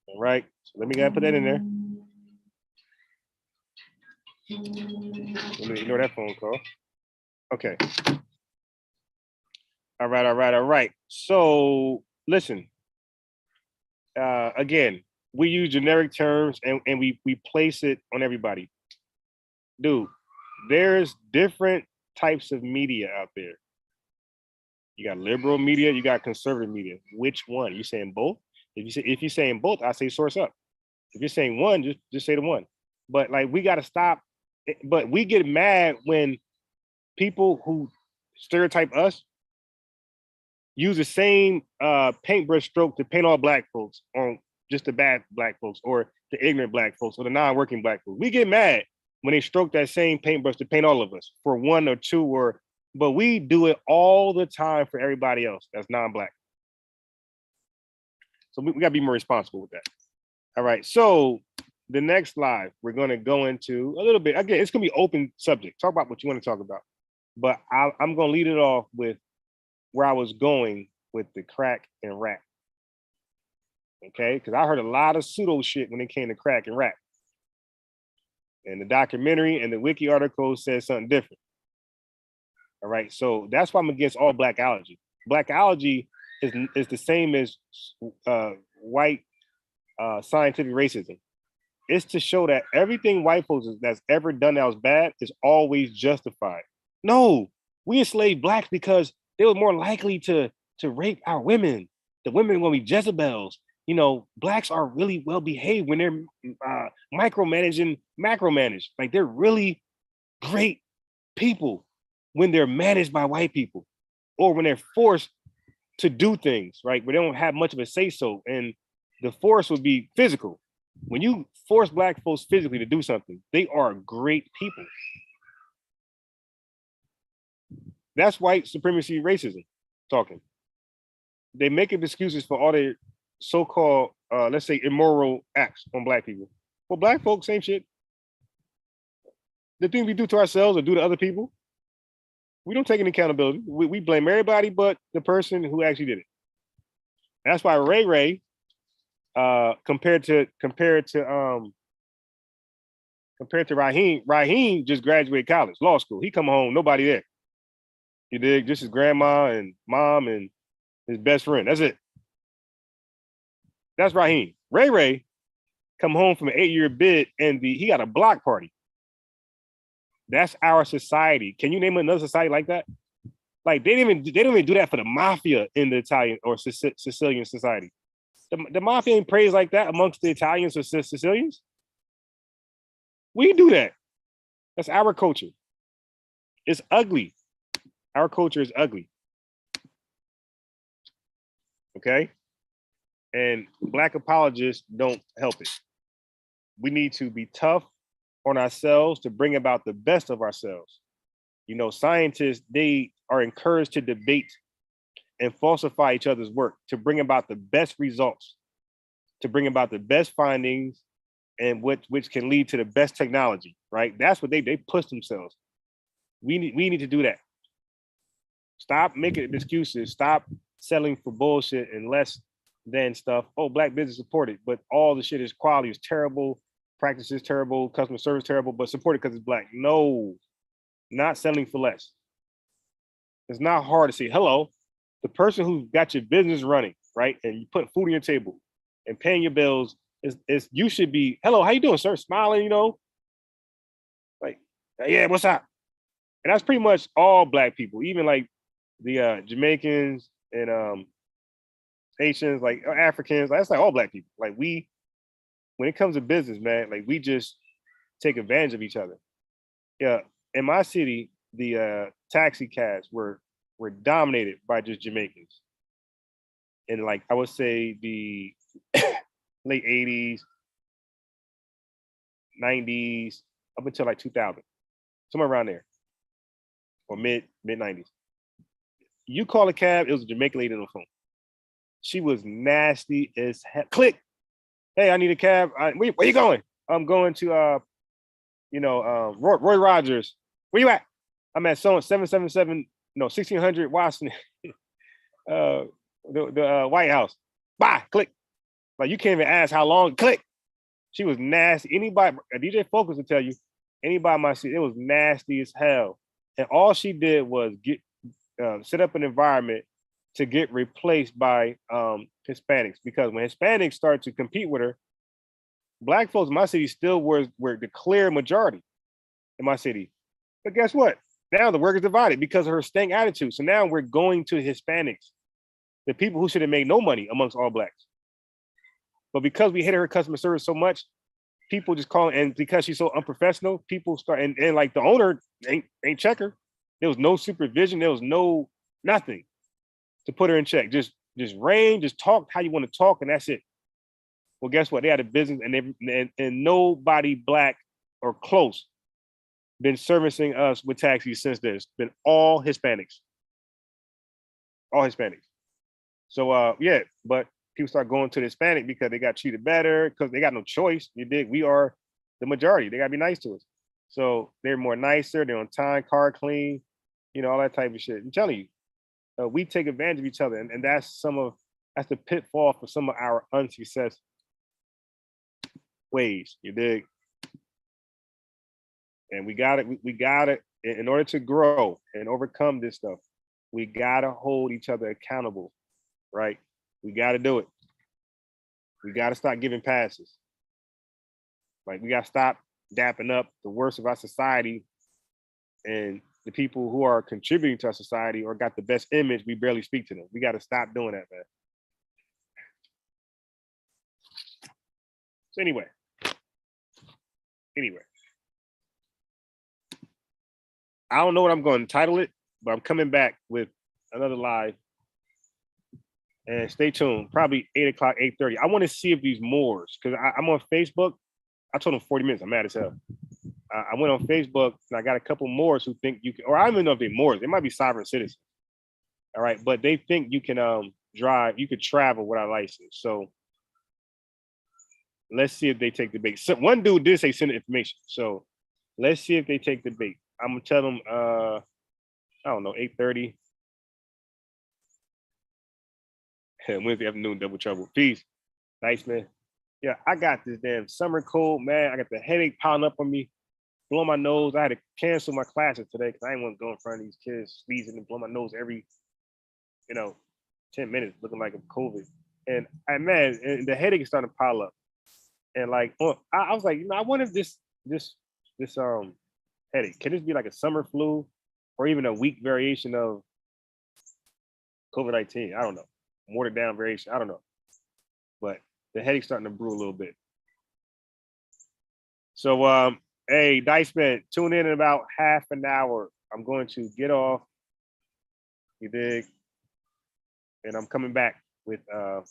All right, so let me go ahead and put that in there. Let me ignore that phone call. Okay. All right. So listen, again, we use generic terms and we place it on everybody. Dude, there's different types of media out there. You got liberal media, you got conservative media. Which one? You saying both? If you're saying both, I say source up. If you're saying one, just say the one. But like, we got to stop. But we get mad when people who stereotype us use the same paintbrush stroke to paint all black folks on just the bad black folks or the ignorant black folks or the non-working black folks. We get mad when they stroke that same paintbrush to paint all of us for one or two, but we do it all the time for everybody else that's non-black. So we gotta be more responsible with that. All right, so the next live, we're gonna go into a little bit, again, it's gonna be open subject. Talk about what you wanna talk about. But I'm gonna lead it off with where I was going with the crack and rap. Okay, because I heard a lot of pseudo shit when it came to crack and rap. And the documentary and the wiki article says something different. All right, so that's why I'm against all blackology. Blackology is the same as white scientific racism. It's to show that everything white folks that's ever done that was bad is always justified. No, we enslaved blacks because they were more likely to rape our women. The women will be Jezebels. Blacks are really well behaved when they're micromanaging, macromanaged. Like, they're really great people when they're managed by white people, or when they're forced to do things, right? Where they don't have much of a say-so. And the force would be physical. When you force black folks physically to do something, they are great people. That's white supremacy racism talking. They make up excuses for all their so-called, let's say, immoral acts on black people. Well, black folks, same shit. The thing we do to ourselves or do to other people, we don't take any accountability. We blame everybody but the person who actually did it. That's why Ray compared to Raheem just graduated college, law school. He come home, nobody there. You dig? Just his grandma and mom and his best friend. That's it. That's Raheem. Ray come home from an 8-year bid and he got a block party. That's our society. Can you name another society like that? Like, they don't even do that for the mafia in the Italian or Sicilian society. The mafia ain't praised like that amongst the Italians or Sicilians. We do that. That's our culture. It's ugly. Our culture is ugly. Okay? And black apologists don't help it. We need to be tough on ourselves to bring about the best of ourselves. Scientists, they are encouraged to debate and falsify each other's work to bring about the best results, to bring about the best findings, and which can lead to the best technology, right? That's what they push themselves. We need to do that. Stop making excuses. Stop selling for bullshit and less than stuff. Oh, black business supported, but all the shit is quality is terrible, practice is terrible, customer service terrible, but supported because it's black. No, not selling for less. It's not hard to say, hello, the person who got your business running, right? And you put food on your table and paying your bills is you should be, hello, how you doing, sir? Smiling, like, yeah, what's up? And that's pretty much all black people, even like the Jamaicans and Haitians, like Africans, that's like all black people. Like when it comes to business, man, like we just take advantage of each other. Yeah, in my city, the taxi cabs were dominated by just Jamaicans. And like I would say the late 80s, 90s, up until like 2000, somewhere around there, or mid 90s. You call a cab, it was a Jamaican lady on the phone. She was nasty as hell. Click. Hey, I need a cab. Where you going? I'm going to Roy Rogers. Where you at? I'm at 777, 1600 Washington. the White House. Bye. Click. Like you can't even ask how long. Click. She was nasty. Anybody, DJ Focus will tell you, anybody in my city, it was nasty as hell. And all she did was set up an environment to get replaced by Hispanics, because when Hispanics started to compete with her, black folks in my city still were the clear majority in my city. But guess what? Now the work is divided because of her stank attitude. So now we're going to Hispanics, the people who should have made no money amongst all blacks. But because we hated her customer service so much, people just call, and because she's so unprofessional, people start, and like the owner ain't check her. There was no supervision. There was no nothing to put her in check. Just reign, just talk how you want to talk, and that's it. Well, guess what? They had a business, and nobody black or close been servicing us with taxis since then. It's been all Hispanics. All Hispanics. So yeah, but people start going to the Hispanic because they got treated better, because they got no choice. You dig? We are the majority. They gotta be nice to us. So they're more nicer, they're on time, car clean, all that type of shit. I'm telling you, we take advantage of each other, and that's the pitfall for some of our unsuccess ways. You dig? And we got it. In order to grow and overcome this stuff, we gotta hold each other accountable, right? We gotta do it. We gotta stop giving passes. Like we gotta stop dapping up the worst of our society and the people who are contributing to our society or got the best image, we barely speak to them. We gotta stop doing that, man. So anyway, I don't know what I'm going to title it, but I'm coming back with another live. And stay tuned, probably 8 o'clock, 8:30. I want to see if these Moors, because I'm on Facebook. I told them 40 minutes. I'm mad as hell. I went on Facebook and I got a couple Moors who think you can, or I don't even know if they're Moors. They might be sovereign citizens. All right, but they think you can drive, you could travel without a license. So let's see if they take the bait. So one dude did say send the information. So let's see if they take the bait. I'm gonna tell them I don't know, 8:30. Wednesday afternoon, double trouble. Peace. Nice, man. Yeah, I got this damn summer cold, man. I got the headache piling up on me, blowing my nose. I had to cancel my classes today because I didn't want to go in front of these kids, sneezing and blow my nose every, 10 minutes, looking like I'm COVID. And the headache is starting to pile up. And like, I was like, I wonder if this headache, can this be like a summer flu or even a weak variation of COVID-19? I don't know. Watered down variation. I don't know. But the headache's starting to brew a little bit. So, hey, Dice Man, tune in about half an hour. I'm going to get off. You dig? And I'm coming back with some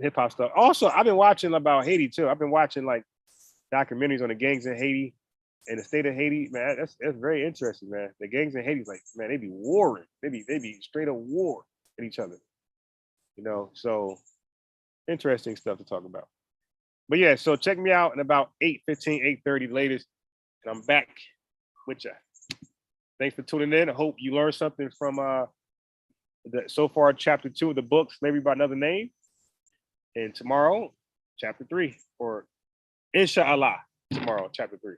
hip hop stuff. Also, I've been watching about Haiti too. I've been watching like documentaries on the gangs in Haiti. in the state of Haiti, man, that's very interesting, man. The gangs in Haiti, like, man, they be warring. They be straight up war at each other. You know, so interesting stuff to talk about. But yeah, so check me out in about 8:15, 8:30 latest. And I'm back with you. Thanks for tuning in. I hope you learned something from so far chapter 2 of the book, Slavery by Another Name. And tomorrow, chapter 3, or inshallah, tomorrow, chapter 3.